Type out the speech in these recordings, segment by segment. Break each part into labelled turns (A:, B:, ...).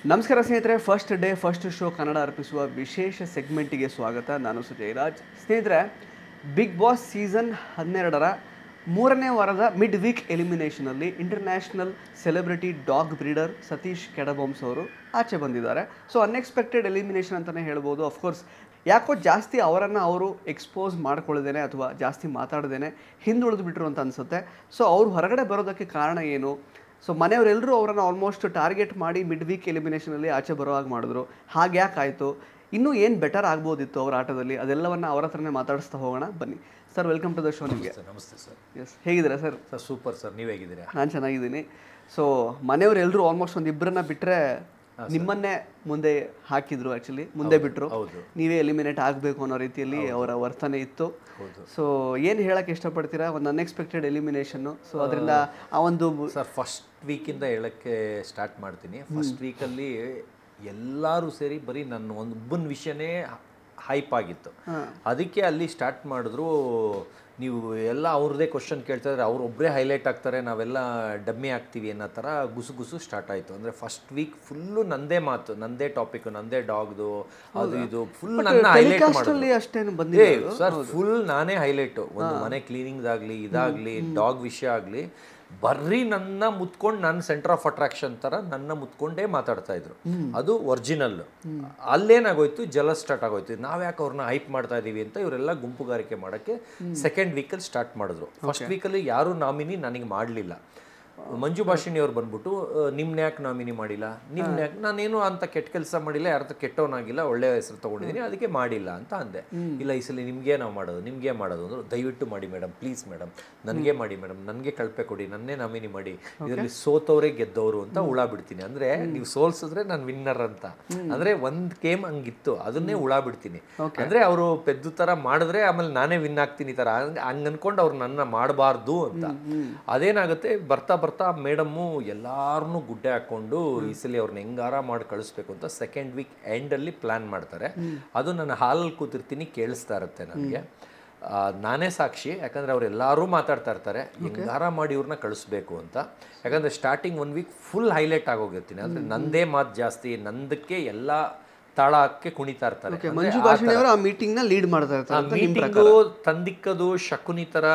A: ನಮಸ್ಕಾರ ಸ್ನೇಹಿತರೆ, first day first show Kannada ಅರ್ಪಿಸುವ ವಿಶೇಷ ಸೆಗ್ಮೆಂಟಿಗೆ ಸ್ವಾಗತ. ನಾನು ಸುಜಯರಾಜ್. ಸ್ನೇಹಿತರೆ, ಬಿಗ್ ಬಾಸ್ ಸೀಸನ್ 12ರ ಮೂರನೇ ವಾರದ ಮಿಡ್ ವೀಕ್ ಎಲಿಮಿನೇಷನಲ್ಲಿ international celebrity dog breeder Satish Cadabams ಅವರು ಆಚೆ ಬಂದಿದ್ದಾರೆ. ಸೊ ಅನ್ಎಕ್ಸ್ಪೆಕ್ಟೆಡ್ ಎಲಿಮಿನೇಷನ್ ಅಂತಲೇ ಹೇಳ್ಬೋದು. ಅಫ್ಕೋರ್ಸ್ ಯಾಕೋ ಜಾಸ್ತಿ ಅವರನ್ನು ಅವರು ಎಕ್ಸ್ಪೋಸ್ ಮಾಡ್ಕೊಳ್ಳದೇನೆ ಅಥವಾ ಜಾಸ್ತಿ ಮಾತಾಡದೇನೆ ಹಿಂದುಳಿದು ಬಿಟ್ಟರು ಅಂತ ಅನಿಸುತ್ತೆ. ಸೊ ಅವ್ರು ಹೊರಗಡೆ ಬರೋದಕ್ಕೆ ಕಾರಣ ಏನು? ಸೊ ಮನೆಯವರೆಲ್ಲರೂ ಅವರನ್ನು ಆಲ್ಮೋಸ್ಟ್ ಟಾರ್ಗೆಟ್ ಮಾಡಿ ಮಿಡ್ ವೀಕ್ ಎಲಿಮಿನೇಷನಲ್ಲಿ ಆಚೆ ಬರೋ ಹಾಗೆ ಮಾಡಿದ್ರು. ಹಾಗೆ ಯಾಕಾಯಿತು? ಇನ್ನೂ ಏನು ಬೆಟರ್ ಆಗ್ಬೋದಿತ್ತು ಅವರ ಆಟದಲ್ಲಿ? ಅದೆಲ್ಲವನ್ನು ಅವರ ಹತ್ರನೇ ಮಾತಾಡಿಸ್ತಾ ಹೋಗೋಣ ಬನ್ನಿ. Sir, welcome to the show. ನಿಮಗೆ
B: ನಮಸ್ತೆ ಸರ್.
A: ಎಸ್, ಹೇಗಿದ್ದೀರಾ ಸರ್?
B: ಸರ್ ಸೂಪರ್ ಸರ್, ನೀವು ಹೇಗಿದ್ದೀರಾ?
A: ನಾನು ಚೆನ್ನಾಗಿದ್ದೀನಿ. ಸೊ ಮನೆಯವರೆಲ್ಲರೂ ಆಲ್ಮೋಸ್ಟ್ ಒಂದು ಇಬ್ಬರನ್ನ ಬಿಟ್ಟರೆ ನಿಮ್ಮನ್ನೇ ಮುಂದೆ ಹಾಕಿದ್ರು, ಆ್ಯಕ್ಚುಲಿ ಮುಂದೆ ಬಿಟ್ಟರು. ನೀವೇ ಎಲಿಮಿನೇಟ್ ಆಗಬೇಕು ಅನ್ನೋ ರೀತಿಯಲ್ಲಿ ಅವರ ವರ್ತನೆ ಇತ್ತು. ಸೊ ಏನು ಹೇಳಕ್ಕೆ ಇಷ್ಟಪಡ್ತೀರಾ ಒಂದು ಅನ್ಎಕ್ಸ್ಪೆಕ್ಟೆಡ್ ಎಲಿಮಿನೇಷನ್ನು? ಸೊ ಅದರಿಂದ ಆ ಒಂದು
B: ಸರ್ ಫಸ್ಟ್ ವೀಕಿಂದ ಹೇಳೋಕ್ಕೆ ಸ್ಟಾರ್ಟ್ ಮಾಡ್ತೀನಿ. ಫಸ್ಟ್ ವೀಕಲ್ಲಿ ಎಲ್ಲರೂ ಸೇರಿ ಬರೀ ನನ್ನ ಒಬ್ಬನ ವಿಷಯನೇ ಹೈಪ್ ಆಗಿತ್ತು. ಅದಕ್ಕೆ ಅಲ್ಲಿ ಸ್ಟಾರ್ಟ್ ಮಾಡಿದ್ರು, ನೀವು ಎಲ್ಲ ಅವ್ರದ್ದೇ ಕ್ವಶನ್ ಕೇಳ್ತಾ ಇದ್ರೆ ಅವ್ರೊಬ್ಬರೇ ಹೈಲೈಟ್ ಆಗ್ತಾರೆ, ನಾವೆಲ್ಲ ಡಮ್ಮಿ ಆಗ್ತೀವಿ ಅನ್ನೋ ಥರ ಗುಸು ಸ್ಟಾರ್ಟ್ ಆಯಿತು. ಅಂದರೆ ಫಸ್ಟ್ ವೀಕ್ ಫುಲ್ಲು ನಂದೇ ಮಾತು, ನಂದೇ ಟಾಪಿಕ್, ನಂದೇ ಡಾಗ್ದು ಅದು ಇದು ಫುಲ್ ನನ್ನ ಹೈಲೈಟ್ ಮಾಡೋದು
A: ಅಷ್ಟೇನು ಬಂದಿದೆ
B: ಸರ್. ಫುಲ್ ನಾನೇ ಹೈಲೈಟು. ಒಂದು ಮನೆ ಕ್ಲೀನಿಂಗ್ದಾಗಲಿ ಇದಾಗಲಿ ಡಾಗ್ ವಿಷಯ ಆಗಲಿ ಬರ್ರಿ ನನ್ನ ಮುತ್ಕೊಂಡು ನನ್ನ ಸೆಂಟರ್ ಆಫ್ ಅಟ್ರಾಕ್ಷನ್ ಥರ ನನ್ನ ಮುತ್ಕೊಂಡೇ ಮಾತಾಡ್ತಾ ಇದ್ರು. ಅದು ಒರಿಜಿನಲ್. ಅಲ್ಲೇನಾಗೋಯ್ತು, ಜಲಸ್ ಸ್ಟಾರ್ಟ್ ಆಗೋಯ್ತು. ನಾವು ಯಾಕೆ ಅವ್ರನ್ನ ಹೈಪ್ ಮಾಡ್ತಾ ಇದ್ದೀವಿ ಅಂತ ಇವರೆಲ್ಲ ಗುಂಪುಗಾರಿಕೆ ಮಾಡೋಕ್ಕೆ ಸೆಕೆಂಡ್ ವೀಕಲ್ಲಿ ಸ್ಟಾರ್ಟ್ ಮಾಡಿದ್ರು. ಫಸ್ಟ್ ವೀಕಲ್ಲಿ ಯಾರೂ ನಾಮಿನಿ ನನಗೆ ಮಾಡಲಿಲ್ಲ. ಮಂಜು ಭಾಷಿಣಿ ಅವ್ರು ಬಂದ್ಬಿಟ್ಟು ನಿಮ್ನ ಯಾಕೆ ನಾಮಿನಿ ಮಾಡಿಲ್ಲ, ನಿಮ್ನ ಯಾಕೆ, ನಾನೇನು ಅಂತ ಕೆಟ್ಟ ಕೆಲಸ ಮಾಡಿಲ್ಲ, ಯಾರ ಕೆಟ್ಟವನಾಗಿಲ್ಲ, ಒಳ್ಳೆ ಹೆಸರು ತೊಗೊಂಡಿದ್ದೀನಿ, ಅದಕ್ಕೆ ಮಾಡಿಲ್ಲ ಅಂತ ಅಂದೆ. ಇಲ್ಲ ಈ ಸಲ ನಿಮಗೆ ನಾವು ಮಾಡೋದು, ನಿಮಗೆ ಮಾಡೋದು ಅಂದರು. ದಯವಿಟ್ಟು ಮಾಡಿ ಮೇಡಮ್, ಪ್ಲೀಸ್ ಮೇಡಮ್, ನನಗೆ ಮಾಡಿ ಮೇಡಮ್, ನನಗೆ ಕಳಪೆ ಕೊಡಿ, ನನ್ನೇ ನಾಮಿನಿ ಮಾಡಿ, ಇದರಲ್ಲಿ ಸೋತವರೇ ಗೆದ್ದವರು ಅಂತ ಹುಳ ಬಿಡ್ತೀನಿ. ಅಂದರೆ ನೀವು ಸೋಲ್ಸಿದ್ರೆ ನಾನು ವಿನ್ನರ್ ಅಂತ. ಅಂದರೆ ಒಂದು ಗೇಮ್ ಹಂಗಿತ್ತು, ಅದನ್ನೇ ಹುಳ ಬಿಡ್ತೀನಿ. ಅಂದರೆ ಅವರು ಪೆದ್ದು ಥರ ಮಾಡಿದ್ರೆ ಆಮೇಲೆ ನಾನೇ ವಿನ್ ಆಗ್ತೀನಿ ಥರ ಹಂಗೆ ಅನ್ಕೊಂಡು ಅವ್ರು ನನ್ನ ಮಾಡಬಾರ್ದು ಅಂತ. ಅದೇನಾಗುತ್ತೆ, ಬರ್ತಾ ಮೇಡಮ್ಮು ಎಲ್ಲಾರನ್ನೂ ಗುಡ್ಡೆ ಹಾಕ್ಕೊಂಡು ಈ ಸಲ ಅವ್ರನ್ನ ಹೆಂಗಾರ ಮಾಡಿ ಕಳಿಸ್ಬೇಕು ಅಂತ ಸೆಕೆಂಡ್ ವೀಕ್ ಎಂಡಲ್ಲಿ ಪ್ಲ್ಯಾನ್ ಮಾಡ್ತಾರೆ. ಅದು ನಾನು ಹಾಲಲ್ಲಿ ಕೂತಿರ್ತೀನಿ, ಕೇಳಿಸ್ತಾ ಇರುತ್ತೆ ನನಗೆ. ನಾನೇ ಸಾಕ್ಷಿ, ಯಾಕಂದರೆ ಅವರೆಲ್ಲರೂ ಮಾತಾಡ್ತಾ ಇರ್ತಾರೆ ಹೆಂಗಾರ ಮಾಡಿ ಇವ್ರನ್ನ ಕಳಿಸ್ಬೇಕು ಅಂತ. ಯಾಕಂದರೆ ಸ್ಟಾರ್ಟಿಂಗ್ 1 ವೀಕ್ ಫುಲ್ ಹೈಲೈಟ್ ಆಗೋಗಿರ್ತೀನಿ. ಅಂದರೆ ನಂದೇ ಮಾತು ಜಾಸ್ತಿ, ನಂದಕ್ಕೆ ಎಲ್ಲ ತಾಳಕ್ಕೆ ಕುಣಿತಾ ಇರ್ತಾರೆ.
A: ಮಂಜು ಭಾಷಿಣಿ ಅವರು ಆ ಮೀಟಿಂಗ್ನ ಲೀಡ್ ಮಾಡ್ತಾ ಇರ್ತಾರೆ.
B: ಮೀಟಿಂಗು ತಂದಿಕ್ಕದು ಶಕುನಿ ಥರ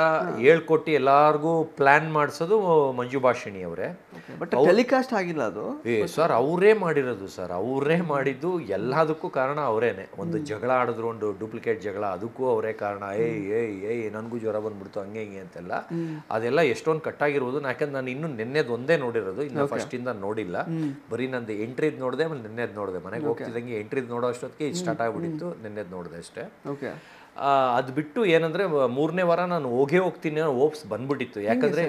B: ಹೇಳ್ಕೊಟ್ಟು ಎಲ್ಲಾರ್ಗೂ ಪ್ಲಾನ್ ಮಾಡಿಸೋದು ಮಂಜು ಭಾಷಿಣಿ ಅವರೇ.
A: ಬಟ್ ಟೆಲಿಕಾಸ್ಟ್ ಆಗಿಲ್ಲ ಅದು.
B: ಸರ್ ಅವರೇ ಮಾಡಿರೋದು ಸರ್, ಅವರೇ ಮಾಡಿದ್ದು. ಎಲ್ಲದಕ್ಕೂ ಕಾರಣ ಅವರೇನೆ. ಒಂದು ಜಗಳ ಆಡಿದ್ರು, ಒಂದು ಡೂಪ್ಲಿಕೇಟ್ ಜಗಳ, ಅದಕ್ಕೂ ಅವರೇ ಕಾರಣ. ಏಯ್ ನನಗೂ ಜ್ವರ ಬಂದ್ಬಿಡ್ತು ಹಂಗೆ ಹಿಂಗೆ ಅಂತೆಲ್ಲ. ಅದೆಲ್ಲ ಎಷ್ಟೊಂದು ಕಟ್ಟಾಗಿರ್ಬೋದು. ಯಾಕಂದ್ರೆ ನಾನು ಇನ್ನೂ ನೆನ್ನೆದು ಒಂದೇ ನೋಡಿರೋದು, ಇನ್ನು ಫಸ್ಟಿಂದ ನೋಡಿಲ್ಲ. ಬರೀ ನಂದು ಎಂಟ್ರಿದ್ ನೋಡಿದೆ, ಆಮೇಲೆ ನೆನ್ನೆದು ನೋಡಿದೆ. ಮನೆಗೆ ಹೋಗ್ತಿದ್ದಂಗೆ ಎಂಟ್ರಿದ್ ನೋಡೋ ಅಷ್ಟೊತ್ತಿಗೆ ಸ್ಟಾರ್ಟ್ ಆಗ್ಬಿಟ್ಟಿತ್ತು. ನೆನ್ನೆದು ನೋಡಿದೆ ಅಷ್ಟೇ. ಅದು ಬಿಟ್ಟು ಏನಂದ್ರೆ 3ನೇ ವಾರ ನಾನು ಹೋಗ್ತೀನಿ ಅನ್ನೋ ಹೋಪ್ಸ್ ಬಂದ್ಬಿಟ್ಟಿತ್ತು. ಯಾಕಂದ್ರೆ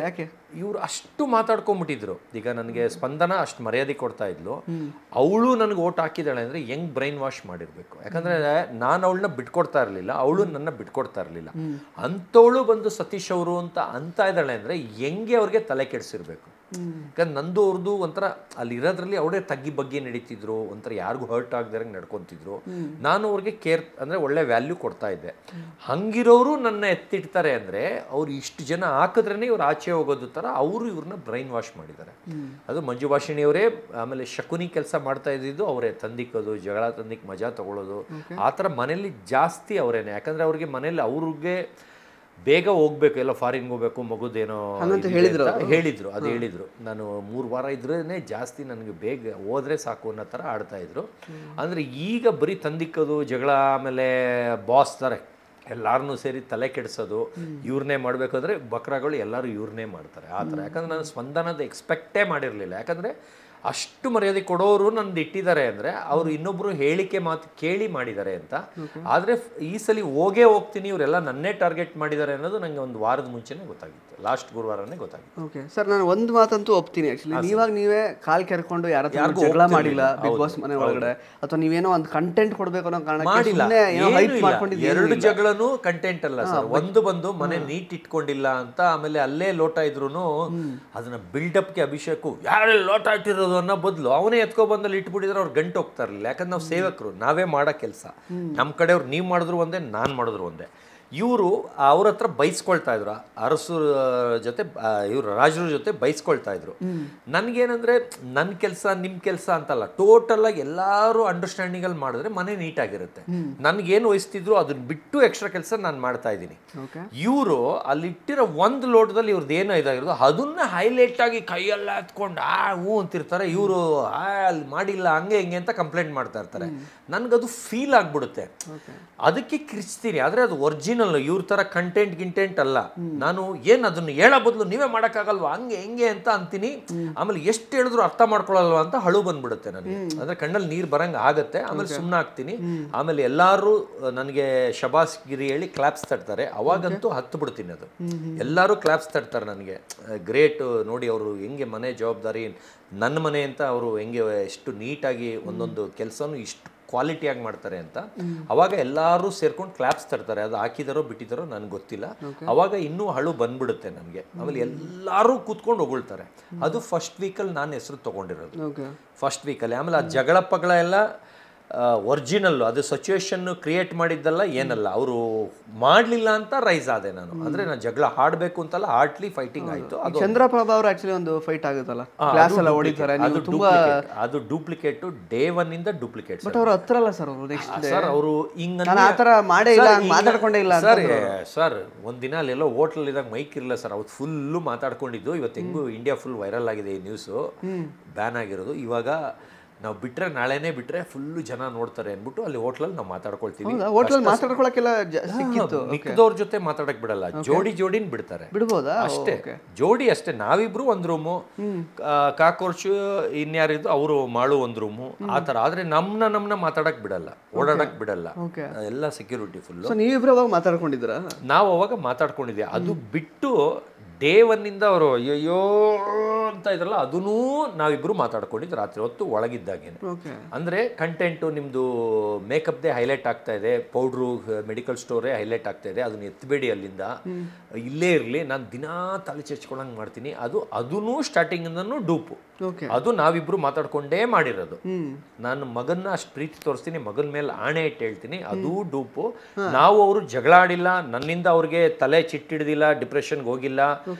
B: ಇವ್ರು ಅಷ್ಟು ಮಾತಾಡ್ಕೊಂಡ್ಬಿಟ್ಟಿದ್ರು. ಈಗ ನನಗೆ ಸ್ಪಂದನ ಅಷ್ಟು ಮರ್ಯಾದೆ ಕೊಡ್ತಾ ಇದ್ಲು. ಅವಳು ನನಗೆ ಓಟ್ ಹಾಕಿದಾಳೆ ಅಂದ್ರೆ ಹೆಂಗ್ ಬ್ರೈನ್ ವಾಶ್ ಮಾಡಿರ್ಬೇಕು. ಯಾಕಂದ್ರೆ ನಾನು ಅವಳನ್ನ ಬಿಟ್ಕೊಡ್ತಾ ಇರಲಿಲ್ಲ, ಅವಳು ನನ್ನ ಬಿಟ್ಕೊಡ್ತಾ ಇರಲಿಲ್ಲ. ಅಂಥವಳು ಬಂದು ಸತೀಶ್ ಅವರು ಅಂತ ಇದ್ದಾಳೆ ಅಂದ್ರೆ ಹೆಂಗೆ ಅವ್ರಿಗೆ ತಲೆ ಕೆಡಿಸಿರ್ಬೇಕು. ಯಾಕಂದ್ರೆ ನಂದು ಅವ್ರದ್ದು ಒಂಥರ ಅಲ್ಲಿ ಇರೋದ್ರಲ್ಲಿ ಅವಳೇ ತಗ್ಗಿ ಬಗ್ಗೆ ನಡೀತಿದ್ರು, ಒಂಥರ ಯಾರಿಗೂ ಹರ್ಟ್ ಆಗದಂಗೆ ನಡ್ಕೊತಿದ್ರು. ನಾನು ಅವ್ರಿಗೆ ಕೇರ್ ಅಂದರೆ ಒಳ್ಳೆ ವ್ಯಾಲ್ಯೂ ಕೊಡ್ತಾ ಇದ್ದೆ. ಹಂಗಿರೋರು ನನ್ನ ಎತ್ತಿಡ್ತಾರೆ ಅಂದರೆ ಅವ್ರು ಇಷ್ಟು ಜನ ಹಾಕಿದ್ರೇ ಇವ್ರು ಆಚೆ ಹೋಗೋದು ಥರ ಅವರು ಇವ್ರನ್ನ ಬ್ರೈನ್ ವಾಶ್ ಮಾಡಿದ್ದಾರೆ. ಅದು ಮಂಜು ಭಾಷಿಣಿಯವರೇ. ಆಮೇಲೆ ಶಕುನಿ ಕೆಲಸ ಮಾಡ್ತಾ ಇದ್ದಿದ್ದು ಅವರೇ, ತಂದಿಕ್ಕೋದು, ಜಗಳ ತಂದಿಕ್ ಮಜಾ ತಗೊಳ್ಳೋದು, ಆ ಥರ ಮನೇಲಿ ಜಾಸ್ತಿ ಅವರೇನೆ. ಯಾಕಂದರೆ ಅವ್ರಿಗೆ ಮನೇಲಿ ಅವ್ರಿಗೆ ಬೇಗ ಹೋಗ್ಬೇಕು, ಎಲ್ಲ ಫಾರಿನ್ಗೆ ಹೋಗ್ಬೇಕು, ಮಗುದೇನೋ ಹೇಳಿದ್ರು. ಅದು ಹೇಳಿದ್ರು. ನಾನು 3 ವಾರ ಇದ್ರೇ ಜಾಸ್ತಿ, ನನಗೆ ಬೇಗ ಹೋದ್ರೆ ಸಾಕು ಅನ್ನೋ ಥರ ಆಡ್ತಾಯಿದ್ರು. ಅಂದರೆ ಈಗ ಬರೀ ತಂದಿಕ್ಕೋದು, ಜಗಳ, ಆಮೇಲೆ ಬಾಸ್ ಥರ ಎಲ್ಲಾರನ್ನೂ ಸೇರಿ ತಲೆ ಕೆಡಿಸೋದು, ಇವ್ರನ್ನೇ ಮಾಡಬೇಕಾದ್ರೆ ಬಕ್ರಾಗಳು ಎಲ್ಲರೂ ಇವ್ರನ್ನೇ ಮಾಡ್ತಾರೆ ಆ ಥರ. ಯಾಕಂದರೆ ನಾನು ಸ್ಪಂದನದ ಎಕ್ಸ್ಪೆಕ್ಟೇ ಮಾಡಿರಲಿಲ್ಲ. ಯಾಕಂದರೆ ಅಷ್ಟು ಮರ್ಯಾದೆ ಕೊಡೋರು ನಂದು ಇಟ್ಟಿದ್ದಾರೆ ಅಂದರೆ ಅವರು ಇನ್ನೊಬ್ಬರು ಹೇಳಿಕೆ ಮಾತು ಕೇಳಿ ಮಾಡಿದ್ದಾರೆ ಅಂತ. ಆದರೆ ಈ ಸಲ ಹೋಗ್ತೀನಿ ಇವರೆಲ್ಲ ನನ್ನೇ ಟಾರ್ಗೆಟ್ ಮಾಡಿದ್ದಾರೆ ಅನ್ನೋದು ನನಗೆ ಒಂದು ವಾರದ ಮುಂಚೆನೇ ಗೊತ್ತಾಗಿತ್ತು. ಲಾಸ್ಟ್ ಗುರುವಾರನೇ ಗೊತ್ತಾಗಿತ್ತು.
A: ಓಕೆ ಸರ್, ನಾನು ಒಂದು ಮಾತಂತೂ ಒಪ್ತೀನಿ. ಆ್ಯಕ್ಚುಲಿ ನೀವೇ ಕಾಲ್ ಕೆರ್ಕೊಂಡು ಯಾರಿಗೂ ಜಗಳ ಮಾಡಿಲ್ಲ ಬಿಗ್ ಬಾಸ್ ಮನೆ ಒಳಗಡೆ, ಅಥವಾ ನೀವೇನೋ ಒಂದು ಕಂಟೆಂಟ್ ಕೊಡಬೇಕು ಅನ್ನೋ ಕಾರಣಕ್ಕೆ
B: 2 ಜಗಳನೂ ಕಂಟೆಂಟ್ ಅಲ್ಲ ಸರ್. ಒಂದು ಬಂದು ಮನೆ ನೀಟ್ ಇಟ್ಕೊಂಡಿಲ್ಲ ಅಂತ, ಆಮೇಲೆ ಅಲ್ಲೇ ಲೋಟ ಇದ್ರು ಅದನ್ನ ಬಿಲ್ಡಪ್ಗೆ ಅಭಿಷೇಕು ಯಾರೆಲ್ಲ ಲೋಟ ಇಟ್ಟಿರೋದು ಅನ್ನೋ ಬದಲು ಅವನೇ ಎತ್ಕೊ ಬಂದಲ್ಲಿ ಇಟ್ಬಿಟ್ಟಿದ್ರೆ ಅವ್ರು ಗಂಟು ಹೋಗ್ತಾ ಇರಲಿಲ್ಲ. ಯಾಕಂದ್ರೆ ನಾವು ಸೇವಕರು, ನಾವೇ ಮಾಡೋ ಕೆಲಸ. ನಮ್ಮ ಕಡೆಯವ್ರು ನೀವು ಮಾಡಿದ್ರು ಒಂದೇ, ನಾನು ಮಾಡಿದ್ರು ಒಂದೇ. ಇವರು ಅವ್ರ ಹತ್ರ ಬೈಸ್ಕೊಳ್ತಾ ಇದ್ರು, ಅರಸರ ಜೊತೆ ಇವರು ರಾಜರ ಜೊತೆ ಬೈಸ್ಕೊಳ್ತಾ ಇದ್ರು. ನನಗೇನಂದರೆ ನನ್ನ ಕೆಲಸ ನಿಮ್ಮ ಕೆಲಸ ಅಂತಲ್ಲ, ಟೋಟಲಾಗಿ ಎಲ್ಲರೂ ಅಂಡರ್ಸ್ಟ್ಯಾಂಡಿಂಗಲ್ಲಿ ಮಾಡಿದ್ರೆ ಮನೆ ನೀಟಾಗಿರುತ್ತೆ. ನನಗೇನು ವಹಿಸ್ತಿದ್ರು ಅದನ್ನ ಬಿಟ್ಟು ಎಕ್ಸ್ಟ್ರಾ ಕೆಲಸ ನಾನು ಮಾಡ್ತಾ ಇದ್ದೀನಿ. ಇವರು ಅಲ್ಲಿಟ್ಟಿರೋ ಒಂದು ಲೋಟದಲ್ಲಿ ಇವ್ರದ್ದು ಏನೋ ಇದಾಗಿರೋದು ಅದನ್ನ ಹೈಲೈಟ್ ಆಗಿ ಕೈಯೆಲ್ಲ ಎತ್ಕೊಂಡು ಹೂ ಅಂತಿರ್ತಾರೆ. ಇವರು ಅಲ್ಲಿ ಮಾಡಿಲ್ಲ ಹಂಗೆ ಹಿಂಗೆ ಅಂತ ಕಂಪ್ಲೇಂಟ್ ಮಾಡ್ತಾ ಇರ್ತಾರೆ. ನನಗದು ಫೀಲ್ ಆಗ್ಬಿಡುತ್ತೆ, ಅದಕ್ಕೆ ಕಿರ್ಚ್ತೀನಿ. ಆದರೆ ಅದು ಒರಿಜಿನಲ್, ಇವ್ರ ಥರ ಕಂಟೆಂಟ್ ಅಲ್ಲ. ನಾನು ಏನು ಅದನ್ನು ಹೇಳೋ ಬದಲು ನೀವೇ ಮಾಡೋಕ್ಕಾಗಲ್ವಾ ಹಂಗೆ ಹೆಂಗೆ ಅಂತ ಅಂತೀನಿ. ಆಮೇಲೆ ಎಷ್ಟು ಹೇಳಿದ್ರು ಅರ್ಥ ಮಾಡ್ಕೊಳ್ಳಲ್ವ ಅಂತ ಹಳು ಬಂದ್ಬಿಡುತ್ತೆ ನನಗೆ. ಅಂದರೆ ಕಣ್ಣಲ್ಲಿ ನೀರು ಬರಂಗೆ ಆಗುತ್ತೆ. ಆಮೇಲೆ ಸುಮ್ಮನೆ ಆಗ್ತೀನಿ. ಆಮೇಲೆ ಎಲ್ಲರೂ ನನಗೆ ಶಬಾಸ್ ಗಿರಿ ಹೇಳಿ ಕ್ಲಾಪ್ಸ್ ತಡ್ತಾರೆ. ಅವಾಗಂತೂ ಹತ್ತು ಬಿಡ್ತೀನಿ. ಅದು ಎಲ್ಲರೂ ಕ್ಲಾಪ್ಸ್ ತಡ್ತಾರೆ ನನಗೆ. ಗ್ರೇಟ್ ನೋಡಿ ಅವರು ಹೆಂಗೆ ಮನೆ ಜವಾಬ್ದಾರಿ, ನನ್ನ ಮನೆ ಅಂತ ಅವರು ಹೆಂಗೆ ಎಷ್ಟು ನೀಟಾಗಿ ಒಂದೊಂದು ಕೆಲಸನೂ ಇಷ್ಟು ಕ್ವಾಲಿಟಿಯಾಗಿ ಮಾಡ್ತಾರೆ ಅಂತ. ಅವಾಗ ಎಲ್ಲರೂ ಸೇರ್ಕೊಂಡು ಕ್ಲಾಪ್ಸ್ ತರ್ತಾರೆ. ಅದು ಹಾಕಿದಾರೋ ಬಿಟ್ಟಿದಾರೋ ನನಗೆ ಗೊತ್ತಿಲ್ಲ. ಅವಾಗ ಇನ್ನೂ ಹಳು ಬಂದ್ಬಿಡುತ್ತೆ ನನಗೆ. ಆಮೇಲೆ ಎಲ್ಲರೂ ಕೂತ್ಕೊಂಡು ಹೊಗಳ್ತಾರೆ. ಅದು ಫಸ್ಟ್ ವೀಕಲ್ಲಿ ನಾನು ಹೆಸರು ತೊಗೊಂಡಿರೋದು, ಫಸ್ಟ್ ವೀಕಲ್ಲಿ. ಆಮೇಲೆ ಆ ಜಗಳ ಪಗಳ ಎಲ್ಲ ಒರಿಜಿನಲ್ಲು, ಅದು ಸಿಚುವೇಶನ್ ಕ್ರಿಯೇಟ್ ಮಾಡಿದ್ದಲ್ಲ ಏನಲ್ಲ, ಅವರು ಮಾಡಲಿಲ್ಲ ಅಂತ ರೈಸ್ ಆದೆ ನಾನು. ಅಂದರೆ ನಾನು ಜಗಳ ಆಡಬೇಕು ಅಂತಲ್ಲ, ಆಡ್ಲಿ ಫೈಟಿಂಗ್ ಆಯಿತು. ಅದು
A: ಚಂದ್ರಪ್ರಭಾ ಅವರು ಆಕ್ಚುಲಿ ಒಂದು ಫೈಟ್ ಆಗುತ್ತಲ್ಲ,
B: ಅದು ಡೂಪ್ಲಿಕೇಟು, ಡೇ 1 ಇಂದ ಡೂಪ್ಲಿಕೇಟ್.
A: ಬಟ್ ಅವರು ಹತ್ರ ಅಲ್ಲ ಸರ್, ಅವರು ನೆಕ್ಸ್ಟ್
B: ಸರ್ ಅವರು ಹಿಂಗೆ
A: ಆ ಥರ ಮಾಡೇ ಇಲ್ಲ, ಮಾತಾಡ್ಕೊಂಡೇ ಇಲ್ಲ
B: ಸರ್. ಒಂದಿನ ಅಲ್ಲೆಲ್ಲೋ ಹೋಟ್ಲಲ್ಲಿ ಇದ್ದಾಗ ಮೈಕ್ ಇರಲಿಲ್ಲ ಸರ್, ಅವತ್ತು ಫುಲ್ಲು ಮಾತಾಡ್ಕೊಂಡಿದ್ದು. ಇವತ್ತು ಹೆಂಗೂ ಇಂಡಿಯಾ ಫುಲ್ ವೈರಲ್ ಆಗಿದೆ ಈ ನ್ಯೂಸು, ಬ್ಯಾನ್ ಆಗಿರೋದು. ಇವಾಗ ನಾವು ಬಿಟ್ರೆ, ನಾಳೆನೇ ಬಿಟ್ರೆ ಫುಲ್ಲು ಜನ ನೋಡ್ತಾರೆ ಅಂದ್ಬಿಟ್ಟು ಅಲ್ಲಿ ಹೋಟ್ಲಲ್ಲಿ ನಾವು ಮಾತಾಡ್ಕೊಳ್ತೀವಿ.
A: ಹೋಟ್ಲಲ್ಲಿ ಮಾತಾಡ್ಕೊಳಕ್ಕೆಲ್ಲ ಸಿಕ್ಕಿತ್ತು.
B: ಮಿಕ್ಕದವ್ರ ಜೊತೆ ಮಾತಾಡಕ್ ಬಿಡಲ್ಲ, ಜೋಡಿನ ಬಿಡ್ತಾರೆ.
A: ಬಿಡ್ಬೋದಾ?
B: ಅಷ್ಟೇ, ಜೋಡಿ ಅಷ್ಟೇ. ನಾವಿಬ್ರು ಒಂದು ರೂಮು, ಕಾಕೋರ್ಚು ಇನ್ಯಾರಿದ್ದು ಅವರು ಮಾಡು ಒಂದು ರೂಮು, ಆ ಥರ. ಆದರೆ ನಮ್ಮನ್ನ ಮಾತಾಡಕ್ ಬಿಡಲ್ಲ, ಓಡಾಡಕ್ ಬಿಡಲ್ಲ, ಎಲ್ಲ ಸೆಕ್ಯೂರಿಟಿ ಫುಲ್ಲು.
A: ನೀವಿಬ್ರು ಅವಾಗ ಮಾತಾಡ್ಕೊಂಡಿದ್ರ?
B: ನಾವು ಅವಾಗ ಮಾತಾಡ್ಕೊಂಡಿದ್ವಿ. ಅದು ಬಿಟ್ಟು ಡೇ 1 ಇಂದ ಅವರು ಅಯ್ಯೋ ಅಂತ ಇದ್ರಲ್ಲ, ಅದನ್ನೂ ನಾವಿಬ್ರು ಮಾತಾಡ್ಕೊಂಡಿದ್ದು ರಾತ್ರಿ ಹೊತ್ತು ಒಳಗಿದ್ದಾಗೇನೆ. ಅಂದರೆ ಕಂಟೆಂಟು ನಿಮ್ಮದು ಮೇಕಪ್ದೇ ಹೈಲೈಟ್ ಆಗ್ತಾ ಇದೆ, ಪೌಡ್ರು ಮೆಡಿಕಲ್ ಸ್ಟೋರೇ ಹೈಲೈಟ್ ಆಗ್ತಾ ಇದೆ, ಅದನ್ನ ಎತ್ತಬೇಡಿ ಅಲ್ಲಿಂದ, ಇಲ್ಲೇ ಇರಲಿ, ನಾನು ದಿನಾ ತಲೆ ಚೆಚ್ಕೊಳಂಗೆ ಮಾಡ್ತೀನಿ. ಅದೂ ಸ್ಟಾರ್ಟಿಂಗಿಂದನೂ ಡೂಪು. ಅದು ನಾವಿಬ್ರು ಮಾತಾಡ್ಕೊಂಡೇ ಮಾಡಿರೋದು. ನಾನು ಮಗನ್ನ ಅಷ್ಟು ಪ್ರೀತಿ ತೋರಿಸ್ತೀನಿ, ಮಗನ ಮೇಲೆ ಆಣೆ ಇಟ್ಟು ಹೇಳ್ತೀನಿ, ಅದೂ ಡೂಪು. ನಾವು ಅವರು ಜಗಳ ಆಡಿಲ್ಲ, ನನ್ನಿಂದ ಅವ್ರಿಗೆ ತಲೆ ಚಿಟ್ಟಿಡ್ದಿಲ್ಲ, ಡಿಪ್ರೆಷನ್ಗೆ ಹೋಗಿಲ್ಲ,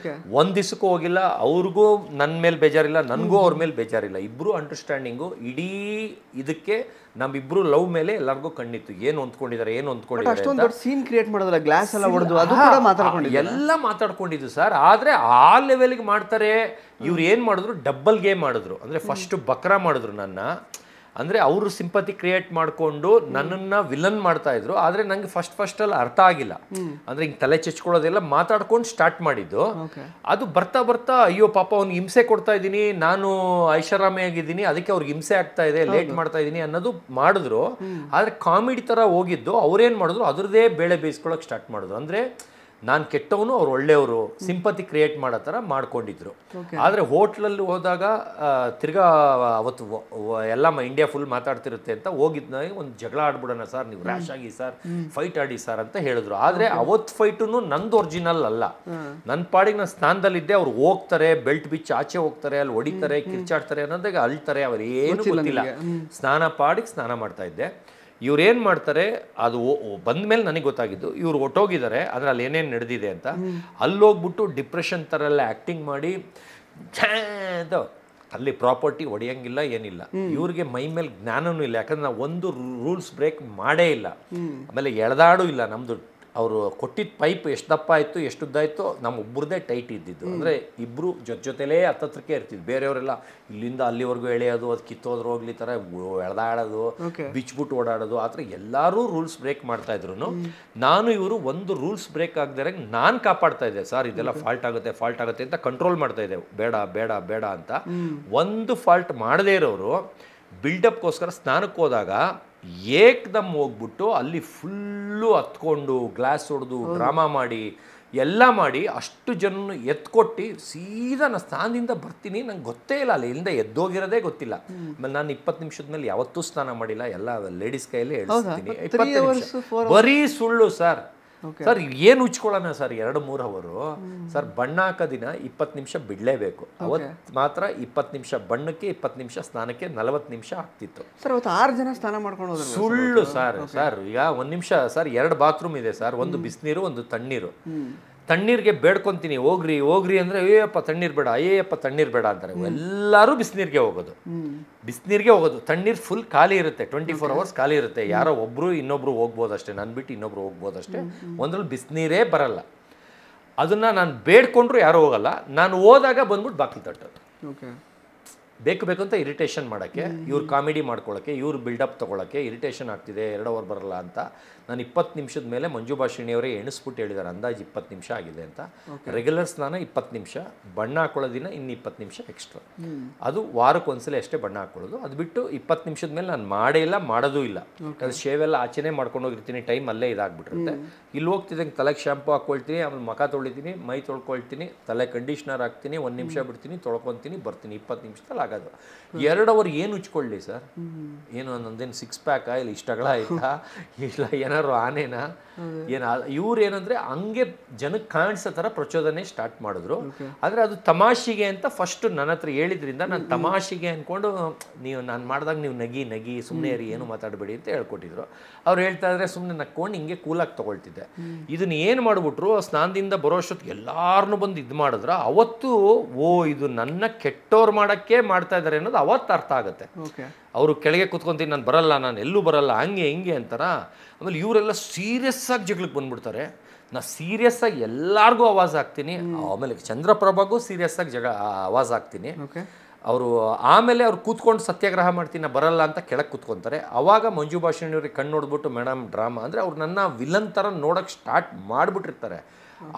B: ಒಂದ್ ದಿವಸಕ್ಕೂ ಹೋಗಿಲ್ಲ. ಅವ್ರಿಗೂ ನನ್ನ ಮೇಲೆ ಬೇಜಾರಿಲ್ಲ, ನನಗೂ ಅವ್ರ ಮೇಲೆ ಬೇಜಾರಿಲ್ಲ. ಇಬ್ರು ಅಂಡರ್ಸ್ಟ್ಯಾಂಡಿಂಗು. ಇಡೀ ಇದಕ್ಕೆ ನಮ್ಮಿಬ್ರು ಲವ್ ಮೇಲೆ ಎಲ್ಲರಿಗೂ ಕಣ್ಣಿತ್ತು, ಏನು ಹೊಂದ್ಕೊಂಡಿದ್ದಾರೆ, ಏನು ಹೊಂದ್ಕೊಂಡಿದ್ದಾರೆ.
A: ಸೀನ್ ಕ್ರಿಯೇಟ್ ಮಾಡೋದಲ್ಲ, ಗ್ಲಾಸ್ ಎಲ್ಲ ಹೊಡೆದು
B: ಎಲ್ಲ ಮಾತಾಡ್ಕೊಂಡಿದ್ದು ಸರ್. ಆದ್ರೆ ಆ ಲೆವೆಲ್ಗೆ ಮಾಡ್ತಾರೆ. ಇವ್ರು ಏನ್ ಮಾಡಿದ್ರು, ಡಬ್ಬಲ್ ಗೇಮ್ ಮಾಡಿದ್ರು. ಅಂದ್ರೆ ಫಸ್ಟ್ ಬಕ್ರಾ ಮಾಡಿದ್ರು ನನ್ನ. ಅಂದರೆ ಅವರು ಸಿಂಪತಿ ಕ್ರಿಯೇಟ್ ಮಾಡಿಕೊಂಡು ನನ್ನನ್ನು ವಿಲನ್ ಮಾಡ್ತಾ ಇದ್ರು. ಆದರೆ ನನಗೆ ಫಸ್ಟಲ್ಲಿ ಅರ್ಥ ಆಗಿಲ್ಲ. ಅಂದರೆ ಹಿಂಗೆ ತಲೆ ಚೆಚ್ಕೊಳ್ಳೋದೆಲ್ಲ ಮಾತಾಡ್ಕೊಂಡು ಸ್ಟಾರ್ಟ್ ಮಾಡಿದ್ದು. ಅದು ಬರ್ತಾ ಬರ್ತಾ ಅಯ್ಯೋ ಪಾಪ ಅವ್ನಿಗೆ ಹಿಂಸೆ ಕೊಡ್ತಾ ಇದ್ದೀನಿ, ನಾನು ಐಷಾರಾಮಿ ಆಗಿದ್ದೀನಿ, ಅದಕ್ಕೆ ಅವ್ರಿಗೆ ಹಿಂಸೆ ಆಗ್ತಾ ಇದೆ, ಲೇಟ್ ಮಾಡ್ತಾ ಇದ್ದೀನಿ ಅನ್ನೋದು ಮಾಡಿದ್ರು. ಆದರೆ ಕಾಮಿಡಿ ಥರ ಹೋಗಿದ್ದು ಅವ್ರೇನು ಮಾಡಿದ್ರು, ಅದ್ರದ್ದೇ ಬೇಳೆ ಬೇಯಿಸ್ಕೊಳ್ಳೋಕೆ ಸ್ಟಾರ್ಟ್ ಮಾಡಿದ್ರು. ಅಂದರೆ ನಾನು ಕೆಟ್ಟವನು, ಅವ್ರು ಒಳ್ಳೆಯವರು, ಸಿಂಪತಿ ಕ್ರಿಯೇಟ್ ಮಾಡೋ ಥರ ಮಾಡ್ಕೊಂಡಿದ್ರು. ಆದರೆ ಹೋಟ್ಲಲ್ಲಿ ಹೋದಾಗ ತಿರ್ಗಾ ಅವತ್ತು ಎಲ್ಲ ಇಂಡಿಯಾ ಫುಲ್ ಮಾತಾಡ್ತಿರುತ್ತೆ ಅಂತ ಹೋಗಿದ್ದಾಗ ಒಂದು ಜಗಳ ಆಡ್ಬಿಡೋಣ ಸರ್, ನೀವು ರ್ಯಾಶ್ ಆಗಿ ಸರ್, ಫೈಟ್ ಆಡಿ ಸರ್ ಅಂತ ಹೇಳಿದ್ರು. ಆದರೆ ಅವತ್ತು ಫೈಟು ನಂದು ಒರಿಜಿನಲ್ ಅಲ್ಲ. ನನ್ನ ಪಾಡಿಗೆ ನಾನು ಸ್ನಾನದಲ್ಲಿದ್ದೆ, ಅವ್ರು ಹೋಗ್ತಾರೆ, ಬೆಲ್ಟ್ ಬಿಚ್ಚಿ ಆಚೆ ಹೋಗ್ತಾರೆ, ಅಲ್ಲಿ ಹೊಡಿತಾರೆ, ಕಿರ್ಚಾಡ್ತಾರೆ ಅನ್ನೋದಾಗ ಅಳ್ತಾರೆ, ಅವ್ರು ಏನು ಗೊತ್ತಿಲ್ಲ. ಸ್ನಾನ ಮಾಡ್ತಾ ಇದ್ದೆ. ಇವ್ರೇನು ಮಾಡ್ತಾರೆ, ಅದು ಬಂದಮೇಲೆ ನನಗೆ ಗೊತ್ತಾಗಿದ್ದು, ಇವ್ರು ಹೊಟ್ಟೋಗಿದ್ದಾರೆ, ಆದರೆ ಅಲ್ಲಿ ಏನೇನು ನಡೆದಿದೆ ಅಂತ. ಅಲ್ಲೋಗ್ಬಿಟ್ಟು ಡಿಪ್ರೆಷನ್ ಥರ ಎಲ್ಲ ಆ್ಯಕ್ಟಿಂಗ್ ಮಾಡಿ ಅಂತ ಅಲ್ಲಿ ಪ್ರಾಪರ್ಟಿ ಹೊಡೆಯಂಗಿಲ್ಲ, ಏನಿಲ್ಲ. ಇವ್ರಿಗೆ ಮೈ ಮೇಲೆ ಜ್ಞಾನನೂ ಇಲ್ಲ, ಯಾಕಂದ್ರೆ ನಾವು ಒಂದು ರೂಲ್ಸ್ ಬ್ರೇಕ್ ಮಾಡೇ ಇಲ್ಲ. ಆಮೇಲೆ ಎಳೆದಾಡೂ ಇಲ್ಲ. ನಮ್ಮದು ಅವರು ಕೊಟ್ಟಿದ್ದ ಪೈಪ್ ಎಷ್ಟು ದಪ್ಪ ಆಯಿತು, ಎಷ್ಟು ಉದ್ದ ಆಯಿತು, ನಮ್ಮ ಒಬ್ಬರದೇ ಟೈಟ್ ಇದ್ದಿದ್ದು. ಅಂದರೆ ಇಬ್ಬರು ಜೊತೆಲೇ ಹತ್ತತ್ರಕ್ಕೆ ಇರ್ತಿದ್ದು. ಬೇರೆಯವರೆಲ್ಲ ಇಲ್ಲಿಂದ ಅಲ್ಲಿವರೆಗೂ ಎಳೆಯೋದು, ಅದು ಕಿತ್ತೋದ್ರು ಹೋಗ್ಲಿ ಥರ ಎಳೆದಾಡೋದು, ಬಿಚ್ಬಿಟ್ಟು ಓಡಾಡೋದು, ಆ ಥರ ಎಲ್ಲರೂ ರೂಲ್ಸ್ ಬ್ರೇಕ್ ಮಾಡ್ತಾಯಿದ್ರು. ನಾನು ಇವರು ಒಂದು ರೂಲ್ಸ್ ಬ್ರೇಕ್ ಆಗದೆ ನಾನು ಕಾಪಾಡ್ತಾ ಇದ್ದೆ. ಸರ್ ಇದೆಲ್ಲ ಫಾಲ್ಟ್ ಆಗುತ್ತೆ ಅಂತ ಕಂಟ್ರೋಲ್ ಮಾಡ್ತಾ ಇದ್ದೆ, ಬೇಡ ಅಂತ. ಒಂದು ಫಾಲ್ಟ್ ಮಾಡದೇ ಇರೋರು ಬಿಲ್ಡಪ್ಗೋಸ್ಕರ ಸ್ನಾನಕ್ಕೆ ಹೋದಾಗ ಏಕ್ದಮ್ ಹೋಗ್ಬಿಟ್ಟು ಅಲ್ಲಿ ಫುಲ್ಲು ಹತ್ಕೊಂಡು ಗ್ಲಾಸ್ ಹೊಡೆದು ಡ್ರಾಮಾ ಮಾಡಿ ಎಲ್ಲ ಮಾಡಿ ಅಷ್ಟು ಜನ ಎತ್ಕೊಟ್ಟು ಸೀದಾ ನಾನು ಸ್ನಾನದಿಂದ ಬರ್ತೀನಿ. ನಂಗೆ ಗೊತ್ತೇ ಇಲ್ಲ, ಅಲ್ಲಿ ಇಲ್ಲಿಂದ ಎದ್ದೋಗಿರೋದೇ ಗೊತ್ತಿಲ್ಲ. ಆಮೇಲೆ ನಾನು 20 ನಿಮಿಷದ ಮೇಲೆ ಯಾವತ್ತೂ ಸ್ನಾನ ಮಾಡಿಲ್ಲ, ಎಲ್ಲ ಲೇಡೀಸ್ ಕೈಯಲ್ಲೇ ಹೇಳ್ತೀನಿ. 20 ನಿಮಿಷ ಬರೀ ಸುಳ್ಳು ಸರ್. ಸರ್ ಏನು ಉಚ್ಕೊಳ್ಳೋಣ ಸರ್ 2-3 ಅವರು ಸರ್ ಬಣ್ಣ ಹಾಕೋ ದಿನ 20 ನಿಮಿಷ ಬಿಡಲೇಬೇಕು. ಅವತ್ತು ಮಾತ್ರ 20 ನಿಮಿಷ ಬಣ್ಣಕ್ಕೆ, 20 ನಿಮಿಷ ಸ್ನಾನಕ್ಕೆ, 40 ನಿಮಿಷ ಆಗ್ತಿತ್ತು
A: ಸರ್. ಅವತ್ತು 6 ಜನ ಸ್ನಾನ ಮಾಡ್ಕೊಂಡು ಹೋದ್ರು.
B: ಸುಳ್ಳು ಸರ್. ಸರ್ ಈಗ 1 ನಿಮಿಷ ಸರ್, 2 ಬಾತ್ರೂಮ್ ಇದೆ ಸರ್, ಒಂದು ಬಿಸಿನೀರು ಒಂದು ತಣ್ಣೀರು. ತಣ್ಣೀರಿಗೆ ಬೇಡ್ಕೊಂತೀನಿ ಹೋಗ್ರಿ ಹೋಗ್ರಿ ಅಂದರೆ ಅಯ್ಯಪ್ಪ ತಣ್ಣೀರು ಬೇಡ, ಅಯ್ಯಪ್ಪ ತಣ್ಣೀರು ಬೇಡ ಅಂತಾರೆ. ಎಲ್ಲರೂ ಬಿಸಿನೀರಿಗೆ ಹೋಗೋದು, ಬಿಸಿನೀರಿಗೆ ಹೋಗೋದು. ತಣ್ಣೀರು ಫುಲ್ ಖಾಲಿ ಇರುತ್ತೆ, 24 ಅವರ್ಸ್ ಖಾಲಿ ಇರುತ್ತೆ. ಯಾರೋ ಒಬ್ಬರು ಇನ್ನೊಬ್ರು ಹೋಗ್ಬೋದಷ್ಟೇ, ನಾನು ಬಿಟ್ಟು ಇನ್ನೊಬ್ರು ಹೋಗ್ಬೋದಷ್ಟೇ. ಒಂದ್ರಲ್ಲಿ ಬಿಸಿನೀರೇ ಬರಲ್ಲ. ಅದನ್ನು ನಾನು ಬೇಡ್ಕೊಂಡ್ರು ಯಾರೂ ಹೋಗಲ್ಲ. ನಾನು ಹೋದಾಗ ಬಂದ್ಬಿಟ್ಟು ಬಾಕಿ ತಟ್ಟೋದು. ಬೇಕು ಅಂತ ಇರಿಟೇಷನ್ ಮಾಡೋಕ್ಕೆ, ಇವ್ರು ಕಾಮಿಡಿ ಮಾಡ್ಕೊಳ್ಳೋಕ್ಕೆ, ಇವ್ರು ಬಿಲ್ಡಪ್ ತೊಗೊಳಕ್ಕೆ, ಇರಿಟೇಷನ್ ಆಗ್ತಿದೆ 2 ಅವರ್ ಬರಲ್ಲ ಅಂತ. ನಾನು 20 ನಿಮಿಷದ ಮೇಲೆ ಮಂಜು ಭಾಷಿಣಿಯವರೇ ಎಣಿಸ್ಬಿಟ್ಟು ಹೇಳಿದ್ದಾರೆ ಅಂದಾಜು 20 ನಿಮಿಷ ಆಗಿದೆ ಅಂತ. ರೆಗ್ಯುಲರ್ ಸ್ನಾನ 20 ನಿಮಿಷ, ಬಣ್ಣ ಹಾಕೊಳ್ಳೋ ದಿನ ಇನ್ನು 20 ನಿಮಿಷ ಎಕ್ಸ್ಟ್ರಾ. ಅದು ವಾರಕ್ಕೊಂದ್ಸಲ ಅಷ್ಟೇ ಬಣ್ಣ ಹಾಕೊಳ್ಳೋದು. ಅದು ಬಿಟ್ಟು 20 ನಿಮಿಷದ ಮೇಲೆ ನಾನು ಮಾಡೇ ಇಲ್ಲ, ಮಾಡೋದೂ ಇಲ್ಲ. ಅದು ಶೇವೆಲ್ಲ ಆಚೆನೇ ಮಾಡ್ಕೊಂಡು ಹೋಗಿರ್ತೀನಿ, ಟೈಮ್ ಅಲ್ಲೇ ಇದಾಗ್ಬಿಟ್ಟಿರುತ್ತೆ. ಇಲ್ಲಿ ಹೋಗ್ತಿದ್ದಂಗೆ ತಲೆಗೆ ಶಾಂಪು ಹಾಕ್ಕೊಳ್ತೀನಿ, ಆಮೇಲೆ ಮುಖ ತೊಳಿತೀನಿ, ಮೈ ತೊಳ್ಕೊಳ್ತೀನಿ, ತಲೆ ಕಂಡೀಷ್ನರ್ ಹಾಕ್ತೀನಿ, 1 ನಿಮಿಷ ಬಿಡ್ತೀನಿ, ತೊಳ್ಕೊತೀನಿ, ಬರ್ತೀನಿ. 20 ನಿಮಿಷದಲ್ಲಿ ಆಗೋದು. 2 ಅವರ್ ಏನು ಉಚ್ಕೊಳ್ಳಿ ಸರ್? ಏನು ನಂದೇನು 6 ಪ್ಯಾಕಾ ಇಲ್ಲ ಇಷ್ಟಗಳ ಆಯ್ತಾ ಇಲ್ಲ ಏನಾದ್ರು ಆನೇನಾ ಏನು? ಇವ್ರು ಏನಂದ್ರೆ ಹಂಗೆ ಜನಕ್ಕೆ ಕಾಣಿಸೋ ಥರ ಪ್ರಚೋದನೆ ಸ್ಟಾರ್ಟ್ ಮಾಡಿದ್ರು. ಆದರೆ ಅದು ತಮಾಷೆಗೆ ಅಂತ ಫಸ್ಟ್ ನನ್ನ ಹತ್ರ ಹೇಳಿದ್ರಿಂದ ನಾನು ತಮಾಷೆಗೆ ಅಂದ್ಕೊಂಡು, ನೀವು ನಾನು ಮಾಡಿದಾಗ ನೀವು ನಗಿ ಸುಮ್ಮನೆ ಇರಿ, ಏನು ಮಾತಾಡಬೇಡಿ ಅಂತ ಹೇಳ್ಕೊಟ್ಟಿದ್ರು. ಅವ್ರು ಹೇಳ್ತಾ ಇದ್ರೆ ಸುಮ್ಮನೆ ನಕ್ಕೊಂಡು ಹಿಂಗೆ ಕೂಲಾಗಿ ತೊಗೊಳ್ತಿದ್ದೆ. ಇದನ್ನ ಏನು ಮಾಡಿಬಿಟ್ರು, ಸ್ನಾನದಿಂದ ಬರೋಷ್ಟೊತ್ತು ಎಲ್ಲಾರನ್ನೂ ಬಂದು ಇದು ಮಾಡಿದ್ರು. ಅವತ್ತು ಇದು ನನ್ನ ಕೆಟ್ಟೋರು ಮಾಡೋಕ್ಕೆ ಮಾಡ್ತಾ ಇದ್ದಾರೆ ಅನ್ನೋದು ಅವತ್ತು ಅರ್ಥ ಆಗುತ್ತೆ. ಅವರು ಕೆಳಗೆ ಕೂತ್ಕೊಂತೀನಿ, ನಾನು ಬರಲ್ಲ, ನಾನು ಎಲ್ಲೂ ಬರಲ್ಲ, ಹಂಗೆ ಹಿಂಗೆ ಅಂತಾರ. ಆಮೇಲೆ ಇವರೆಲ್ಲ ಸೀರಿಯಸ್ ಆಗಿ ಜಗಳಕ್ಕೆ ಬಂದ್ಬಿಡ್ತಾರೆ. ನಾ ಸೀರಿಯಸ್ ಆಗಿ ಎಲ್ಲರಿಗೂ ಆವಾಜ್ ಹಾಕ್ತೀನಿ. ಆಮೇಲೆ ಚಂದ್ರಪ್ರಭಾಗೂ ಸೀರಿಯಸ್ ಆಗಿ ಆವಾಜ್ ಹಾಕ್ತೀನಿ. ಆಮೇಲೆ ಅವ್ರು ಕೂತ್ಕೊಂಡು ಸತ್ಯಾಗ್ರಹ ಮಾಡ್ತೀನಿ, ನಾ ಬರಲ್ಲ ಅಂತ ಕೆಳಗೆ ಕೂತ್ಕೊತಾರೆ. ಅವಾಗ ಮಂಜು ಭಾಷಿಣಿಯವ್ರಿಗೆ ಕಣ್ಣು ನೋಡ್ಬಿಟ್ಟು ಮೇಡಮ್ ಡ್ರಾಮಾ ಅಂದರೆ ಅವ್ರು ನನ್ನ ವಿಲನ್ ಥರ ನೋಡೋಕ್ಕೆ ಸ್ಟಾರ್ಟ್ ಮಾಡಿಬಿಟ್ಟಿರ್ತಾರೆ.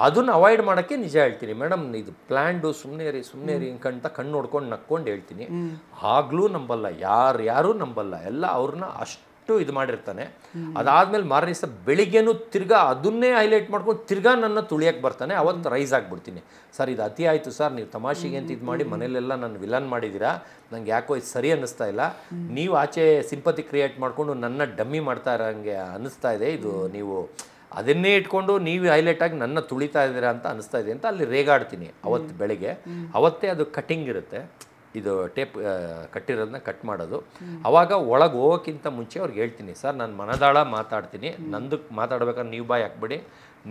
B: ಅದನ್ನು ಅವಾಯ್ಡ್ ಮಾಡೋಕ್ಕೆ ನಿಜ ಹೇಳ್ತೀನಿ, ಮೇಡಮ್ ಇದು ಪ್ಲ್ಯಾಂಡು, ಸುಮ್ಮನೆ ರೀ ಹಿಂಗಂತ ಕಣ್ಣು ನೋಡ್ಕೊಂಡು ನಕ್ಕೊಂಡು ಹೇಳ್ತೀನಿ. ಆಗಲೂ ನಂಬಲ್ಲ, ಯಾರು ನಂಬಲ್ಲ. ಎಲ್ಲ ಅವ್ರನ್ನ ಅಷ್ಟು ಇದು ಮಾಡಿರ್ತಾನೆ. ಅದಾದಮೇಲೆ ಮಾರನೇ ದಿವಸ ಬೆಳಿಗ್ಗೆನೂ ತಿರ್ಗಾ ಅದನ್ನೇ ಹೈಲೈಟ್ ಮಾಡ್ಕೊಂಡು ತಿರ್ಗಾ ನನ್ನ ತುಳಿಯಕ್ಕೆ ಬರ್ತಾನೆ. ಅವತ್ತು ರೈಸ್ ಆಗಿಬಿಡ್ತೀನಿ, ಸರ್ ಇದು ಅತಿ ಆಯಿತು ಸರ್, ನೀವು ತಮಾಷೆಗೆ ಅಂತ ಇದು ಮಾಡಿ ಮನೇಲೆಲ್ಲ ನನ್ನ ವಿಲನ್ ಮಾಡಿದ್ದೀರಾ, ನಂಗೆ ಯಾಕೋ ಇದು ಸರಿ ಅನ್ನಿಸ್ತಾ ಇಲ್ಲ. ನೀವು ಆಚೆ ಸಿಂಪತಿ ಕ್ರಿಯೇಟ್ ಮಾಡಿಕೊಂಡು ನನ್ನ ಡಮ್ಮಿ ಮಾಡ್ತಾ ಇರೋಂಗೆ ಅನ್ನಿಸ್ತಾ ಇದೆ. ಇದು ನೀವು ಅದನ್ನೇ ಇಟ್ಕೊಂಡು ನೀವು ಹೈಲೈಟಾಗಿ ನನ್ನ ತುಳಿತಾ ಇದ್ದೀರಾ ಅಂತ ಅನ್ನಿಸ್ತಾ ಇದೆ ಅಂತ ಅಲ್ಲಿ ರೇಗಾಡ್ತೀನಿ. ಅವತ್ತು ಬೆಳಗ್ಗೆ ಅವತ್ತೇ ಅದು ಕಟ್ಟಿಂಗ್ ಇರುತ್ತೆ, ಇದು ಟೇಪ್ ಕಟ್ಟಿರೋದನ್ನ ಕಟ್ ಮಾಡೋದು. ಆವಾಗ ಒಳಗೆ ಹೋಗೋಕ್ಕಿಂತ ಮುಂಚೆ ಅವ್ರಿಗೆ ಹೇಳ್ತೀನಿ, ಸರ್ ನಾನು ಮನದಾಳ ಮಾತಾಡ್ತೀನಿ, ನಂದಕ್ಕೆ ಮಾತಾಡ್ಬೇಕಾದ್ರೆ ನೀವು ಬಾಯಿ ಹಾಕ್ಬಿಡಿ,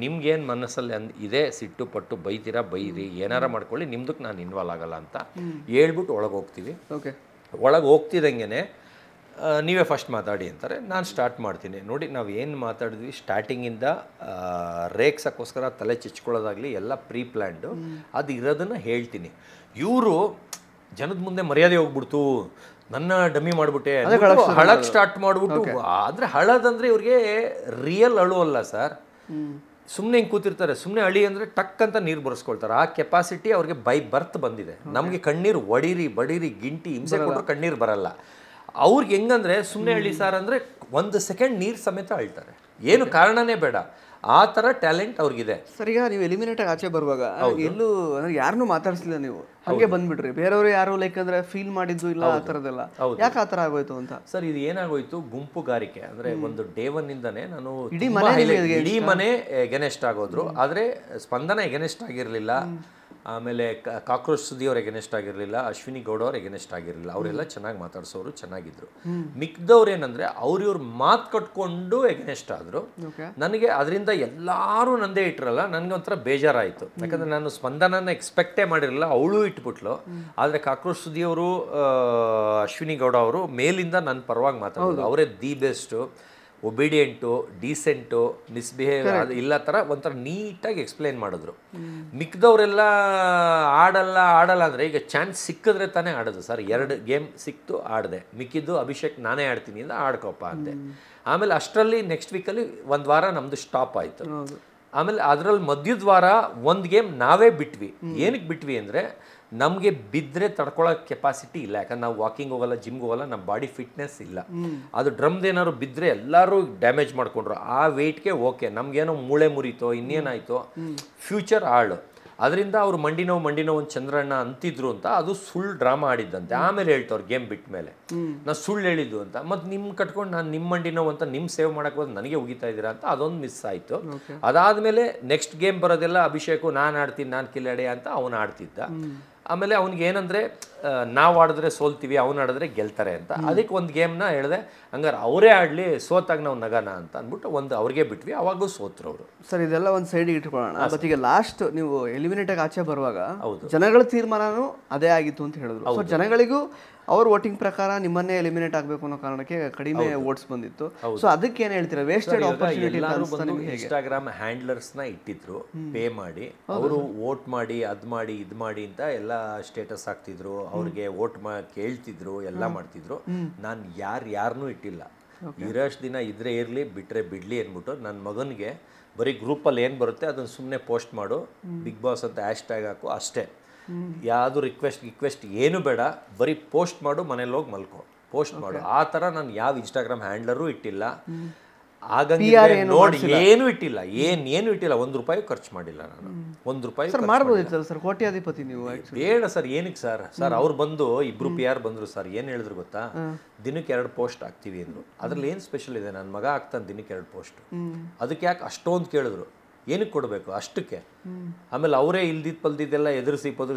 B: ನಿಮ್ಗೇನು ಮನಸ್ಸಲ್ಲಿ ಇದೆ ಸಿಟ್ಟು ಪಟ್ಟು ಬೈತೀರಾ ಬೈರಿ, ಏನಾರ ಮಾಡ್ಕೊಳ್ಳಿ, ನಿಮ್ದಕ್ಕೆ ನಾನು ಇನ್ವಾಲ್ವ್ ಆಗಲ್ಲ ಅಂತ ಹೇಳ್ಬಿಟ್ಟು ಒಳಗೆ ಹೋಗ್ತೀವಿ. ಒಳಗೆ ಹೋಗ್ತಿದ್ದಂಗೆ ನೀವೇ ಫಸ್ಟ್ ಮಾತಾಡಿ ಅಂತಾರೆ. ನಾನು ಸ್ಟಾರ್ಟ್ ಮಾಡ್ತೀನಿ. ನೋಡಿ ನಾವು ಏನು ಮಾತಾಡಿದ್ವಿ ಸ್ಟಾರ್ಟಿಂಗಿಂದ ರೇಕ್ಸಕ್ಕೋಸ್ಕರ ತಲೆ ಚಿಚ್ಕೊಳ್ಳೋದಾಗಲಿ ಎಲ್ಲ ಪ್ರೀ ಪ್ಲ್ಯಾಂಡು, ಅದು ಇರೋದನ್ನು ಹೇಳ್ತೀನಿ. ಇವರು ಜನದ ಮುಂದೆ ಮರ್ಯಾದೆ ಹೋಗ್ಬಿಡ್ತು, ನನ್ನ ಡಮ್ಮಿ ಮಾಡಿಬಿಟ್ಟೆ, ಹಳಕ್ಕೆ ಸ್ಟಾರ್ಟ್ ಮಾಡಿಬಿಟ್ಟು. ಆದರೆ ಹಳದಂದರೆ ಇವ್ರಿಗೆ ರಿಯಲ್ ಅಳು ಅಲ್ಲ ಸರ್, ಸುಮ್ಮನೆ ಹಿಂಗೆ ಕೂತಿರ್ತಾರೆ. ಸುಮ್ಮನೆ ಅಳಿ ಅಂದರೆ ಟಕ್ ಅಂತ ನೀರು ಬರೆಸ್ಕೊಳ್ತಾರೆ. ಆ ಕೆಪಾಸಿಟಿ ಅವ್ರಿಗೆ ಬೈ ಬರ್ತ್ ಬಂದಿದೆ. ನಮಗೆ ಕಣ್ಣೀರು ಒಡಿರಿ ಬಡೀರಿ ಗಿಂಟಿ ಹಿಂಸೆ ಕೊಟ್ಟರು ಕಣ್ಣೀರು ಬರಲ್ಲ. ಅವ್ರಿಗೆ ಹೆಂಗಂದ್ರೆ ಸುಮ್ಮನೆ ಹಳ್ಳಿ ಸಾರ್ ಅಂದರೆ 1 ಸೆಕೆಂಡ್ ನೀರು ಸಮೇತ ಅಳ್ತಾರೆ, ಏನು ಕಾರಣನೇ ಬೇಡ. ಆ ಥರ ಟ್ಯಾಲೆಂಟ್ ಅವ್ರಿಗಿದೆ.
A: ಸರ್ ಈಗ ನೀವು ಎಲಿಮಿನೇಟ್ ಆಗಿ ಆಚೆ ಬರುವಾಗ ಎಲ್ಲೂ ಯಾರನ್ನೂ ಮಾತಾಡಿಸ್ಲಿಲ್ಲ, ನೀವು ಹಾಗೆ ಬಂದ್ಬಿಟ್ರಿ. ಬೇರೆಯವರು ಯಾರು ಲೈಕ್ ಅಂದ್ರೆ ಫೀಲ್ ಮಾಡಿದ್ದು ಇಲ್ಲ ಆ ಥರದ್ದೆಲ್ಲ, ಯಾಕೆ ಆ ಥರ ಆಗೋಯ್ತು ಅಂತ?
B: ಸರ್ ಇದು ಏನಾಗೋಯ್ತು, ಗುಂಪುಗಾರಿಕೆ ಅಂದರೆ ಒಂದು ಡೇ 1 ನಾನು ಇಡೀ ಮನೆ ಎಗೆನೆಸ್ಟ್ ಆಗೋದ್ರು. ಆದರೆ ಸ್ಪಂದನ ಎಗೆನೆಸ್ಟ್ ಆಗಿರಲಿಲ್ಲ. ಆಮೇಲೆ ಕಾಕ್ರೋಚ್ ಸುದ್ದಿ ಅವ್ರು ಎಗೆನೆಸ್ಟ್ ಆಗಿರಲಿಲ್ಲ, ಅಶ್ವಿನಿ ಗೌಡ ಅವ್ರು ಎಗೆನೆಸ್ಟ್ ಆಗಿರಲಿಲ್ಲ. ಅವರೆಲ್ಲ ಚೆನ್ನಾಗಿ ಮಾತಾಡ್ಸೋರು, ಚೆನ್ನಾಗಿದ್ರು. ಮಿಕ್ದವ್ರು ಏನಂದರೆ ಇವ್ರು ಮಾತು ಕಟ್ಕೊಂಡು ಎಗೆನೆಸ್ಟ್ ಆದರು. ನನಗೆ ಅದರಿಂದ ಎಲ್ಲರೂ ನಂದೇ ಇಟ್ಟರಲ್ಲ, ನನಗೆ ಒಂಥರ ಬೇಜಾರಾಯಿತು. ಯಾಕಂದರೆ ನಾನು ಸ್ಪಂದನನ ಎಕ್ಸ್ಪೆಕ್ಟೇ ಮಾಡಿರಲಿಲ್ಲ, ಅವಳು ಇಟ್ಬಿಟ್ಲು. ಆದರೆ ಕಾಕ್ರೋಚ್ ಸುದ್ದಿ ಅವರು ಅಶ್ವಿನಿ ಗೌಡ ಅವರು ಮೇಲಿಂದ ನನ್ನ ಪರವಾಗಿ ಮಾತಾಡೋದು. ಅವರೇ ದಿ ಬೆಸ್ಟು, ಒಬಿಡಿಯೆಂಟು, ಡೀಸೆಂಟು, ಮಿಸ್ಬಿಹೇವಿಯರ್ ಇಲ್ಲ ಥರ ಒಂಥರ ನೀಟಾಗಿ ಎಕ್ಸ್ಪ್ಲೈನ್ ಮಾಡಿದ್ರು. ಮಿಕ್ದವರೆಲ್ಲ ಆಡಲ್ಲ ಅಂದರೆ ಈಗ ಚಾನ್ಸ್ ಸಿಕ್ಕಿದ್ರೆ ತಾನೇ ಆಡೋದು ಸರ್. 2 ಗೇಮ್ ಸಿಕ್ತು ಆಡಿದೆ, ಮಿಕ್ಕಿದ್ದು ಅಭಿಷೇಕ್ ನಾನೇ ಆಡ್ತೀನಿ ಅಂತ ಆಡ್ಕೊಪ್ಪ ಅಂದೆ. ಆಮೇಲೆ ಅಷ್ಟರಲ್ಲಿ ನೆಕ್ಸ್ಟ್ ವೀಕಲ್ಲಿ 1 ವಾರ ನಮ್ಮದು ಸ್ಟಾಪ್ ಆಯಿತು. ಆಮೇಲೆ ಅದರಲ್ಲಿ ಮಧ್ಯದ ವಾರ 1 ಗೇಮ್ ನಾವೇ ಬಿಟ್ವಿ. ಏನಕ್ಕೆ ಬಿಟ್ವಿ ಅಂದರೆ ನಮಗೆ ಬಿದ್ದರೆ ತಡ್ಕೊಳ್ಳೋ ಕೆಪಾಸಿಟಿ ಇಲ್ಲ. ಯಾಕಂದ್ರೆ ನಾವು ವಾಕಿಂಗ್ ಹೋಗಲ್ಲ, ಜಿಮ್ಗೆ ಹೋಗಲ್ಲ, ನಮ್ಮ ಬಾಡಿ ಫಿಟ್ನೆಸ್ ಇಲ್ಲ. ಅದು ಡ್ರಮ್ದೇನಾದ್ರು ಬಿದ್ದರೆ ಎಲ್ಲರೂ ಡ್ಯಾಮೇಜ್ ಮಾಡ್ಕೊಂಡ್ರು. ಆ ವೆಯ್ಟ್ಗೆ ಓಕೆ, ನಮಗೇನೋ ಮೂಳೆ ಮುರಿತೋ ಇನ್ನೇನಾಯಿತೋ ಫ್ಯೂಚರ್ ಹಾಳು. ಅದರಿಂದ ಅವ್ರು ಮಂಡಿ ನೋವು ಒಂದು ಚಂದ್ರಣ್ಣ ಅಂತಿದ್ರು ಅಂತ ಅದು ಸುಳ್ಳು ಡ್ರಾಮಾ ಆಡಿದ್ದಂತೆ. ಆಮೇಲೆ ಹೇಳ್ತವ್ರು ಗೇಮ್ ಬಿಟ್ಟ ಮೇಲೆ ನಾ ಸುಳ್ಳು ಹೇಳಿದ್ದು ಅಂತ. ಮತ್ತು ನಿಮ್ಮ ಕಟ್ಕೊಂಡು ನಾನು ನಿಮ್ಮ ಮಂಡಿ ನೋವು ಅಂತ ನಿಮ್ಮ ಸೇವ್ ಮಾಡಕ್ಕೆ ಬಂದು ನನಗೆ ಉಗಿತಾ ಇದ್ದೀರಾ ಅಂತ ಅದೊಂದು ಮಿಸ್ ಆಯಿತು. ಅದಾದಮೇಲೆ ನೆಕ್ಸ್ಟ್ ಗೇಮ್ ಬರೋದೆಲ್ಲ ಅಭಿಷೇಕು ನಾನು ಆಡ್ತೀನಿ, ನಾನು ಕಿಲಾಡಿ ಅಂತ ಅವನು ಆಡ್ತಿದ್ದ. ಆಮೇಲೆ ಅವ್ನಿಗೆ ಏನಂದರೆ ನಾವು ಆಡಿದ್ರೆ ಸೋಲ್ತೀವಿ, ಅವ್ನು ಆಡಿದ್ರೆ ಗೆಲ್ತಾರೆ ಅಂತ. ಅದಕ್ಕೆ ಒಂದು ಗೇಮ್ನ ಹೇಳಿದೆ, ಹಂಗಾರೆ ಅವರೇ ಆಡಲಿ, ಸೋತಾಗ ನಾವು ನಗನ ಅಂತ ಅಂದ್ಬಿಟ್ಟು ಒಂದು ಅವ್ರಿಗೆ ಬಿಟ್ವಿ. ಅವಾಗೂ ಸೋತ್ರು ಅವರು.
A: ಸರ್ ಇದೆಲ್ಲ ಒಂದು ಸೈಡಿಗೆ ಇಟ್ಕೊಳ್ಳೋಣ. ಬಟ್ ಈಗ ಲಾಸ್ಟ್ ನೀವು ಎಲಿಮಿನೇಟ್ ಆಗಿ ಆಚೆ ಬರುವಾಗ ಜನಗಳ ತೀರ್ಮಾನನೂ ಅದೇ ಆಗಿತ್ತು ಅಂತ ಹೇಳಿದ್ರು. ಸೊ ಜನಗಳಿಗೂ ಅವ್ರ ವೋಟಿಂಗ್ ಪ್ರಕಾರ ನಿಮ್ಮನ್ನೇ ಎಲಿಮಿನೇಟ್ ಆಗಬೇಕು ಅನ್ನೋ ಕಾರಣಕ್ಕೆ ಕಡಿಮೆ ವೋಟ್ಸ್ ಬಂದಿತ್ತು. ಸೊ ಅದಕ್ಕೆ ಏನು ಹೇಳ್ತೀರಾ? Wasted opportunity.
B: ಇನ್ಸ್ಟಾಗ್ರಾಮ್ ಹ್ಯಾಂಡ್ಲರ್ಸ್ನ ಇಟ್ಟಿದ್ರು ಪೇ ಮಾಡಿ, ಅವರು ವೋಟ್ ಮಾಡಿ ಅದ್ ಮಾಡಿ ಇದ್ ಮಾಡಿ ಅಂತ ಎಲ್ಲ ಸ್ಟೇಟಸ್ ಹಾಕ್ತಿದ್ರು, ಅವ್ರಿಗೆ ವೋಟ್ ಕೇಳ್ತಿದ್ರು, ಎಲ್ಲ ಮಾಡ್ತಿದ್ರು. ನಾನು ಯಾರನ್ನೂ ಇಟ್ಟಿಲ್ಲ. ಇರೋಷ್ಟು ದಿನ ಇದ್ರೆ ಇರಲಿ, ಬಿಟ್ರೆ ಬಿಡ್ಲಿ ಅಂದ್ಬಿಟ್ಟು ನನ್ನ ಮಗನಿಗೆ ಬರೀ ಗ್ರೂಪಲ್ಲಿ ಏನು ಬರುತ್ತೆ ಅದನ್ನು ಸುಮ್ಮನೆ ಪೋಸ್ಟ್ ಮಾಡು, ಬಿಗ್ ಬಾಸ್ ಅಂತ ಹ್ಯಾಶ್ಟ್ಯಾಗ್ ಹಾಕು ಅಷ್ಟೇ. ಯಾವುದು ರಿಕ್ವೆಸ್ಟ್ ಏನು ಬೇಡ, ಬರೀ ಪೋಸ್ಟ್ ಮಾಡು, ಮನೇಲಿ ಹೋಗಿ ಮಲ್ಕೋ, ಪೋಸ್ಟ್ ಮಾಡು. ಆ ಥರ ನಾನು ಯಾವ ಇನ್ಸ್ಟಾಗ್ರಾಮ್ ಹ್ಯಾಂಡ್ಲರೂ ಇಟ್ಟಿಲ್ಲ, ಹಾಗಾಗಿ ನೋಡಿ ಏನೂ ಇಟ್ಟಿಲ್ಲ, ಏನು ಇಟ್ಟಿಲ್ಲ. ₹1 ಖರ್ಚು ಮಾಡಿಲ್ಲ ನಾನು. ₹1
A: ಮಾಡ್ಬೋದಿತ್ತಲ್ಲ ಸರ್, ಕೋಟ್ಯಾಧಿಪತಿ ನೀವು.
B: ಬೇಡ ಸರ್, ಏನಕ್ಕೆ ಸರ್ ಅವ್ರು ಬಂದು ಇಬ್ರು PR ಬಂದರು ಸರ್. ಏನು ಹೇಳಿದ್ರು ಗೊತ್ತಾ, ದಿನಕ್ಕೆ 2 ಪೋಸ್ಟ್ ಹಾಕ್ತೀವಿ ಅಂದರು. ಅದ್ರಲ್ಲಿ ಏನು ಸ್ಪೆಷಲ್ ಇದೆ? ನನ್ನ ಮಗ ಹಾಕ್ತಾನೆ ದಿನಕ್ಕೆ 2 ಪೋಸ್ಟ್, ಅದಕ್ಕೆ ಯಾಕೆ ಅಷ್ಟೊಂದು ಕೇಳಿದ್ರು? ಏನಕ್ಕೆ ಕೊಡಬೇಕು ಅಷ್ಟಕ್ಕೆ? ಆಮೇಲೆ ಅವರೇ ಇಲ್ದಿದ್ದು ಪಲ್ದಿದ್ದೆಲ್ಲ ಎದುರಿಸಿ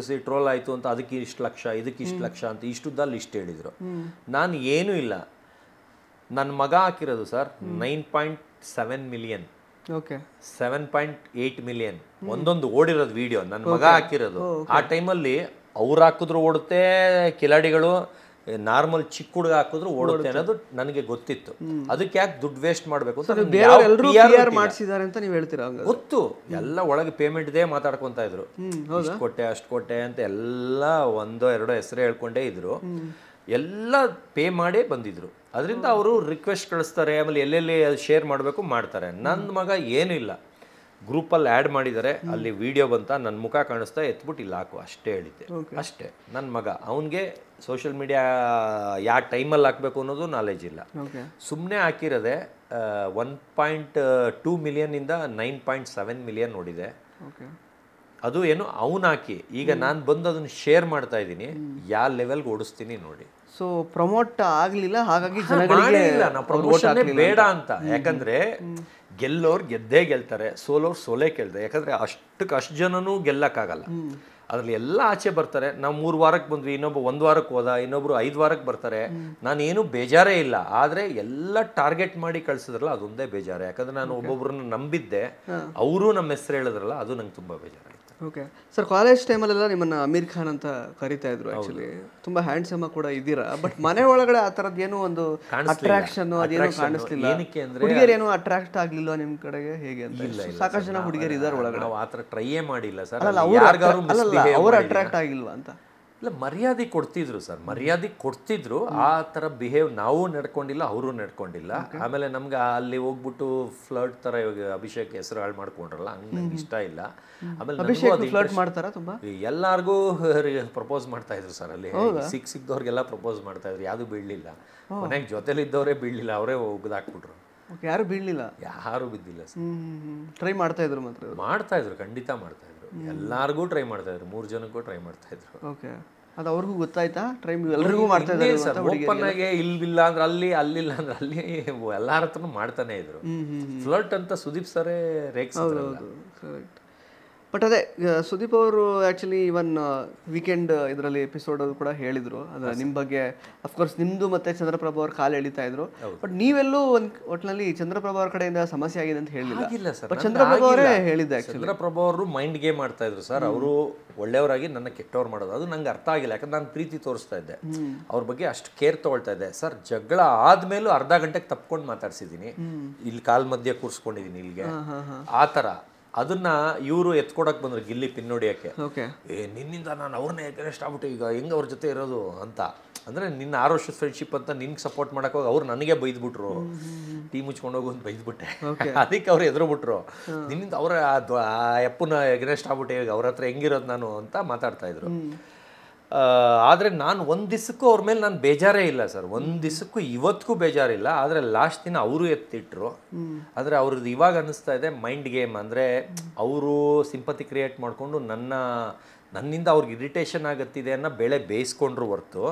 B: ಟ್ರೋಲ್ ಆಯಿತು ಅಂತ ಅದಕ್ಕೆ ಇಷ್ಟು ಲಕ್ಷ, ಇದಕ್ಕೆ ಇಷ್ಟು ಲಕ್ಷ ಅಂತ ಇಷ್ಟುದ್ದಲ್ಲಿ ಇಷ್ಟು ಹೇಳಿದರು. ನಾನು ಏನೂ ಇಲ್ಲ, ನನ್ನ ಮಗ ಹಾಕಿರೋದು ಸರ್ 9.7 ಮಿಲಿಯನ್, 7.8 ಮಿಲಿಯನ್ ಒಂದೊಂದು ಓಡಿರೋದು ವಿಡಿಯೋ ನನ್ನ ಮಗ ಹಾಕಿರೋದು. ಆ ಟೈಮಲ್ಲಿ ಅವ್ರು ಹಾಕಿದ್ರು ಓಡುತ್ತೆ, ಕಿಲಾಡಿಗಳು ನಾರ್ಮಲ್ ಚಿಕ್ಕ ಹುಡುಗ ಹಾಕಿದ್ರು ಓಡುತ್ತೆ ಅನ್ನೋದು ನನಗೆ ಗೊತ್ತಿತ್ತು. ಅದಕ್ಕೆ ಯಾಕೆ ದುಡ್ಡು ವೇಸ್ಟ್ ಮಾಡಬೇಕು ಅಂತ ಗೊತ್ತು. ಎಲ್ಲ ಒಳಗೆ ಪೇಮೆಂಟ್ದೇ ಮಾತಾಡ್ಕೊತಾ ಇದ್ರು, ಇಷ್ಟು ಕೊಟ್ಟೆ ಅಷ್ಟು ಕೊಟ್ಟೆ ಅಂತ ಎಲ್ಲ 1-2 ಹೆಸರು ಹೇಳ್ಕೊಂಡೇ ಇದ್ರು. ಎಲ್ಲ ಪೇ ಮಾಡೇ ಬಂದಿದ್ರು. ಅದರಿಂದ ಅವರು ರಿಕ್ವೆಸ್ಟ್ ಕಳಿಸ್ತಾರೆ, ಆಮೇಲೆ ಎಲ್ಲೆಲ್ಲಿ ಶೇರ್ ಮಾಡಬೇಕು ಮಾಡ್ತಾರೆ. ನನ್ನ ಮಗ ಏನೂ ಇಲ್ಲ, ಗ್ರೂಪಲ್ಲಿ ಆ್ಯಡ್ ಮಾಡಿದ್ದಾರೆ, ಅಲ್ಲಿ ವಿಡಿಯೋ ಬಂತ, ನನ್ನ ಮುಖ ಕಾಣಿಸ್ತಾ ಎತ್ಬಿಟ್ಟು ಇಲ್ಲ ಹಾಕು ಅಷ್ಟೇ ಹೇಳಿದ್ದೆ, ಅಷ್ಟೇ. ನನ್ನ ಮಗ ಅವನಿಗೆ ಸೋಷಿಯಲ್ ಮೀಡಿಯಾ ಯಾವ ಟೈಮಲ್ಲಿ ಹಾಕಬೇಕು ಅನ್ನೋದು ನಾಲೆಜ್ ಇಲ್ಲ, ಸುಮ್ಮನೆ ಹಾಕಿರೋದೆ. 1.2 ಮಿಲಿಯನ್ನಿಂದ 9.7 ಮಿಲಿಯನ್ ನೋಡಿದೆ. ಅದು ಏನು ಅವನು ಹಾಕಿ, ಈಗ ನಾನು ಬಂದು ಅದನ್ನು ಶೇರ್ ಮಾಡ್ತಾ ಇದ್ದೀನಿ, ಯಾವ ಲೆವೆಲ್ಗೆ ಓಡಿಸ್ತೀನಿ ನೋಡಿ.
A: ಸೊ ಪ್ರಮೋಟ್ ಆಗಲಿಲ್ಲ, ಹಾಗಾಗಿ
B: ನಾವು ಪ್ರಮೋಷನ್ ಬೇಡ ಅಂತ. ಯಾಕಂದ್ರೆ ಗೆಲ್ಲೋರು ಗೆದ್ದೇ ಗೆಲ್ತಾರೆ, ಸೋಲೋರು ಸೋಲೇ ಕೇಳ್ತಾರೆ. ಯಾಕಂದ್ರೆ ಅಷ್ಟು ಜನನೂ ಗೆಲ್ಲಕ್ಕಾಗಲ್ಲ. ಅದರಲ್ಲಿ ಎಲ್ಲ ಆಚೆ ಬರ್ತಾರೆ. ನಾವು 3 ವಾರಕ್ಕೆ ಬಂದ್ವಿ, ಇನ್ನೊಬ್ಬ 1 ವಾರಕ್ಕೆ ಹೋದ, ಇನ್ನೊಬ್ರು 5 ವಾರಕ್ಕೆ ಬರ್ತಾರೆ. ನಾನೇನು ಬೇಜಾರೇ ಇಲ್ಲ. ಆದರೆ ಎಲ್ಲ ಟಾರ್ಗೆಟ್ ಮಾಡಿ ಕಳ್ಸಿದ್ರಲ್ಲ ಅದೊಂದೇ ಬೇಜಾರು. ಯಾಕಂದ್ರೆ ನಾನು ಒಬ್ಬೊಬ್ರನ್ನ ನಂಬಿದ್ದೆ, ಅವರು ನಮ್ಮ ಹೆಸರು ಹೇಳಿದ್ರಲ್ಲ, ಅದು ನಂಗೆ ತುಂಬ ಬೇಜಾರಾಯಿತು.
A: ಓಕೆ ಸರ್, ಕಾಲೇಜ್ ಟೈಮಲ್ಲೆಲ್ಲ ನಿಮ್ಮನ್ನ ಅಮೀರ್ ಖಾನ್ ಅಂತ ಕರಿತಾ ಇದ್ರು. ಆಕ್ಚುಲಿ ತುಂಬಾ ಹ್ಯಾಂಡ್ಸಮ್ ಕೂಡ ಇದ್ದೀರಾ, ಬಟ್ ಮನೆ ಒಳಗಡೆ ಆ ಥರದ್ದು ಏನೋ ಒಂದು ಅಟ್ರಾಕ್ಷನ್ ಅದೇನೋ ಕಾಣಿಸ್ಲಿಲ್ಲ.
B: ಏನಕ್ಕೆ ಅಂದ್ರೆ
A: ಹುಡುಗಿಯರು ಏನೋ ಅಟ್ರಾಕ್ಟ್ ಆಗ್ಲಿಲ್ಲ ನಿಮ್ ಕಡೆಗೆ ಹೇಗೆ ಅಂತ? ಸಾಕಷ್ಟು ಜನ ಹುಡುಗಿಯರು ಇದ್ದಾರೆ ಒಳಗಡೆ.
B: ನಾವು ಆ ಥರ ಟ್ರೈಯೇ ಮಾಡಿಲ್ಲ ಸರ್.
A: ಅವ್ರು ಅಟ್ರಾಕ್ಟ್ ಆಗಿಲ್ವಾ ಅಂತ?
B: ಇಲ್ಲ, ಮರ್ಯಾದೆ ಕೊಡ್ತಿದ್ರು ಸರ್, ಮರ್ಯಾದೆ ಕೊಡ್ತಿದ್ರು. ಆ ಥರ ಬಿಹೇವ್ ನಾವು ನಡ್ಕೊಂಡಿಲ್ಲ, ಅವರು ನಡ್ಕೊಂಡಿಲ್ಲ. ಆಮೇಲೆ ನಮ್ಗೆ ಅಲ್ಲಿ ಹೋಗ್ಬಿಟ್ಟು ಫ್ಲರ್ಟ್ ಥರ ಇವಾಗ ಅಭಿಷೇಕ್ ಹೆಸರು ಹಾಳು ಮಾಡ್ಕೊಂಡ್ರಲ್ಲ, ಹಂಗೆ ನಂಗೆ ಇಷ್ಟ ಇಲ್ಲ. ಆಮೇಲೆ
A: ಫ್ಲರ್ಟ್ ಮಾಡ್ತಾರ ತುಂಬಾ,
B: ಎಲ್ಲಾರ್ಗೂ ಪ್ರಪೋಸ್ ಮಾಡ್ತಾ ಇದ್ರು ಸರ್. ಅಲ್ಲಿ ಸಿಕ್ದವ್ರಿಗೆಲ್ಲ ಪ್ರಪೋಸ್ ಮಾಡ್ತಾ ಇದ್ರು, ಯಾವುದು ಬೀಳಲಿಲ್ಲ. ಮನೆಗೆ ಜೊತೆಲಿದ್ದವರೇ ಬೀಳಲಿಲ್ಲ, ಅವರೇ ಒಗ್ದಾಕ್ಬಿಟ್ರು.
A: ಯಾರು ಬೀಳಲಿಲ್ಲ,
B: ಯಾರು ಬಿದ್ದಿಲ್ಲ ಸರ್.
A: ಟ್ರೈ ಮಾಡ್ತಾ ಇದ್ರು, ಮಾತ್ರ ಮಾಡ್ತಾ
B: ಇದ್ರು, ಖಂಡಿತ ಮಾಡ್ತಾ ಇದ್ರು. ಎಲ್ಲಾರ್ಗೂ ಟ್ರೈ ಮಾಡ್ತಾ ಇದ್ರು, 3 ಜನಕ್ಕೂ ಟ್ರೈ ಮಾಡ್ತಾ ಇದ್ರು.
A: ಓಕೆ, ಅದು ಅವ್ರಿಗೂ ಗೊತ್ತಾಯ್ತಾ? ಟ್ರೈ ಎಲ್ರಿಗೂ ಮಾಡ್ತಾ ಇದ್ದಾರೆ
B: ಸರ್. ಓಪನ್ ಆಗಿ ಇಲ್ಲಿಲ್ಲ ಅಂದ್ರೆ ಅಲ್ಲಿ, ಅಲ್ಲಿಲ್ಲ ಅಂದ್ರೆ ಅಲ್ಲಿ, ಎಲ್ಲಾರ ಹತ್ರನೂ ಮಾಡ್ತಾನೆ ಇದ್ರು. ಫ್ಲರ್ಟ್ ಅಂತ ಸುದೀಪ್ ಸರೇ ರೇಗಿಸಿದ್ರು.
A: ಕರೆಕ್ಟ್. ಬಟ್ ಅದೇ ಸುದೀಪ್ ಅವರು ಆ್ಯಕ್ಚುಲಿ ಇವನ್ ವೀಕೆಂಡ್ ಇದರಲ್ಲಿ ಎಪಿಸೋಡ್ ಕೂಡ ಹೇಳಿದರು, ಅಂದರೆ ನಿಮ್ಮ ಬಗ್ಗೆ. ಅಫ್ಕೋರ್ಸ್ ನಿಮ್ಮದು ಮತ್ತು ಚಂದ್ರಪ್ರಭಾ ಅವ್ರ ಕಾಲು ಎಳಿತಾ ಇದ್ರು. ಬಟ್ ನೀವೆಲ್ಲೂ ಒಂದು ಒಟ್ಟಿನಲ್ಲಿ ಚಂದ್ರಪ್ರಭಾ ಅವ್ರ ಕಡೆಯಿಂದ ಸಮಸ್ಯೆ ಆಗಿದೆ ಅಂತ ಹೇಳಿಲ್ಲ ಸರ್. ಚಂದ್ರಪ್ರಭಾ ಅವರೇ ಹೇಳಿದ್ದೆ.
B: ಚಂದ್ರಪ್ರಭಾ ಅವರು ಮೈಂಡ್ ಗೇಮ್ ಮಾಡ್ತಾ ಇದ್ರು ಸರ್. ಅವರು ಒಳ್ಳೆಯವರಾಗಿ ನನ್ನ ಕೆಟ್ಟವ್ರು ಮಾಡೋದು, ಅದು ನಂಗೆ ಅರ್ಥ ಆಗಿಲ್ಲ. ಯಾಕಂದ್ರೆ ನಾನು ಪ್ರೀತಿ ತೋರಿಸ್ತಾ ಇದ್ದೆ, ಅವ್ರ ಬಗ್ಗೆ ಅಷ್ಟು ಕೇರ್ ತೊಗೊಳ್ತಾ ಇದ್ದೆ ಸರ್. ಜಗಳ ಆದ್ಮೇಲೂ ಅರ್ಧ ಗಂಟೆಗೆ ತಪ್ಕೊಂಡು ಮಾತಾಡ್ಸಿದ್ದೀನಿ, ಇಲ್ಲಿ ಕಾಲ್ ಮಧ್ಯೆ ಕೂರಿಸ್ಕೊಂಡಿದ್ದೀನಿ ಇಲ್ಲಿಗೆ, ಆ ಥರ. ಅದನ್ನ ಇವರು ಎತ್ಕೊಡಕ್ ಬಂದ್ರು, ಗಿಲ್ಲಿ ಪಿನ್ ಹೊಡಿಯಕ್ಕೆ. ನಿನ್ನಿಂದ ನಾನು ಅವ್ರನ್ನೇ ಎಗನೆಸ್ಟ್ ಆಗ್ಬಿಟ್ಟು ಈಗ ಹೆಂಗ್ ಅವ್ರ ಜೊತೆ ಇರೋದು ಅಂತ. ಅಂದ್ರೆ ನಿನ್ನ 6 ವರ್ಷದ ಫ್ರೆಂಡ್ಶಿಪ್ ಅಂತ ನಿನ್ಗೆ ಸಪೋರ್ಟ್ ಮಾಡಕ್ ಹೋಗಿ ಅವ್ರು ನನಗೆ ಬೈದ್ಬಿಟ್ರು, ಟೀ ಮುಚ್ಕೊಂಡೋಗಿ ಒಂದು ಬೈದ್ಬಿಟ್ಟೆ. ಅದಕ್ಕೆ ಅವ್ರು ಎದುರುಬಿಟ್ರು, ನಿನ್ನಿಂದ ಅವರ ಎಪ್ಪನ ಎಗನೆಸ್ಟ್ ಆಗ್ಬಿಟ್ಟೆ, ಈಗ ಅವ್ರ ಹತ್ರ ಹೆಂಗಿರೋದು ನಾನು ಅಂತ ಮಾತಾಡ್ತಾ ಇದ್ರು. ಆದರೆ ನಾನು ಒಂದು ದಿವಸಕ್ಕೂ ಅವ್ರ ಮೇಲೆ ನಾನು ಬೇಜಾರೇ ಇಲ್ಲ ಸರ್, ಒಂದು ದಿವಸಕ್ಕೂ ಇವತ್ತಿಗೂ ಬೇಜಾರಿಲ್ಲ. ಆದರೆ ಲಾಸ್ಟ್ ದಿನ ಅವರು ಎತ್ತಿಟ್ರು. ಆದರೆ ಅವ್ರದ್ದು ಇವಾಗ ಅನ್ನಿಸ್ತಾ ಇದೆ ಮೈಂಡ್ ಗೇಮ್, ಅಂದರೆ ಅವರು ಸಿಂಪತಿ ಕ್ರಿಯೇಟ್ ಮಾಡಿಕೊಂಡು ನನ್ನಿಂದ ಅವ್ರಿಗೆ ಇರಿಟೇಷನ್ ಆಗುತ್ತಿದೆ ಅನ್ನೋ ಬೆಳೆ ಬೇಯಿಸ್ಕೊಂಡ್ರು ಹೊರ್ತು.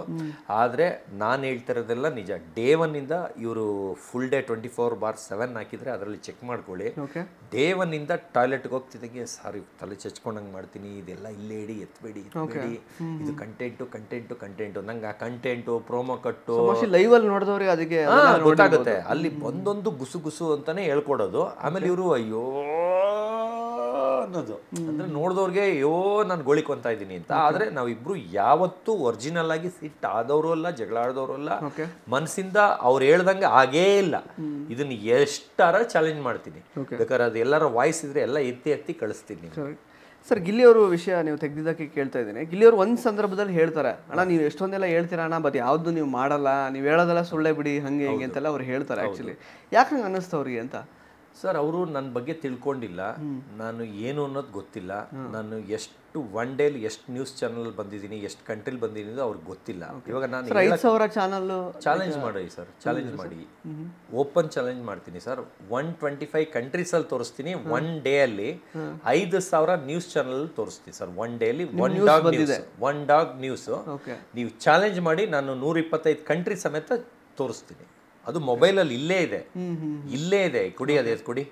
B: ಆದರೆ ನಾನು ಹೇಳ್ತಿರೋದೆಲ್ಲ ನಿಜ. ಡೇ ಒನ್ನಿಂದ ಇವರು ಫುಲ್ ಡೇ 24/7 ಹಾಕಿದರೆ ಅದರಲ್ಲಿ ಚೆಕ್ ಮಾಡ್ಕೊಳ್ಳಿ. ಡೇ ಒನ್ನಿಂದ ಟಾಯ್ಲೆಟ್ಗೆ ಹೋಗ್ತಿದ್ದಾಗೆ ಸಾರಿ ತಲೆ ಚಚ್ಕೊಂಡಂಗೆ ಮಾಡ್ತೀನಿ, ಇದೆಲ್ಲ ಇಲ್ಲೇ ಇಡಿ, ಎತ್ಬೇಡಿ, ಇದು ಕಂಟೆಂಟು ನಂಗೆ ಆ ಕಂಟೆಂಟು ಪ್ರೋಮೋ ಕಟ್ಟು
A: ಲೈವಲ್ಲಿ ನೋಡಿದವ್ರಿಗೆ ಅದಕ್ಕೆ
B: ಗೊತ್ತಾಗುತ್ತೆ. ಅಲ್ಲಿ ಒಂದೊಂದು ಗುಸು ಅಂತಾನೆ ಹೇಳ್ಕೊಡೋದು. ಆಮೇಲೆ ಇವರು ಅಯ್ಯೋ ಅನ್ನೋದು, ಅಂದ್ರೆ ನೋಡಿದವ್ರಿಗೆ ಅಯ್ಯೋ ನಾನು ಗೋಳಿಕೊಂತ ಇದ್ದೀನಿ ಅಂತ. ಆದ್ರೆ ನಾವಿಬ್ರು ಯಾವತ್ತೂ ಒರಿಜಿನಲ್ ಆಗಿ ಸಿಟ್ ಆದವರು ಅಲ್ಲ, ಜಗಳ ಆಡದವರು ಅಲ್ಲ, ಮನಸ್ಸಿಂದ ಅವ್ರು ಹೇಳ್ದಂಗೆ ಆಗೇ ಇಲ್ಲ. ಇದನ್ನ ಎಷ್ಟಾರ ಚಾಲೆಂಜ್ ಮಾಡ್ತೀನಿ, ಬೇಕಾದ್ರೆ ಅದು ಎಲ್ಲರ ವಾಯ್ಸ್ ಇದ್ರೆ ಎಲ್ಲ ಎತ್ತಿ ಕಳಿಸ್ತೀನಿ.
A: ಸರ್, ಗಿಲ್ಲಿಯವರು ವಿಷಯ ನೀವು ತೆಗೆದಿದ್ದಕ್ಕೆ ಕೇಳ್ತಾ ಇದ್ದೀನಿ. ಗಿಲ್ಲಿಯವರು ಒಂದು ಸಂದರ್ಭದಲ್ಲಿ ಹೇಳ್ತಾರೆ, ಅಣ್ಣ ನೀವು ಎಷ್ಟೊಂದೆಲ್ಲ ಹೇಳ್ತೀರಾ ಅಣ್ಣ, ಬಟ್ ಯಾವ್ದು ನೀವು ಮಾಡಲ್ಲ, ನೀವು ಹೇಳೋದೆಲ್ಲ ಸುಳ್ಳೆ ಬಿಡಿ, ಹಂಗೆ ಹಿಂಗೆ ಅಂತೆಲ್ಲ ಅವ್ರು ಹೇಳ್ತಾರೆ. ಆ್ಯಕ್ಚುಲಿ ಯಾಕೆ ಹಂಗೆ ಅನ್ನಿಸ್ತು ಅವ್ರಿಗೆ ಅಂತ?
B: ಸರ್, ಅವರು ನನ್ನ ಬಗ್ಗೆ ತಿಳ್ಕೊಂಡಿಲ್ಲ, ನಾನು ಏನು ಅನ್ನೋದು ಗೊತ್ತಿಲ್ಲ. ನಾನು ಎಷ್ಟು ಒನ್ ಡೇಲಿ ಎಷ್ಟು ನ್ಯೂಸ್ ಚಾನಲ್ ಬಂದಿದ್ದೀನಿ, ಎಷ್ಟು ಕಂಟ್ರಿಲಿ ಬಂದಿದ್ದೀನಿ ಅವ್ರಿಗೆ ಗೊತ್ತಿಲ್ಲ. ಇವಾಗ ನಾನು
A: 5,000 ಚಾನಲ್
B: ಚಾಲೆಂಜ್ ಮಾಡಿ ಸರ್, ಚಾಲೆಂಜ್ ಮಾಡಿ, ಓಪನ್ ಚಾಲೆಂಜ್ ಮಾಡ್ತೀನಿ ಸರ್. 125 ಕಂಟ್ರೀಸಲ್ಲಿ ತೋರಿಸ್ತೀನಿ. ಒನ್ ಡೇ ಅಲ್ಲಿ 5,000 ನ್ಯೂಸ್ ಚಾನಲ್ ತೋರಿಸ್ತೀನಿ sir. One daily one dog news ನೀವು ಚಾಲೆಂಜ್ ಮಾಡಿ, ನಾನು 125 ಕಂಟ್ರಿ ಸಮೇತ ತೋರಿಸ್ತೀನಿ. ಅದು ಮೊಬೈಲಲ್ಲಿ ಇಲ್ಲೇ ಇದೆ. ಕೊಡಿ, ಅದೇ ಕೊಡಿ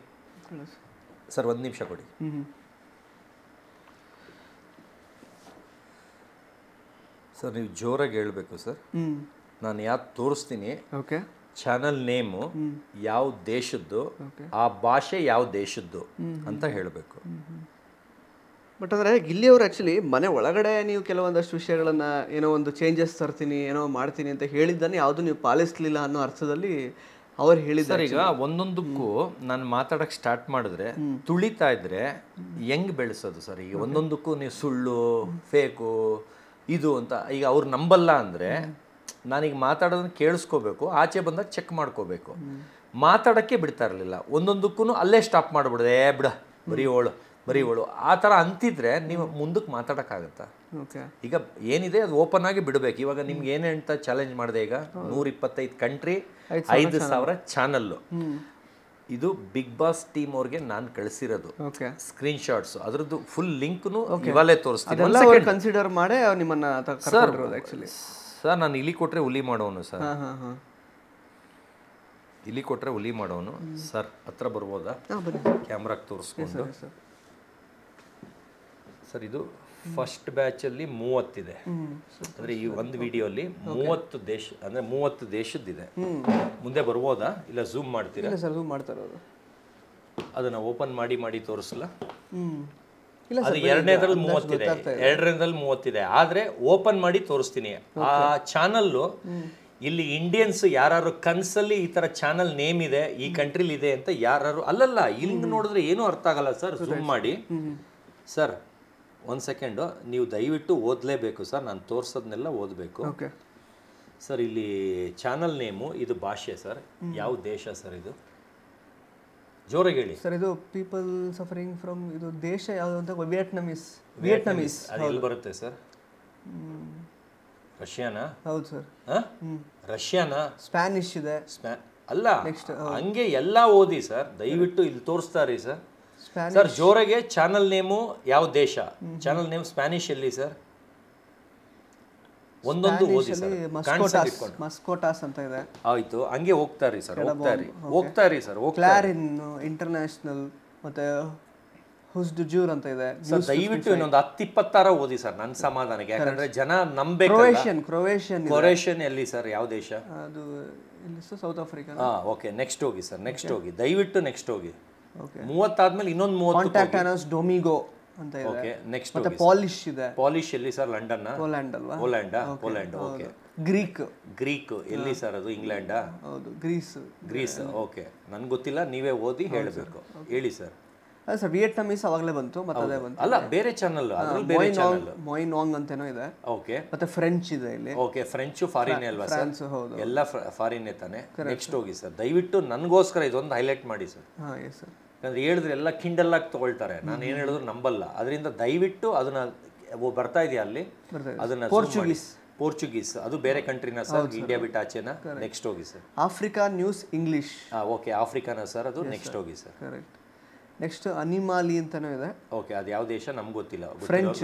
B: ಸರ್, 1 ನಿಮಿಷ ಕೊಡಿ. ಸರ್, ನೀವು ಜೋರಾಗಿ ಹೇಳ್ಬೇಕು ಸರ್. ನಾನು ಯಾವ್ದು ತೋರಿಸ್ತೀನಿ, ಚಾನಲ್ ನೇಮು ಯಾವ ದೇಶದ್ದು, ಆ ಭಾಷೆ ಯಾವ ದೇಶದ್ದು ಅಂತ ಹೇಳಬೇಕು.
A: ಬಟ್ ಅಂದರೆ ಗಿಲ್ಲಿಯವರು ಆ್ಯಕ್ಚುಲಿ ಮನೆ ಒಳಗಡೆ ನೀವು ಕೆಲವೊಂದಷ್ಟು ವಿಷಯಗಳನ್ನು ಏನೋ ಒಂದು ಚೇಂಜಸ್ ತರ್ತೀನಿ, ಏನೋ ಮಾಡ್ತೀನಿ ಅಂತ ಹೇಳಿದ್ದಾನೆ, ಯಾವುದು ನೀವು ಪಾಲಿಸಲಿಲ್ಲ ಅನ್ನೋ ಅರ್ಥದಲ್ಲಿ ಅವ್ರು ಹೇಳಿದ್ದಾರೆ.
B: ಈಗ ಒಂದೊಂದಕ್ಕೂ ನಾನು ಮಾತಾಡೋಕ್ಕೆ ಸ್ಟಾರ್ಟ್ ಮಾಡಿದ್ರೆ ತುಳಿತಾ ಇದ್ರೆ ಹೆಂಗೆ ಬೆಳೆಸೋದು ಸರ್? ಈಗ ಒಂದೊಂದಕ್ಕೂ ನೀವು ಸುಳ್ಳು, ಫೇಕು, ಇದು ಅಂತ ಈಗ ಅವ್ರು ನಂಬಲ್ಲ ಅಂದರೆ ನಾನೀಗ ಮಾತಾಡೋದನ್ನ ಕೇಳಿಸ್ಕೋಬೇಕು, ಆಚೆ ಬಂದಾಗ ಚೆಕ್ ಮಾಡ್ಕೋಬೇಕು. ಮಾತಾಡೋಕ್ಕೆ ಬಿಡ್ತಾ ಇರಲಿಲ್ಲ. ಒಂದೊಂದಕ್ಕೂ ಅಲ್ಲೇ ಸ್ಟಾಪ್ ಮಾಡಿಬಿಡ್ದೆ, ಬಿಡ ಬರೀ ಓಳು ಆ ಥರ ಅಂತಿದ್ರೆ ನೀವು ಮುಂದಕ್ಕೆ ಮಾತಾಡೋಕ್ಕಾಗತ್ತಾ? ಈಗ ಏನಿದೆ ಅದು ಓಪನ್ ಆಗಿ ಬಿಡಬೇಕು. ಇವಾಗ ನಿಮ್ಗೆ ಏನೇ ಅಂತ ಚಾಲೆಂಜ್ ಮಾಡಿದೆ, ಈಗ 125 ಕಂಟ್ರಿ, 5,000 ಚಾನಲ್ಲು. ಇದು ಬಿಗ್ ಬಾಸ್ ಟೀಮ್ ಅವ್ರಿಗೆ ನಾನು ಕಳಿಸಿರೋದು ಸ್ಕ್ರೀನ್ ಶಾಟ್ಸ್. ಅದ್ರದ್ದು ಫುಲ್ ಲಿಂಕ್ನು ಇವಾಗಲೇ ತೋರಿಸ್ತೀನಿ.
A: ಕನ್ಸಿಡರ್ ಮಾಡಿ ನಿಮ್ಮನ್ನ
B: ಸರ್, ನಾನು ಇಲ್ಲಿ ಕೊಟ್ಟರೆ ಹುಲಿ ಮಾಡೋನು ಸರ್, ಇಲ್ಲಿ ಕೊಟ್ಟರೆ ಹುಲಿ ಮಾಡೋನು ಸರ್. ಹತ್ರ ಬರ್ಬೋದಾ? ಕ್ಯಾಮ್ರಾಗೆ ತೋರಿಸ್ಕೊಂಡು ಸರ್. ಇದು ಫಸ್ಟ್ ಬ್ಯಾಚಲ್ಲಿ 30 ಇದೆ, ಅಂದರೆ ಈ ಒಂದು ವಿಡಿಯೋಲಿ 30 ದೇಶ, ಅಂದರೆ 30 ದೇಶದ್ದಿದೆ. ಮುಂದೆ ಬರ್ಬೋದಾ? ಇಲ್ಲ ಝೂಮ್ ಮಾಡ್ತೀರಾ?
A: ಸರ್, ಝೂಮ್ ಮಾಡ್ತಾರೆ ಅವರು.
B: ಅದನ್ನು ಓಪನ್ ಮಾಡಿ ತೋರಿಸಲ್ಲ. ಅದು ಎರಡನೇದ್ರಲ್ಲಿ 30 ಇದೆ, ಎರಡನೇದ್ರಲ್ಲಿ 30 ಇದೆ. ಆದರೆ ಓಪನ್ ಮಾಡಿ ತೋರಿಸ್ತೀನಿ. ಆ ಚಾನಲ್ಲು ಇಲ್ಲಿ ಇಂಡಿಯನ್ಸ್ ಯಾರು ಕನ್ಸಲ್ಲಿ ಈ ಥರ ಚಾನಲ್ ನೇಮ್ ಇದೆ, ಈ ಕಂಟ್ರಿಲಿ ಇದೆ ಅಂತ ಯಾರು ಅಲ್ಲಲ್ಲ, ಇಲ್ಲಿ ನೋಡಿದ್ರೆ ಏನೂ ಅರ್ಥ ಆಗಲ್ಲ ಸರ್. ಝೂಮ್ ಮಾಡಿ ಸರ್, 1 ಸೆಕೆಂಡು, ನೀವು ದಯವಿಟ್ಟು ಓದಲೇಬೇಕು ಸರ್, ನಾನು ತೋರಿಸೋದನ್ನೆಲ್ಲ ಓದಬೇಕು ಸರ್. ಇಲ್ಲಿ ಚಾನಲ್ ನೇಮು, ಇದು ಭಾಷೆ ಸರ್, ಯಾವ ದೇಶ ಸರ್ ಇದು? ಜೋರಾಗಿ ಹೇಳಿ
A: ಸರ್. ಇದು ಪೀಪಲ್ ಸಫರಿಂಗ್ ಫ್ರಮ್, ಇದು ದೇಶ ಯಾವುದು ಅಂತ? ವಿಯೆಟ್ನಾಮೀಸ್.
B: ಅದು ಎಲ್ಲಿ ಬರುತ್ತೆ ಸರ್? ರಷ್ಯಾನಾ?
A: ಹೌದು ಸರ್.
B: ರಷ್ಯಾನಾ?
A: ಸ್ಪ್ಯಾನಿಷ್ ಇದೆ.
B: ಅಲ್ಲ, ಹಂಗೆ ಎಲ್ಲ ಓದಿ ಸರ್, ದಯವಿಟ್ಟು ಇಲ್ಲಿ ತೋರಿಸ್ತಾರಿ ಸರ್. ಸರ್, ಜೋರಾಗೆ ಚಾನಲ್ ನೇಮು ಯಾವ ದೇಶ, ಚಾನಲ್ ನೇಮ್ ಸ್ಪ್ಯಾನಿಷ್ ಎಲ್ಲಿ ಸರ್? ಒಂದೊಂದು ಓದಿ ಸರ್.
A: ಮಸ್ಕೋಟಾಸ್ ಅಂತ ಇದೆ.
B: ಆಯ್ತು, ಹಂಗೆ ಹೋಗ್ತಾರಿ ಸರ್, ಹೋಗ್ತಾರಿ ಸರ್.
A: ಕ್ಲಾರಿನ್ ಇಂಟರ್ನ್ಯಾಷನಲ್ ಮತ್ತೆ ಹುಸ್ಡುಜೂರ್ ಅಂತ ಇದೆ
B: ಸರ್. ದಯವಿಟ್ಟು ಇನ್ನೊಂದು 10-20 ಓದಿ ಸರ್, ನನ್ನ ಸಮಾಧಾನಕ್ಕೆ. ಯಾಕಂದ್ರೆ ಜನ ನಂಬೇಕು. ಕ್ರೊವೇಷಿಯನ್ ಎಲ್ಲಿ ಸರ್? ಯಾವ ದೇಶ
A: ಅದು? South Africa.
B: ಓಕೆ, ನೆಕ್ಸ್ಟ್ ಹೋಗಿ ಸರ್, ನೆಕ್ಸ್ಟ್ ಹೋಗಿ, ದಯವಿಟ್ಟು ನೆಕ್ಸ್ಟ್ ಹೋಗಿ. 30 ಆದ್ಮೇಲೆ ಇನ್ನೊಂದು 30
A: ಡೊಮಿಗೋ ಅಂತ ಇದೆ.
B: ಓಕೆ, ನೆಕ್ಸ್ಟ್
A: ಮತ್ತೆ ಪಾಲಿಶ್ ಇದೆ.
B: ಪಾಲಿಶ್ ಎಲ್ಲಿ ಸರ್? ಲಂಡನ್?
A: ಪೋಲ್ಯಾಂಡ್ ಅಲ್ವಾ?
B: ಪೋಲ್ಯಾಂಡ್. ಓಕೆ.
A: ಗ್ರೀಕ್
B: ಎಲ್ಲಿ ಸರ್? ಅದು ಇಂಗ್ಲೆಂಡಾ?
A: ಹೌದು, ಗ್ರೀಸ್.
B: ಓಕೆ, ನನ್ಗೆ ಗೊತ್ತಿಲ್ಲ, ನೀವೇ ಓದಿ ಹೇಳಬೇಕು. ಹೇಳಿ ಸರ್.
A: ಸರ್, ವಿಯೆಟ್ನಾಮೀಸ್ ಅವಾಗಲೇ ಬಂತು, ಮತ್ತೆ ಅದೇ ಬಂತು.
B: ಅಲ್ಲ, ಬೇರೆ ಚಾನಲ್, ಅದ್ರಲ್ಲಿ ಬೇರೆ ಚಾನಲ್.
A: ಮೊಯ್ನಾಂಗ್ ಅಂತೇನೋ ಇದೆ.
B: ಓಕೆ.
A: ಮತ್ತೆ ಫ್ರೆಂಚ್ ಇದೆ ಇಲ್ಲಿ.
B: ಓಕೆ, ಫ್ರೆಂಚ್ ಫಾರಿನ್ ಅಲ್ವಾ ಸರ್?
A: ಹೌದು,
B: ಎಲ್ಲ ಫಾರಿನ್ ತಾನೆ. ನೆಕ್ಸ್ಟ್ ಹೋಗಿ ಸರ್, ದಯವಿಟ್ಟು ನನಗೋಸ್ಕರ ಇದೊಂದು ಹೈಲೈಟ್ ಮಾಡಿ ಸರ್.
A: ಸರ್.
B: ಯಾಕಂದ್ರೆ ಹೇಳಿದ್ರೆ ಎಲ್ಲ ಕಿಂಡಲ್ ಆಗಿ ತಗೊಳ್ತಾರೆ, ನಾನು ಏನು ಹೇಳಿದ್ರು ನಂಬಲ್ಲ. ಅದರಿಂದ ದಯವಿಟ್ಟು ಅದನ್ನ ಬರ್ತಾ ಇದೆಯಾ ಅಲ್ಲಿ ಅದನ್ನ ಪೋರ್ಚುಗೀಸ್ ಅದು ಬೇರೆ ಕಂಟ್ರಿನ ಸರ್ ಇಂಡಿಯಾ ಬಿಟ್ಟು ಆಚೆನಾ ನೆಕ್ಸ್ಟ್ ಹೋಗಿ sir
A: Africa news English
B: okay ಆಫ್ರಿಕಾನ ಸರ್ ಅದು ನೆಕ್ಸ್ಟ್ ಹೋಗಿ ಸರ್
A: ಕರೆಕ್ಟ್ ನೆಕ್ಸ್ಟ್ ಅನಿಮಾಲಿ ಅಂತಾನೂ ಇದೆ
B: ಓಕೆ ಅದು ಯಾವ ದೇಶ ನಮ್ಗೆ ಗೊತ್ತಿಲ್ಲ
A: ಫ್ರೆಂಚ್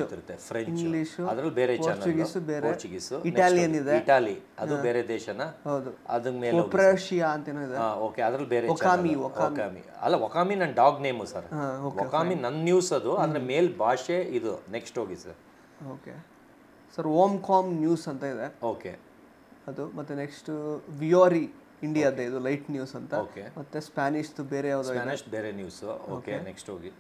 B: ಫ್ರೆಂಚ್
A: ಇಂಗ್ಲಿಷ್
B: ಅದ್ರಲ್ಲಿ ಬೇರೆ
A: ಪೋರ್ಚುಗೀಸ್ ಬೇರೆ
B: ಪೋರ್ಚುಗೀಸ್
A: ಇಟಾಲಿಯನ್ ಇದೆ
B: ಇಟಾಲಿ ಅದು ಬೇರೆ ದೇಶನ
A: ಹೌದು
B: ಅದ್ರ ಮೇಲೆ
A: ಒಪ್ರೇಷಿಯಾ ಅಂತಾನೂ ಇದೆ
B: ಓಕೆ ಅದ್ರಲ್ಲಿ ಬೇರೆ
A: ಒಕಾಮಿ
B: ಅಲ್ಲ ಒಕಾಮಿ ನನ್ನ ಡಾಗ್ ನೇಮು ಸರ್ ಒಕಾಮಿ ನನ್ನ ನ್ಯೂಸ್ ಅದು ಅಂದ್ರೆ ಮೇಲ್ ಭಾಷೆ ಇದು ನೆಕ್ಸ್ಟ್ ಹೋಗಿ ಸರ್
A: ಓಕೆ ಸರ್ ಓಮ್ ಕಾಮ್ ನ್ಯೂಸ್ ಅಂತ ಇದೆ
B: ಓಕೆ
A: ಅದು ಮತ್ತೆ ನೆಕ್ಸ್ಟ್ ವಿಯೋರಿ ಇಂಡಿಯಾದ ಇದು ಲೈಟ್ ನ್ಯೂಸ್ ಅಂತ ಮತ್ತೆ ಸ್ಪ್ಯಾನಿಷ್ ಬೇರೆ ಯಾವ್ದು
B: ಸ್ಪ್ಯಾನಿಷ್ ಬೇರೆ ನ್ಯೂಸ್ ಓಕೆ ನೆಕ್ಸ್ಟ್ ಹೋಗಿ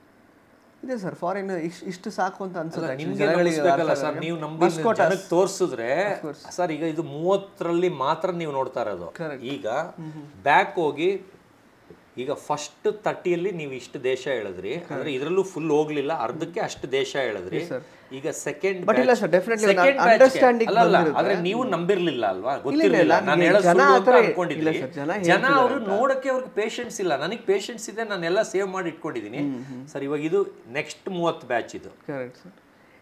A: ಇದೆ ಸರ್ ಫಾರಿನ್ ಇಷ್ಟು ಸಾಕು ಅಂತ ಅನ್ಸುತ್ತೆ
B: ಸರ್ ನೀವು ನಮ್ಗೆ ಜನಕ್ಕೆ ತೋರಿಸಿದ್ರೆ ಸರ್ ಈಗ ಇದು 30ರಲ್ಲಿ ಮಾತ್ರ ನೀವು ನೋಡ್ತಾ ಇರೋದು ಈಗ ಬ್ಯಾಕ್ ಹೋಗಿ ಈಗ ಫಸ್ಟ್ 30ಯಲ್ಲಿ ನೀವು ಇಷ್ಟು ದೇಶ ಹೇಳಿದ್ರಿ ಅಂದ್ರೆ ಇದರಲ್ಲೂ ಫುಲ್ ಹೋಗ್ಲಿಲ್ಲ ಅರ್ಧಕ್ಕೆ ಅಷ್ಟು ದೇಶ ಹೇಳಿದ್ರಿ ಈಗ ಸೆಕೆಂಡ್ ಆದ್ರೆ ನೀವು ನಂಬಿರ್ಲಿಲ್ಲ ಅಲ್ವಾ ಗೊತ್ತಿರಲಿಲ್ಲ ನಾನು ಹೇಳೋದು ಅನ್ಕೊಂಡಿದ್ದೀನಿ ಜನ ಅವರು ನೋಡಕ್ಕೆ ಅವ್ರಿಗೆ ಪೇಷನ್ಸ್ ಇಲ್ಲ ನನಗೆ ಪೇಷನ್ಸ್ ಇದೆ ನಾನೆಲ್ಲ ಸೇವ್ ಮಾಡಿ ಇಟ್ಕೊಂಡಿದ್ದೀನಿ ಸರ್ ಇವಾಗ ಇದು ನೆಕ್ಸ್ಟ್ 30 ಬ್ಯಾಚ್ ಇದು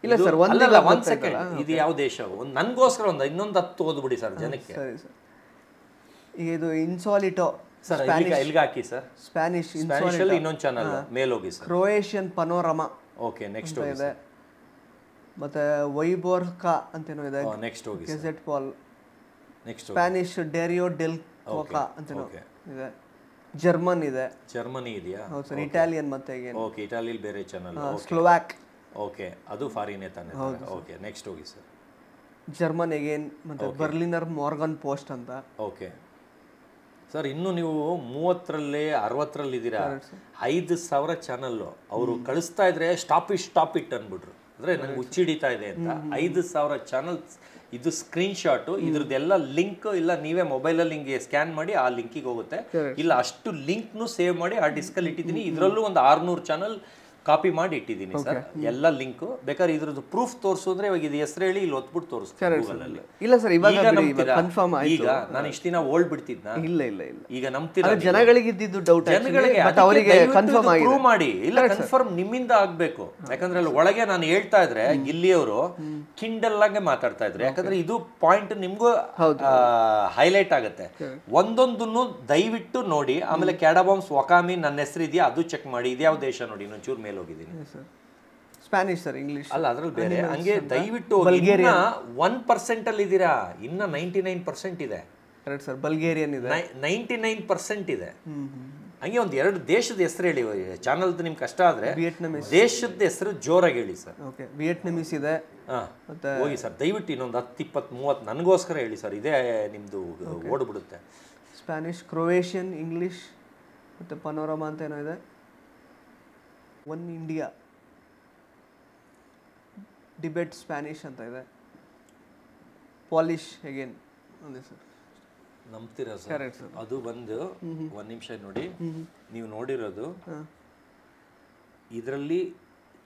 A: ಇಲ್ಲ ಸರ್
B: ಒಂದ್ ಸೆಕೆಂಡ್ ಇದು ಯಾವ ದೇಶ ನನ್ಗೋಸ್ಕರ ಇನ್ನೊಂದು 10 ಓದ್ಬಿಡಿ ಸರ್ ಜನಕ್ಕೆ
A: ಇದು ಇನ್ಸಾಲಿಟೋ
B: ಸರ್ ಇಲ್ಲಿಗೆ ಹಾಕಿ ಸರ್
A: ಸ್ಪ್ಯಾನಿಷ್
B: ಅಲ್ಲಿ ಇನ್ನೊಂದು ಚಾನಲ್ ಮೇಲ್ ಹೋಗಿ sir
A: Croatian Panorama
B: okay next
A: ಇದೆ ಮತ್ತೆ ವೈಬೋರ್ಕಾ ಅಂತೇನೋ ಇದೆ
B: ನೆಕ್ಸ್ಟ್ ಹೋಗಿ
A: ಗೆಜೆಟ್ ಪಾಲ್
B: next
A: Spanish Diario del Coca ಅಂತೇನೋ ಇದೆ ಜರ್ಮನ್ ಇದೆ
B: ಜರ್ಮನಿ ಇದೆಯಾ
A: ಹೌದು ಸರ್ ಇಟಾಲಿಯನ್ ಮತ್ತೆ
B: ಓಕೆ ಇಟಾಲಿಯಲ್ಲಿ ಬೇರೆ ಚಾನಲ್
A: ಸ್ಲೋವಾಕ್
B: ಓಕೆ ಅದು ಫಾರಿನೇ ತಾನೆ ಓಕೆ ನೆಕ್ಸ್ಟ್ ಹೋಗಿ ಸರ್
A: ಜರ್ಮನ್ ಅಗೇನ್ ಮತ್ತೆ ಬರ್ಲಿನರ್ ಮಾರ್ಗನ್ ಪೋಸ್ಟ್ ಅಂತ
B: ಓಕೆ ಸರ್ ಇನ್ನು ನೀವು 30ರಲ್ಲಿ 60ರಲ್ಲಿ ಇದ್ದೀರಾ 5,000 ಚಾನಲ್ ಅವರು ಕಳಿಸ್ತಾ ಇದ್ರೆ ಸ್ಟಾಪ್ ಇಟ್ ಅನ್ಬಿಟ್ರು ಅಂದ್ರೆ ನಂಗೆ ಹುಚ್ಚಿಡಿತಾ ಇದೆ ಅಂತ 5,000 ಚಾನಲ್ಸ್ ಇದು ಸ್ಕ್ರೀನ್ ಶಾಟ್ ಇದ್ರದ್ದೆಲ್ಲ ಲಿಂಕ್ ಇಲ್ಲ ನೀವೇ ಮೊಬೈಲಲ್ಲಿ ಹಿಂಗೆ ಸ್ಕ್ಯಾನ್ ಮಾಡಿ ಆ ಲಿಂಕಿಗೆ ಹೋಗುತ್ತೆ ಇಲ್ಲ ಅಷ್ಟು ಲಿಂಕ್ನು ಸೇವ್ ಮಾಡಿ ಆ ಡಿಸ್ಕಲ್ಲಿ ಇಟ್ಟಿದ್ದೀನಿ ಇದರಲ್ಲೂ ಒಂದು 600 ಚಾನಲ್ ಕಾಪಿ ಮಾಡಿ ಇಟ್ಟಿದ್ದೀನಿ ಸರ್ ಎಲ್ಲ ಲಿಂಕ್ ಬೇಕಾದ್ರೆ ಇದ್ರದ್ದು ಪ್ರೂಫ್ ತೋರಿಸಿದ್ರೆ ಇವಾಗ ಇದು ಹೆಸರು ಹೇಳಿ ಇಲ್ಲಿ ಒತ್ಬಿಟ್ಟು ತೋರಿಸ್ತೀನಿ
A: ಇಲ್ಲ ಸರ್ ಇವಾಗ ಕನ್ಫರ್ಮ್ ಆಯ್ತು
B: ಈಗ ನಾನು ಇಷ್ಟು ದಿನ ಓಲ್ಡ್ ಬಿಡ್ತಿದ್ನ
A: ಇಲ್ಲ
B: ಈಗ ನಂಬ್ತೀರಾ
A: ಜನಗಳಿಗೆ ಇದ್ದಿದ್ದು ಡೌಟ್
B: ಜನಗಳಿಗೆ ಅವರಿಗೆ ಕನ್ಫರ್ಮ್ ಪ್ರೂವ್ ಮಾಡಿ ಇಲ್ಲ ಕನ್ಫರ್ಮ್ ನಿಮ್ಮಿಂದ ಆಗ್ಬೇಕು ಯಾಕಂದ್ರೆ ಅಲ್ಲಿ ಒಳಗೆ ನಾನು ಹೇಳ್ತಾ ಇದ್ರೆ ಇಲ್ಲಿಯವರು ಕಿಂಡಲ್ ಆಗಿ ಮಾತಾಡ್ತಾ ಇದ್ರು ಯಾಕಂದ್ರೆ ಇದು ಪಾಯಿಂಟ್ ನಿಮ್ಗೂ ಹೈಲೈಟ್ ಆಗುತ್ತೆ ಒಂದೊಂದನ್ನು ದಯವಿಟ್ಟು ನೋಡಿ ಆಮೇಲೆ ಕ್ಯಾಡಾಬಾಂಬ್ಸ್ ವಕಾಮಿ ನನ್ನ ಹೆಸರು ಇದೆಯಾ ಅದು ಚೆಕ್ ಮಾಡಿ ಇದ್ಯಾವ ದೇಶ ನೋಡಿ ಇನ್ನೊಂದು ಚೂರು ಮೇಲೆ ಹೋಗಿದ್ದೀನಿ
A: ಸ್ಪ್ಯಾನಿಷ್ ಸರ್ ಇಂಗ್ಲಿಷ್
B: ಅಲ್ಲ ಅದ್ರಲ್ಲಿ ಬೇರೆ ಹಂಗೆ ದಯವಿಟ್ಟು 1% ಅಲ್ಲಿ ಇದ್ದೀರಾ ಇನ್ನ 99% ಇದೆ
A: ಕರೆಕ್ಟ್ ಸರ್ ಬಲ್ಗೇರಿಯನ್ ಇದೆ
B: 99% ಇದೆ ಹಂಗೆ ಒಂದು 2 ದೇಶದ ಹೆಸರು ಹೇಳಿ ಚಾನಲ್ ನಿಮ್ಗೆ ಕಷ್ಟ ಆದ್ರೆ
A: ವಿಯೆಟ್ನಾಮೀಸ್
B: ದೇಶದ ಹೆಸರು ಜೋರಾಗಿ ಹೇಳಿ ಸರ್
A: ಓಕೆ ವಿಯೆಟ್ನಾಮೀಸ್ ಇದೆ
B: ಮತ್ತೆ ಹೋಗಿ ಸರ್ ದಯವಿಟ್ಟು ಇನ್ನೊಂದು 10 20 30 ನನಗೋಸ್ಕರ ಹೇಳಿ ಸರ್ ಇದೇ ನಿಮ್ದು ಓಡ್ಬಿಡುತ್ತೆ
A: ಸ್ಪ್ಯಾನಿಷ್ ಕ್ರೊಯೇಷಿಯನ್ ಇಂಗ್ಲಿಷ್ ಮತ್ತೆ ಪನೋರಮಾ ಅಂತ ಏನೋ ಇದೆ ಒನ್ ಇಂಡಿಯಾ ಡಿಬೇಟ್ ಸ್ಪ್ಯಾನಿಷ್ ಅಂತ ಇದೆ ಪಾಲಿಶ್ ಅಗೇನ್ ಅದೇ ಸರ್
B: ನಂಬ್ತೀರಾ ಸರ್ ಅದು ಬಂದು ಒಂದು ನಿಮಿಷ ನೋಡಿ ನೀವು ನೋಡಿರೋದು ಇದರಲ್ಲಿ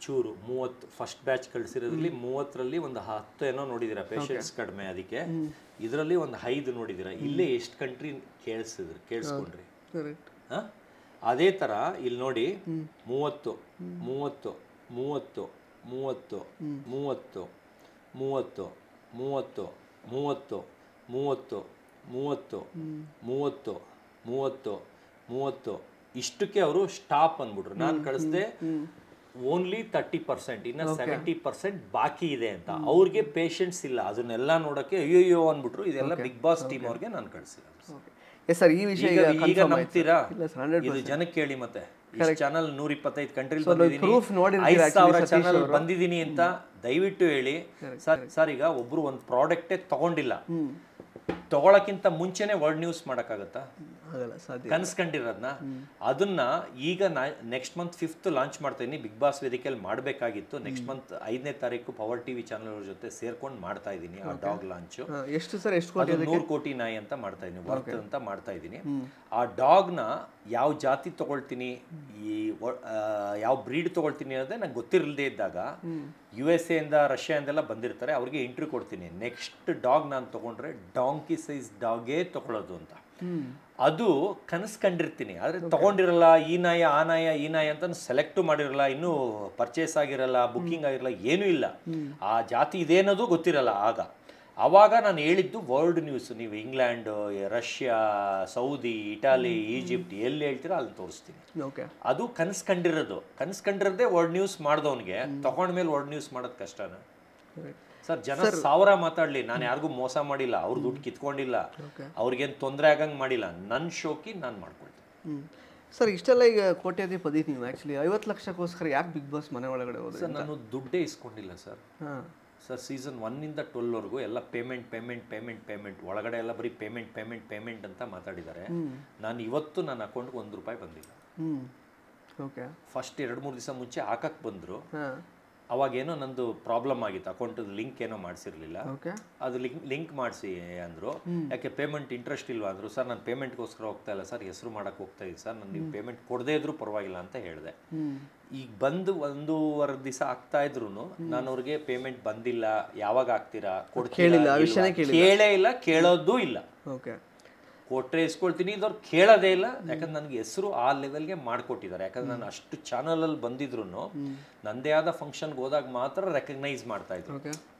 B: ಚೂರು 30 ಫಸ್ಟ್ ಬ್ಯಾಚ್ ಕಳಿಸಿರೋದ್ರಲ್ಲಿ 30ರಲ್ಲಿ ಒಂದು 10 ಏನೋ ನೋಡಿದ್ದೀರಾ ಪೇಷನ್ಸ್ ಕಡಿಮೆ ಅದಕ್ಕೆ ಇದರಲ್ಲಿ ಒಂದು 5 ನೋಡಿದ್ದೀರಾ ಇಲ್ಲೇ ಎಷ್ಟು ಕಂಟ್ರಿ ಕೇಳಿಸ್ಕೊಂಡ್ರಿ ಅದೇ ಥರ ಇಲ್ಲಿ ನೋಡಿ 30 30 30 30 30 30 30 30 30 30 30 30 30 ಇಷ್ಟಕ್ಕೆ ಅವರು ಸ್ಟಾಪ್ ಅಂದ್ಬಿಟ್ರು ನಾನು ಕಳಿಸ್ದೆ ಓನ್ಲಿ 30% ಇನ್ನ 70% ಬಾಕಿ ಇದೆ ಅಂತ ಅವ್ರಿಗೆ ಪೇಷನ್ಸ್ ಇಲ್ಲ ಅದನ್ನೆಲ್ಲ ನೋಡಕ್ಕೆ ಅಯ್ಯೋ ಅಂದ್ಬಿಟ್ರು ಇದೆಲ್ಲ ಬಿಗ್ ಬಾಸ್ ಟೀಮ್ ಅವ್ರಿಗೆ ನಾನು ಕಳಿಸಿರೋದು
A: ಸರ್ ಈ ವಿಷಯ
B: ಈಗ ನಂಬ್ತೀರಾ ಇದು ಜನಕ್ಕೆ ಕೇಳಿ ಮತ್ತೆ ಚಾನಲ್ 125 ಕಂಟ್ರಿ ಬಂದಿದ್ದೀನಿ 5,000 ಚಾನಲ್ ಬಂದಿದ್ದೀನಿ ಅಂತ ದಯವಿಟ್ಟು ಹೇಳಿ ಸರ್ ಈಗ ಒಬ್ರು ಒಂದು ಪ್ರಾಡಕ್ಟೇ ತಗೊಂಡಿಲ್ಲ ತಗೊಳಕ್ಕಿಂತ ಮುಂಚೆನೆ ವರ್ಲ್ಡ್ ನ್ಯೂಸ್ ಮಾಡೋಕ್ಕಾಗತ್ತಾ ಕನ್ಸ್ಕೊಂಡಿರೋದನ್ನ ಅದನ್ನ ಈಗ ನೆಕ್ಸ್ಟ್ ಮಂತ್ 5th ಲಾಂಚ್ ಮಾಡ್ತಾ ಇದೀನಿ ಬಿಗ್ ಬಾಸ್ ವೇದಿಕೆಯಲ್ಲಿ ಮಾಡಬೇಕಾಗಿತ್ತು ನೆಕ್ಸ್ಟ್ ಮಂತ್ 5ನೇ ತಾರೀಕು ಪವರ್ ಟಿವಿ ಚಾನಲ್ ಅವ್ರ ಜೊತೆ ಸೇರ್ಕೊಂಡು ಮಾಡ್ತಾ ಇದ್ದೀನಿ ಆ ಡಾಗ್ ಲಾಂಚ್
A: ಎಷ್ಟು ಸರ್ ಎಷ್ಟು
B: 100 ಕೋಟಿ ನಾಯಿ ಅಂತ ಮಾಡ್ತಾ ಇದೀನಿ ವರ್ತ್ ಅಂತ ಮಾಡ್ತಾ ಇದ್ದೀನಿ ಆ ಡಾಗ್ನ ಯಾವ ಜಾತಿ ತಗೊಳ್ತೀನಿ ಯಾವ ಬ್ರೀಡ್ ತಗೊಳ್ತೀನಿ ಅನ್ನೋದೇ ನಂಗೆ ಗೊತ್ತಿರಲ್ದೇ ಇದ್ದಾಗ USA ಇಂದ ರಷ್ಯಾದಿಂದೆಲ್ಲ ಬಂದಿರ್ತಾರೆ ಅವ್ರಿಗೆ ಇಂಟರ್ವ್ಯೂ ಕೊಡ್ತೀನಿ ನೆಕ್ಸ್ಟ್ ಡಾಗ್ ನಾನು ತಗೊಂಡ್ರೆ ಡಾಂಕಿ ಸೈಜ್ ಡಾಗೇ ತಗೊಳ್ಳೋದು ಅಂತ ಅದು ಕನಸು ಕಂಡಿರ್ತೀನಿ, ಆದರೆ ತಗೊಂಡಿರಲ್ಲ. ಈ ನಾಯ ಆ ನಾಯ ಈ ನಾಯ ಅಂತ ಸೆಲೆಕ್ಟ್ ಮಾಡಿರಲ್ಲ, ಇನ್ನೂ ಪರ್ಚೇಸ್ ಆಗಿರಲ್ಲ, ಬುಕ್ಕಿಂಗ್ ಆಗಿರಲ್ಲ, ಏನೂ ಇಲ್ಲ. ಆ ಜಾತಿ ಇದೇನೋದು ಗೊತ್ತಿರಲ್ಲ. ಆವಾಗ ನಾನು ಹೇಳಿದ್ದು ವರ್ಲ್ಡ್ ನ್ಯೂಸ್. ನೀವು England, Russia, Saudi, Italy, Egypt ಎಲ್ಲಿ ಹೇಳ್ತೀರೋ ಅಲ್ಲಿ ತೋರಿಸ್ತೀನಿ. ಅದು ಕನಸು ಕಂಡಿರೋದೇ ವರ್ಲ್ಡ್ ನ್ಯೂಸ್ ಮಾಡಿದವನಿಗೆ ತಗೊಂಡ್ಮೇಲೆ ವರ್ಲ್ಡ್ ನ್ಯೂಸ್ ಮಾಡೋದು ಕಷ್ಟನ ಸರ್. ಜನ 1000 ಮಾತಾಡ್ಲಿ, ನಾನು ಯಾರಿಗೂ ಮೋಸ ಮಾಡಿಲ್ಲ, ಅವ್ರ ದುಡ್ಡು ಕಿತ್ಕೊಂಡಿಲ್ಲ, ಅವ್ರಿಗೇನು ತೊಂದರೆ ಆಗಂಗೆ ಮಾಡಿಲ್ಲ. ನನ್ನ ಶೋಕಿ ನಾನು ಮಾಡ್ಕೊಳ್ತೀನಿ.
A: ಸರ್ ಇಷ್ಟೆಲ್ಲ ಈಗ ಕೋಟ್ಯಾಧಿಪತಿ ನೀವು ಆ್ಯಕ್ಚುಲಿ 50 ಲಕ್ಷಕ್ಕೋಸ್ಕರ ಯಾಕೆ ಬಿಗ್ ಬಾಸ್ ಮನೆ ಒಳಗಡೆ ಹೋದ್ರೆ?
B: ಸರ್ ನಾನು ದುಡ್ಡೇ ಇಸ್ಕೊಂಡಿಲ್ಲ ಸರ್. ಸರ್ ಸೀಸನ್ 1 ಇಂದ 12 ಎಲ್ಲ ಪೇಮೆಂಟ್ ಒಳಗಡೆ ಎಲ್ಲ ಬರೀ ಪೇಮೆಂಟ್ ಅಂತ ಮಾತಾಡಿದ್ದಾರೆ. ನಾನು ಇವತ್ತು ನನ್ನ ಅಕೌಂಟ್ಗೆ ₹1 ಬಂದಿಲ್ಲ. ಫಸ್ಟ್ 2-3 ದಿವಸ ಮುಂಚೆ ಹಾಕಕ್ಕೆ ಬಂದರು. ಅವಾಗೇನೋ ನಂದು ಪ್ರಾಬ್ಲಮ್ ಆಗಿತ್ತು, ಅಕೌಂಟ್ ಲಿಂಕ್ ಏನೋ ಮಾಡಿಸಿರ್ಲಿಲ್ಲ. ಅದು ಲಿಂಕ್ ಮಾಡಿಸಿ ಅಂದರು. ಯಾಕೆ ಪೇಮೆಂಟ್ ಇಂಟ್ರೆಸ್ಟ್ ಇಲ್ವಾ ಅಂದರು. ಸರ್ ನಾನು ಪೇಮೆಂಟ್ಗೋಸ್ಕರ ಹೋಗ್ತಾ ಇಲ್ಲ ಸರ್, ಹೆಸರು ಮಾಡೋಕ್ಕೆ ಹೋಗ್ತಾ ಇದ್ದೀನಿ ಸರ್, ನಾನು ನೀವು ಪೇಮೆಂಟ್ ಕೊಡದೇ ಇದ್ರೂ ಪರವಾಗಿಲ್ಲ ಅಂತ ಹೇಳಿದೆ. ಈಗ ಬಂದು 1.5 ದಿವಸ ಆಗ್ತಾ ಇದ್ರು ನಾನು ಅವ್ರಿಗೆ ಪೇಮೆಂಟ್ ಬಂದಿಲ್ಲ, ಯಾವಾಗ ಆಗ್ತೀರಾ, ಕೇಳೇ ಇಲ್ಲ, ಕೇಳೋದೂ ಇಲ್ಲ. ಕೊಟ್ಟರೆ ಇಸ್ಕೊಳ್ತೀನಿ, ಇದವ್ರು ಕೇಳೋದೇ ಇಲ್ಲ. ಯಾಕಂದ್ರೆ ನನಗೆ ಹೆಸರು ಆ ಲೆವೆಲ್ಗೆ ಮಾಡಿಕೊಟ್ಟಿದ್ದಾರೆ. ಯಾಕಂದ್ರೆ ನಾನು ಅಷ್ಟು ಚಾನಲಲ್ಲಿ ಬಂದಿದ್ರು ನಂದೇ ಆದ ಫಂಕ್ಷನ್ಗೆ ಹೋದಾಗ ಮಾತ್ರ ರೆಕಗ್ನೈಸ್ ಮಾಡ್ತಾಯಿದ್ರು.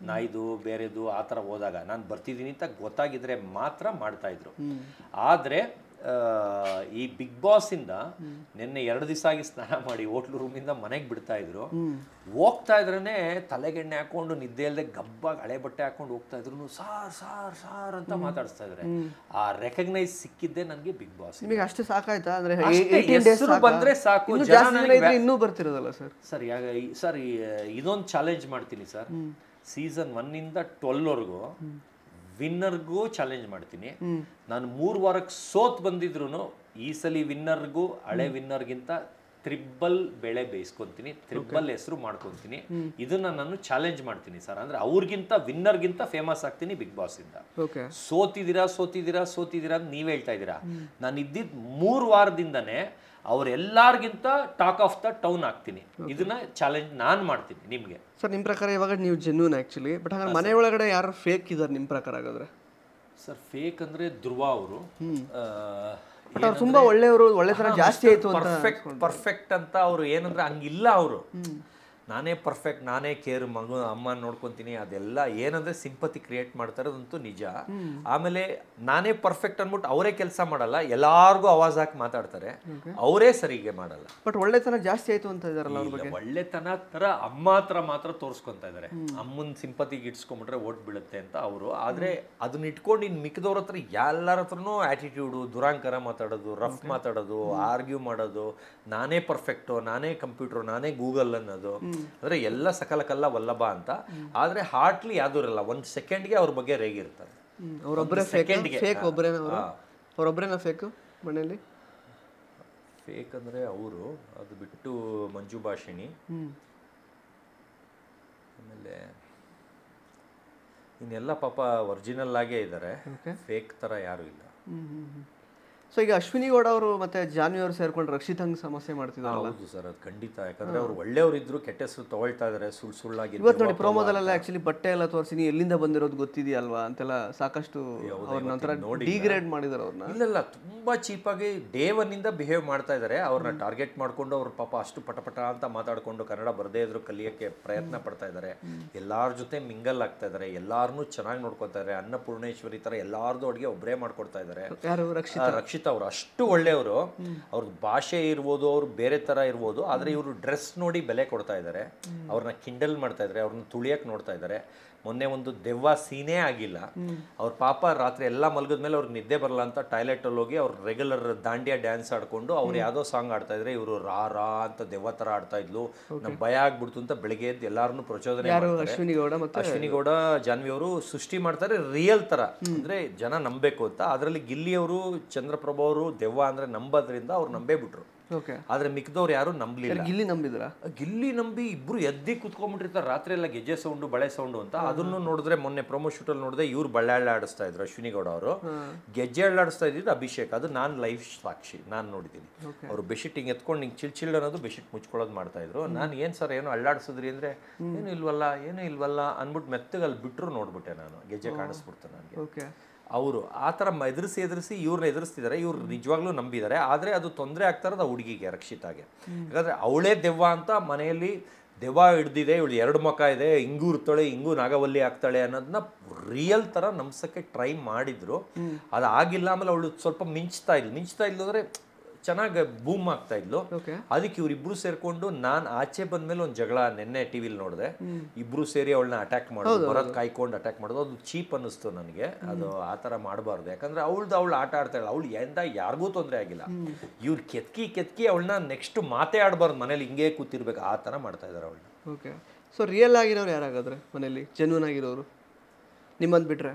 B: ನಾಯ್ದು ಬೇರೆದು ಆ ಥರ ಹೋದಾಗ ನಾನು ಬರ್ತಿದ್ದೀನಿ ಅಂತ ಗೊತ್ತಾಗಿದ್ರೆ ಮಾತ್ರ ಮಾಡ್ತಾಯಿದ್ರು. ಆದರೆ ಈ ಬಿಗ್ ಬಾಸಿಂದ ನಿನ್ನೆ 2 ದಿವಸ ಆಗಿ ಸ್ನಾನ ಮಾಡಿ ಹೋಟ್ಲು ರೂಮಿಂದ ಮನೆಗೆ ಬಿಡ್ತಾ ಇದ್ರು. ಹೋಗ್ತಾ ಇದ್ರೇ ತಲೆಗೆಣ್ಣೆ ಹಾಕೊಂಡು ನಿದ್ದೆ ಇಲ್ಲದೆ ಗಬ್ಬಾಗಿ ಹಳೆ ಬಟ್ಟೆ ಹಾಕೊಂಡು ಹೋಗ್ತಾ ಇದ್ರು. ಸಾರ್ ಅಂತ ಮಾತಾಡಿಸ್ತಾ ಇದ್ದಾರೆ. ಆ ರೆಕಗ್ನೈಸ್ ಸಿಕ್ಕಿದ್ದೆ ನನಗೆ ಬಿಗ್ ಬಾಸ್.
A: ನಿಮಗೆ ಅಷ್ಟು ಸಾಕಾಯ್ತಾ? ಅಂದ್ರೆ
B: ಹೆಸರು ಬಂದ್ರೆ ಸಾಕು,
A: ಇನ್ನೂ ಬರ್ತಿರೋದಲ್ಲ ಸರ್.
B: ಸರ್ ಇದೊಂದು ಚಾಲೆಂಜ್ ಮಾಡ್ತೀನಿ ಸರ್. ಸೀಸನ್ 1 ಇಂದ 12 ವಿನ್ನರ್ಗೂ ಚಾಲೆಂಜ್ ಮಾಡ್ತೀನಿ. ನಾನು 3 ವಾರಕ್ಕೆ ಸೋತ್ ಬಂದಿದ್ರು ಈ ಸಲ ವಿನ್ನರ್ಗೂ ಹಳೆ ವಿನ್ನರ್ಗಿಂತ ತ್ರಿಬಲ್ ಬೆಳೆ ಬೇಯಿಸ್ಕೊಂತೀನಿ, ತ್ರಿಬಲ್ ಹೆಸರು ಮಾಡ್ಕೊತೀನಿ. ಇದನ್ನ ನಾನು ಚಾಲೆಂಜ್ ಮಾಡ್ತೀನಿ ಸರ್. ಅಂದ್ರೆ ಅವ್ರಿಗಿಂತ ವಿನ್ನರ್ಗಿಂತ ಫೇಮಸ್ ಆಗ್ತೀನಿ ಬಿಗ್ ಬಾಸ್ ಇಂದ. ಸೋತಿದ್ದೀರಾ ಅಂತ ನೀವ್ ಹೇಳ್ತಾ ಇದ್ದೀರಾ. ನಾನು ಇದ್ದಿದ್ 3 ವಾರದಿಂದನೇ ಅವ್ರೆಲ್ಲಾರ್ಗಿಂತ ಟಾಕ್ ಆಫ್ ದ ಟೌನ್ ಆಗ್ತೀನಿ. ಇದನ್ನ ಚಾಲೆಂಜ್ ನಾನು ಮಾಡ್ತೀನಿ ನಿಮ್ಗೆ.
A: ಸರ್ ನಿಮ್ಮ ಪ್ರಕಾರ ಇವಾಗ ನೀವು ಜೆನ್ಯೂನ್ ಆಕ್ಚುಲಿ, ಬಟ್ ಹಾಗಾದ್ರೆ ಮನೆ ಒಳಗಡೆ ಯಾರು ಫೇಕ್ ಇದ್ದಾರೆ ನಿಮ್ಮ ಪ್ರಕಾರ? ಹಾಗಾದ್ರೆ
B: ಸರ್ ಫೇಕ್ ಅಂದ್ರೆ ಧ್ರುವ ಅವರು
A: ತುಂಬಾ ಒಳ್ಳೆಯವರು, ಒಳ್ಳೆತನ ಜಾಸ್ತಿ ಆಯ್ತು ಅಂತ
B: ಪರ್ಫೆಕ್ಟ್ ಅಂತ ಅವರು ಏನಂದ್ರೆ ಹಂಗಿಲ್ಲ. ಅವರು ನಾನೇ ಪರ್ಫೆಕ್ಟ್, ನಾನೇ ಕೇರ್, ಅಮ್ಮ ನೋಡ್ಕೊತೀನಿ, ಅದೆಲ್ಲ ಏನಂದ್ರೆ ಸಿಂಪತಿ ಕ್ರಿಯೇಟ್ ಮಾಡ್ತಾರೆ, ಅದಂತೂ ನಿಜ. ಆಮೇಲೆ ನಾನೇ ಪರ್ಫೆಕ್ಟ್ ಅಂದ್ಬಿಟ್ಟು ಅವರೇ ಕೆಲಸ ಮಾಡಲ್ಲ, ಎಲ್ಲಾರ್ಗೂ ಆವಾಜ್ ಹಾಕಿ ಮಾತಾಡ್ತಾರೆ, ಅವರೇ ಸರಿಗೆ ಮಾಡಲ್ಲ.
A: ಬಟ್ ಒಳ್ಳೆತನ ಜಾಸ್ತಿ ಆಯ್ತು ಅಂತ ಇದಾರಲ್ಲ ಅವ್ರ ಬಗ್ಗೆ.
B: ಒಳ್ಳೆತನ ತರ ಅಮ್ಮ ಹತ್ರ ಮಾತ್ರ ತೋರಿಸ್ಕೊಂತ ಇದಾರೆ. ಅಮ್ಮನ ಸಿಂಪತಿಗೆ ಇಟ್ಸ್ಕೊಂಡ್ಬಿಟ್ರೆ ಓಟ್ ಬೀಳುತ್ತೆ ಅಂತ ಅವರು. ಆದ್ರೆ ಅದನ್ನ ಇಟ್ಕೊಂಡು ಇನ್ ಮಿಕ್ಕದವ್ರ ಹತ್ರ ಎಲ್ಲರ ಹತ್ರನೂ ಆಟಿಟ್ಯೂಡು, ದುರಾಂಕರ ಮಾತಾಡೋದು, ರಫ್ ಮಾತಾಡೋದು, ಆರ್ಗ್ಯೂ ಮಾಡೋದು, ನಾನೇ ಪರ್ಫೆಕ್ಟು, ನಾನೇ ಕಂಪ್ಯೂಟರ್, ನಾನೇ ಗೂಗಲ್ ಅನ್ನೋದು. ಅಂದ್ರೆ ಎಲ್ಲ ಸಕಲಕಲ್ಲ ವಲ್ಲಭ ಅಂತ. ಆದ್ರೆ ಹಾರ್ಟ್ಲಿ ಯಾವ್ದು ಇರಲ್ಲ. 1 ಸೆಕೆಂಡ್ಗೆ ಅವ್ರ ಬಗ್ಗೆ ರೇಗಿರ್ತಾರೆ.
A: ಅವರೊಬ್ಬರೇ ಫೇಕ್ ಮನೆಯಲ್ಲಿ.
B: ಫೇಕ್ ಅಂದ್ರೆ ಅವರು, ಅದು ಬಿಟ್ಟು ಮಂಜು ಭಾಷಿಣಿ, ಆಮೇಲೆ ಇನ್ನೆಲ್ಲ ಪಾಪ ಒರಿಜಿನಲ್ ಆಗೇ ಇದ್ದಾರೆ, ಫೇಕ್ ತರ ಯಾರು ಇಲ್ಲ.
A: ಸೊ ಈಗ ಅಶ್ವಿನಿ ಗೌಡ ಅವರು ಮತ್ತೆ ಜಾನ್ವಿ ಅವರು ಸೇರ್ಕೊಂಡು ರಕ್ಷಿತ್ ಹಂಗ್ ಸಮಸ್ಯೆ ಮಾಡ್ತಿದ್ದಾರಲ್ಲ?
B: ಹೌದು ಸರ್, ಅದು ಖಂಡಿತ. ಯಾಕಂದ್ರೆ ಅವ್ರು ಒಳ್ಳೆಯವರು ಇದ್ರು, ಕೆಟ್ಟ ಹೆಸರು ತಗೊಳ್ತಾ ಇದಾರೆ ಸುಳ್ಳಾಗಿ.
A: ಇವತ್ತು ನೋಡಿ ಪ್ರೋಮೋದಲ್ಲೆಲ್ಲ ಆಕ್ಚುಲಿ ಬಟ್ಟೆ ಎಲ್ಲ ತೋರಿಸಿ ನೀ ಎಲ್ಲಿಂದ ಬಂದಿರೋದು ಗೊತ್ತಿದೆಯಲ್ವಾ ಅಂತೆಲ್ಲ ಸಾಕಷ್ಟು ಅವ್ರ ನಂತರ ಡಿಗ್ರೇಡ್ ಮಾಡಿದಾರೆ ಅವ್ರನ್ನ.
B: ಇಲ್ಲ, ತುಂಬಾ ಚೀಪಾಗಿ ಡೇ 1 ಇಂದ ಬಿಹೇವ್ ಮಾಡ್ತಾ ಇದಾರೆ. ಅವ್ರನ್ನ ಟಾರ್ಗೆಟ್ ಮಾಡ್ಕೊಂಡು ಅವ್ರ ಪಾಪ ಅಷ್ಟು ಪಟಪಟ ಅಂತ ಮಾತಾಡ್ಕೊಂಡು ಕನ್ನಡ ಬರದೇ ಇದ್ರು ಕಲಿಯಕ್ಕೆ ಪ್ರಯತ್ನ ಪಡ್ತಾ ಇದಾರೆ. ಎಲ್ಲಾರ ಜೊತೆ ಮಿಂಗಲ್ ಆಗ್ತಾ ಇದಾರೆ, ಎಲ್ಲಾರನ್ನೂ ಚೆನ್ನಾಗಿ ನೋಡ್ಕೊತಾ ಇದಾರೆ. ಅನ್ನಪೂರ್ಣೇಶ್ವರಿ ತರ ಎಲ್ಲಾರ್ದು ಅಡುಗೆ ಒಬ್ಬರೇ ಮಾಡ್ಕೊಡ್ತಾ ಇದಾರೆ. ರಕ್ಷಿತ್ ಅವ್ರು ಅಷ್ಟು ಒಳ್ಳೆಯವರು. ಅವ್ರದ್ದು ಭಾಷೆ ಇರ್ಬೋದು, ಅವ್ರು ಬೇರೆ ತರ ಇರ್ಬೋದು, ಆದ್ರೆ ಇವರು ಡ್ರೆಸ್ ನೋಡಿ ಬೆಲೆ ಕೊಡ್ತಾ ಇದ್ದಾರೆ. ಅವ್ರನ್ನ ಕಿಂಡಲ್ ಮಾಡ್ತಾ ಇದ್ದಾರೆ, ಅವ್ರನ್ನ ತುಳಿಯಕ್ ನೋಡ್ತಾ ಇದ್ದಾರೆ. ಮೊನ್ನೆ ಒಂದು ದೆವ್ವ ಸೀನೇ ಆಗಿಲ್ಲ. ಅವ್ರ ಪಾಪ ರಾತ್ರಿ ಎಲ್ಲ ಮಲಗಿದ್ಮೇಲೆ ಅವ್ರಿಗೆ ನಿದ್ದೆ ಬರಲ್ಲ ಅಂತ ಟಾಯ್ಲೆಟ್ ಅಲ್ಲಿ ಹೋಗಿ ಅವ್ರು ರೆಗ್ಯುಲರ್ ದಾಂಡಿಯಾ ಡ್ಯಾನ್ಸ್ ಆಡ್ಕೊಂಡು ಅವ್ರು ಯಾವ್ದೋ ಸಾಂಗ್ ಆಡ್ತಾ ಇದ್ರೆ ಇವರು ರಾ ಅಂತ ದೆವ್ವ ತರ ಆಡ್ತಾ ಇದ್ಲು. ನಮ್ ಭಯ ಆಗ್ಬಿಡ್ತು ಅಂತ ಬೆಳಗ್ಗೆ ಎದ್ದು ಎಲ್ಲಾರನ್ನು ಪ್ರಚೋದನೆ. ಅಶ್ವಿನಿ ಗೌಡ ಜಾನ್ವಿ ಅವರು ಸೃಷ್ಟಿ ಮಾಡ್ತಾರೆ ರಿಯಲ್ ತರ, ಅಂದ್ರೆ ಜನ ನಂಬೇಕು ಅಂತ. ಅದ್ರಲ್ಲಿ ಗಿಲ್ಲಿ ಅವರು, ಚಂದ್ರಪ್ರಭು ಅವರು ದೆವ್ವ ಅಂದ್ರೆ ನಂಬೋದ್ರಿಂದ ಅವ್ರು ನಂಬೇ ಬಿಟ್ರು. ಆದ್ರೆ ಮಿಕ್ದವ್ರು ಯಾರು ನಂಬಲಿಲ್ಲ. ಗಿಲ್ಲಿ ನಂಬಿ ಇಬ್ರು ಎದ್ದಿ ಕುತ್ಕೊಂಡ್ಬಿಟ್ಟಿರ್ತಾರೆ ರಾತ್ರಿ ಎಲ್ಲ, ಗೆಜ್ಜೆ ಸೌಂಡು, ಬಳೆ ಸೌಂಡು ಅಂತ. ಅದನ್ನು ನೋಡಿದ್ರೆ ಮೊನ್ನೆ ಪ್ರೊಮೋ ಶೂಟ್ ಅಲ್ಲಿ ನೋಡಿದ್ರೆ ಇವ್ರು ಬಳ್ಳೆ ಆಡಿಸ್ತಾ ಇದ್ರು. ಅಶ್ವಿನಿ ಗೌಡ ಅವರು ಗೆಜ್ಜೆ ಆಡಿಸ್ತಾ ಇದ್ದಿದ್ದು ಅಭಿಷೇಕ್. ಅದು ನಾನು ಲೈವ್ ಸಾಕ್ಷಿ, ನಾನು ನೋಡಿದ್ದೀನಿ. ಅವ್ರು ಬೆಡ್ಶೀಟ್ ಹಿಂಗೆ ಎತ್ಕೊಂಡು ಹಿಂಗೆ ಚಿಲ್ ಅನ್ನೋದು ಬೆಡ್ಶೀಟ್ ಮುಚ್ಕೊಳ್ಳೋದು ಮಾಡ್ತಾ ಇದ್ರು. ನಾನು ಏನ್ ಸರ್ ಏನೋ ಅಳ್ಳಾಡಿಸಿದ್ರಿ ಅಂದ್ರೆ ಏನು ಇಲ್ವಲ್ಲ ಅಂದ್ಬಿಟ್ಟು ಮೆತ್ತಗೆ ಅಲ್ಲಿ ಬಿಟ್ರು ನೋಡ್ಬಿಟ್ಟೆ ನಾನು. ಗೆಜ್ಜೆ ಕಾಣಿಸ್ಬಿಡ್ತು ನನಗೆ. ಅವರು ಆ ಥರ ಎದುರಿಸಿ ಇವ್ರನ್ನ ಎದುರಿಸ್ತಿದ್ದಾರೆ, ಇವ್ರು ನಿಜವಾಗ್ಲೂ ನಂಬಿದ್ದಾರೆ. ಆದರೆ ಅದು ತೊಂದರೆ ಆಗ್ತಾ ಇರೋದು ಆ ಹುಡುಗಿಗೆ, ರಕ್ಷಿತಾಗೆ. ಯಾಕಂದರೆ ಅವಳೇ ದೆವ್ವ ಅಂತ ಮನೆಯಲ್ಲಿ ದೆವ್ವ ಹಿಡ್ದಿದೆ, ಇವಳು 2 ಮುಖ ಇದೆ, ಹಿಂಗೂ ಇರ್ತಾಳೆ, ಹಿಂಗೂ ನಾಗವಲ್ಲಿ ಆಗ್ತಾಳೆ ಅನ್ನೋದನ್ನ ರಿಯಲ್ ಥರ ನಂಬಿಸೋಕ್ಕೆ ಟ್ರೈ ಮಾಡಿದ್ರು. ಅದು ಆಗಿಲ್ಲ. ಆಮೇಲೆ ಅವಳು ಸ್ವಲ್ಪ ಮಿಂಚ್ತಾ ಇದ್ಲು ಅಂದರೆ ಚೆನ್ನಾಗಿ ಬೂಮ್ ಆಗ್ತಾ ಇದ್ಲು. ಅದಕ್ಕೆ ಇವರಿಬ್ರು ಸೇರ್ಕೊಂಡು, ನಾನು ಆಚೆ ಬಂದ್ಮೇಲೆ ಒಂದು ಜಗಳ ನೆನ್ನೆ ಟಿವಿಲಿ ನೋಡಿದೆ, ಇಬ್ರು ಸೇರಿ ಅವಳನ್ನ ಅಟ್ಯಾಕ್ ಮಾಡೋದು, ಬರೋದು ಕಾಯ್ಕೊಂಡು ಅಟ್ಯಾಕ್ ಮಾಡೋದು. ಅದು ಚೀಪ್ ಅನ್ನಿಸ್ತು ನನಗೆ. ಅದು ಆ ಥರ ಮಾಡಬಾರ್ದು. ಯಾಕಂದ್ರೆ ಅವಳು ಆಟ ಆಡ್ತಾಳೆ, ಅವಳು ಯಾರಿಗೂ ತೊಂದರೆ ಆಗಿಲ್ಲ. ಇವ್ರು ಕೆತ್ಕಿ ಅವಳನ್ನ ನೆಕ್ಸ್ಟ್ ಮಾತೇ ಆಡಬಾರ್ದು, ಮನೇಲಿ ಹಿಂಗೆ ಕೂತಿರ್ಬೇಕು, ಆ ಥರ ಮಾಡ್ತಾ ಇದ್ದಾರೆ ಅವಳನ್ನ.
A: ಓಕೆ. ಸೊ ರಿಯಲ್ ಆಗಿರೋರು ಯಾರಾಗಾದ್ರೆ ಮನೇಲಿ ಜೆನ್ಯೂನ್ ಆಗಿರೋರು ನಿಮ್ಮಂದು ಬಿಟ್ರೆ?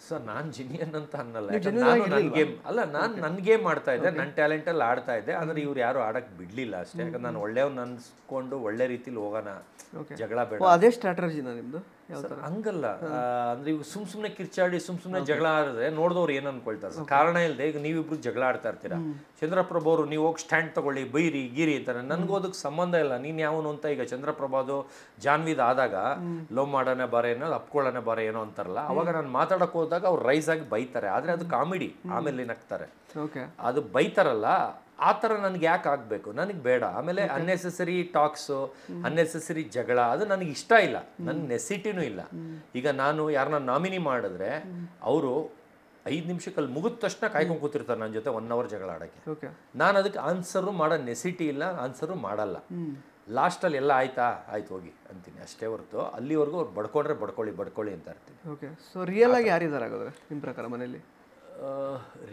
B: ಸರ್ ನಾನು ಜಿನಿಯನ್ ಅಂತ ಅನ್ನಲ್ಲ. ನಾನು ನನ್ನ ಗೇಮ್ ಮಾಡ್ತಾ ಇದ್ದೆ, ನನ್ನ ಟ್ಯಾಲೆಂಟಲ್ಲಿ ಆಡ್ತಾ ಇದ್ದೆ. ಆದರೆ ಇವ್ರು ಯಾರು ಆಡಕ್ಕೆ ಬಿಡಲಿಲ್ಲ ಅಷ್ಟೇ. ಯಾಕಂದ್ರೆ ನಾನು ಒಳ್ಳೆಯವ್ನು ಅನ್ಸ್ಕೊಂಡು ಒಳ್ಳೆ ರೀತಿಲಿ ಹೋಗೋಣ, ಜಗಳ ಬೇಡ.
A: ಅದೇ ಸ್ಟ್ರಾಟಜಿನ ನಿಮ್ಮದು?
B: ಹಂಗಲ್ಲ. ಅಂದ್ರೆ ಇವ್ ಸುಮ್ಮನೆ ಕಿರ್ಚಾಡಿ ಸುಮ್ಮನೆ ಜಗಳ ಆಡಿದ್ರೆ ನೋಡಿದವ್ರು ಏನು ಅನ್ಕೊಳ್ತಾರೆ ಸರ್, ಕಾರಣ ಇಲ್ಲದೆ. ಈಗ ನೀವಿಬ್ರು ಜಗಳ ಆಡ್ತಾ ಇರ್ತೀರಾ, ಚಂದ್ರಪ್ರಭು ಅವರು ನೀವು ಹೋಗಿ ಸ್ಟ್ಯಾಂಡ್ ತಗೊಳ್ಳಿ, ಬೈರಿ ಗೀರಿ ಅಂತಾರೆ. ನನಗೂ ಅದಕ್ಕೆ ಸಂಬಂಧ ಇಲ್ಲ, ನೀನು ಯಾವನು ಅಂತ. ಈಗ ಚಂದ್ರಪ್ರಭಾದು ಜಾನ್ವಿದ್ ಆದಾಗ ಲವ್ ಮಾಡೋಣ ಬಾರ ಏನೋ, ಅಪ್ಕೊಳ್ಳೋಣ ಬಾರ ಏನೋ ಅಂತಾರಲ್ಲ, ಅವಾಗ ನಾನು ಮಾತಾಡಕ್ಕೆ ಹೋದಾಗ ಅವ್ರು ರೈಸ್ ಆಗಿ ಬೈತಾರೆ. ಆದರೆ ಅದು ಕಾಮಿಡಿ, ಆಮೇಲೆ ನಗ್ತಾರೆ. ಅದು ಬೈತಾರಲ್ಲ, ಆ ಥರ ನನಗೆ ಯಾಕೆ ಆಗಬೇಕು, ನನಗೆ ಬೇಡ. ಆಮೇಲೆ ಅನ್ನೆಸೆಸರಿ ಟಾಕ್ಸು, ಅನ್ನೆಸೆಸರಿ ಜಗಳ, ಅದು ನನಗೆ ಇಷ್ಟ ಇಲ್ಲ, ನನಗೆ ನೆಸಿಟಿನೂ ಇಲ್ಲ. ಈಗ ನಾನು ಯಾರನ್ನ ನಾಮಿನಿ ಮಾಡಿದ್ರೆ ಅವರು 5 ನಿಮಿಷಕ್ಕಲ್ಲಿ ಮುಗಿದ ತಕ್ಷಣ ಕಾಯ್ಕೊಂಡು ಕೂತಿರ್ತಾರೆ ನನ್ನ ಜೊತೆ 1 ಅವರ್ ಜಗಳ ಆಡೋಕ್ಕೆ. ನಾನು ಅದಕ್ಕೆ ಆನ್ಸರು ಮಾಡೋ ನೆಸಿಟಿ ಇಲ್ಲ, ಆನ್ಸರು ಮಾಡಲ್ಲ. ಲಾಸ್ಟಲ್ಲಿ ಎಲ್ಲ ಆಯ್ತು ಹೋಗಿ ಅಂತೀನಿ ಅಷ್ಟೇ ಹೊರತು, ಅಲ್ಲಿವರೆಗೂ ಅವ್ರು ಬಡ್ಕೊಳ್ಳಿ ಅಂತ ಇರ್ತೀನಿ.
A: ಓಕೆ. ಸೊ ರಿಯಲ್ ಆಗಿ ಯಾರಿದ್ದಾರೆ ಹಾಗಾದ್ರೆ ನಿಮ್ಮ ಪ್ರಕಾರ ಮನೇಲಿ?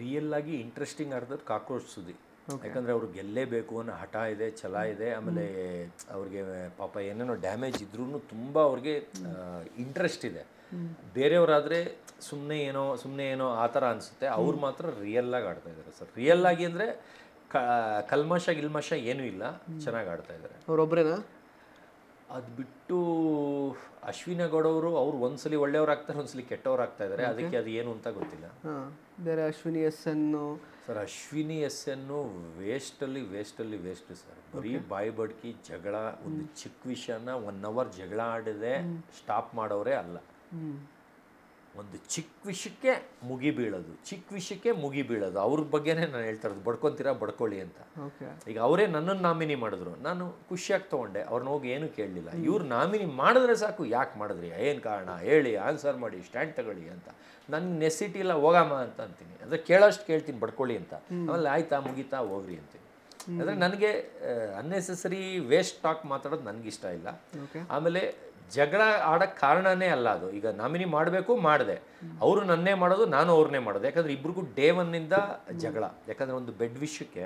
B: ರಿಯಲ್ ಆಗಿ ಇಂಟ್ರೆಸ್ಟಿಂಗ್ ಆಡಿದ್ರೆ ಕಾಕ್ರೋಚ್ ಸುದಿ. ಯಾಕಂದರೆ ಅವ್ರಿಗೆ ಗೆಲ್ಲೇಬೇಕು ಅನ್ನೋ ಹಠ ಇದೆ, ಛಲ ಇದೆ. ಆಮೇಲೆ ಅವ್ರಿಗೆ ಪಾಪ ಏನೇನೋ ಡ್ಯಾಮೇಜ್ ಇದ್ರೂ ತುಂಬ ಅವ್ರಿಗೆ ಇಂಟ್ರೆಸ್ಟ್ ಇದೆ. ಬೇರೆಯವರಾದರೆ ಸುಮ್ಮನೆ ಏನೋ ಆ ಥರ ಅನಿಸುತ್ತೆ. ಅವ್ರು ಮಾತ್ರ ರಿಯಲ್ಲಾಗಿ ಆಡ್ತಾ ಇದ್ದಾರೆ ಸರ್. ರಿಯಲ್ ಆಗಿ ಅಂದರೆ ಕಲ್ಮಶ ಏನೂ ಇಲ್ಲ, ಚೆನ್ನಾಗಿ ಆಡ್ತಾ ಇದ್ದಾರೆ.
A: ಅವರೊಬ್ಬರೇನಾ?
B: ಅದು ಬಿಟ್ಟು ಅಶ್ವಿನ ಗೌಡವರು, ಅವ್ರು ಒಂದ್ಸಲಿ ಒಳ್ಳೆಯವ್ರಾಗ್ತಾರೆ, ಒಂದ್ಸಲಿ ಕೆಟ್ಟವ್ರಾಗ್ತಾ ಇದ್ದಾರೆ. ಅದಕ್ಕೆ ಅದು ಏನು ಅಂತ ಗೊತ್ತಿಲ್ಲ.
A: ಬೇರೆ Ashwini SN
B: sir, Ashwini SN waste sir. ಬರೀ ಬಾಯಿ ಬಡ್ಕಿ ಜಗಳ, ಒಂದು ಚಿಕ್ಕ ವಿಷಯನ 1 ಅವರ್ ಜಗಳ ಆಡಿದೆ ಸ್ಟಾಪ್ ಮಾಡೋರೇ ಅಲ್ಲ. ಒಂದು ಚಿಕ್ಕ ವಿಷಯಕ್ಕೆ ಮುಗಿ ಬೀಳೋದು ಅವ್ರ ಬಗ್ಗೆನೇ ನಾನು ಹೇಳ್ತಾ ಇರೋದು. ಬಡ್ಕೊಳ್ಳಿ ಅಂತ. ಈಗ ಅವರೇ ನನ್ನನ್ನು ನಾಮಿನಿ ಮಾಡಿದ್ರು, ನಾನು ಖುಷಿಯಾಗಿ ತೊಗೊಂಡೆ, ಅವ್ರನ್ನ ಹೋಗಿ ಏನೂ ಕೇಳಲಿಲ್ಲ. ಇವ್ರು ನಾಮಿನಿ ಮಾಡಿದ್ರೆ ಸಾಕು, ಯಾಕೆ ಮಾಡಿದ್ರಿ, ಏನು ಕಾರಣ ಹೇಳಿ, ಆನ್ಸರ್ ಮಾಡಿ, ಸ್ಟ್ಯಾಂಡ್ ತಗೊಳ್ಳಿ ಅಂತ. ನನ್ನ ನೆಸಿಟಿ ಇಲ್ಲ, ಹೋಗಮ್ಮ ಅಂತ ಅಂತೀನಿ. ಅಂದರೆ ಕೇಳೋಷ್ಟು ಕೇಳ್ತೀನಿ, ಬಡ್ಕೊಳ್ಳಿ ಅಂತ. ಆಮೇಲೆ ಆಯ್ತಾ ಮುಗೀತಾ ಹೋಗ್ರಿ ಅಂತೀನಿ. ಅಂದರೆ ನನಗೆ ಅನ್ನೆಸೆಸರಿ ವೇಸ್ಟ್ ಟಾಕ್ ಮಾತಾಡೋದು ನನಗಿಷ್ಟ ಇಲ್ಲ. ಆಮೇಲೆ ಜಗಳ ಆಡೋಕ್ಕೆ ಕಾರಣನೇ ಅಲ್ಲ ಅದು. ಈಗ ನಾಮಿನಿ ಮಾಡಬೇಕು, ಮಾಡಿದೆ, ಅವರು ನನ್ನೇ ಮಾಡೋದು, ನಾನು ಅವ್ರನ್ನೇ ಮಾಡೋದು. ಯಾಕಂದರೆ ಇಬ್ರಿಗೂ ಡೇ 1 ಜಗಳ. ಯಾಕಂದರೆ ಒಂದು ಬೆಡ್ ವಿಷಯಕ್ಕೆ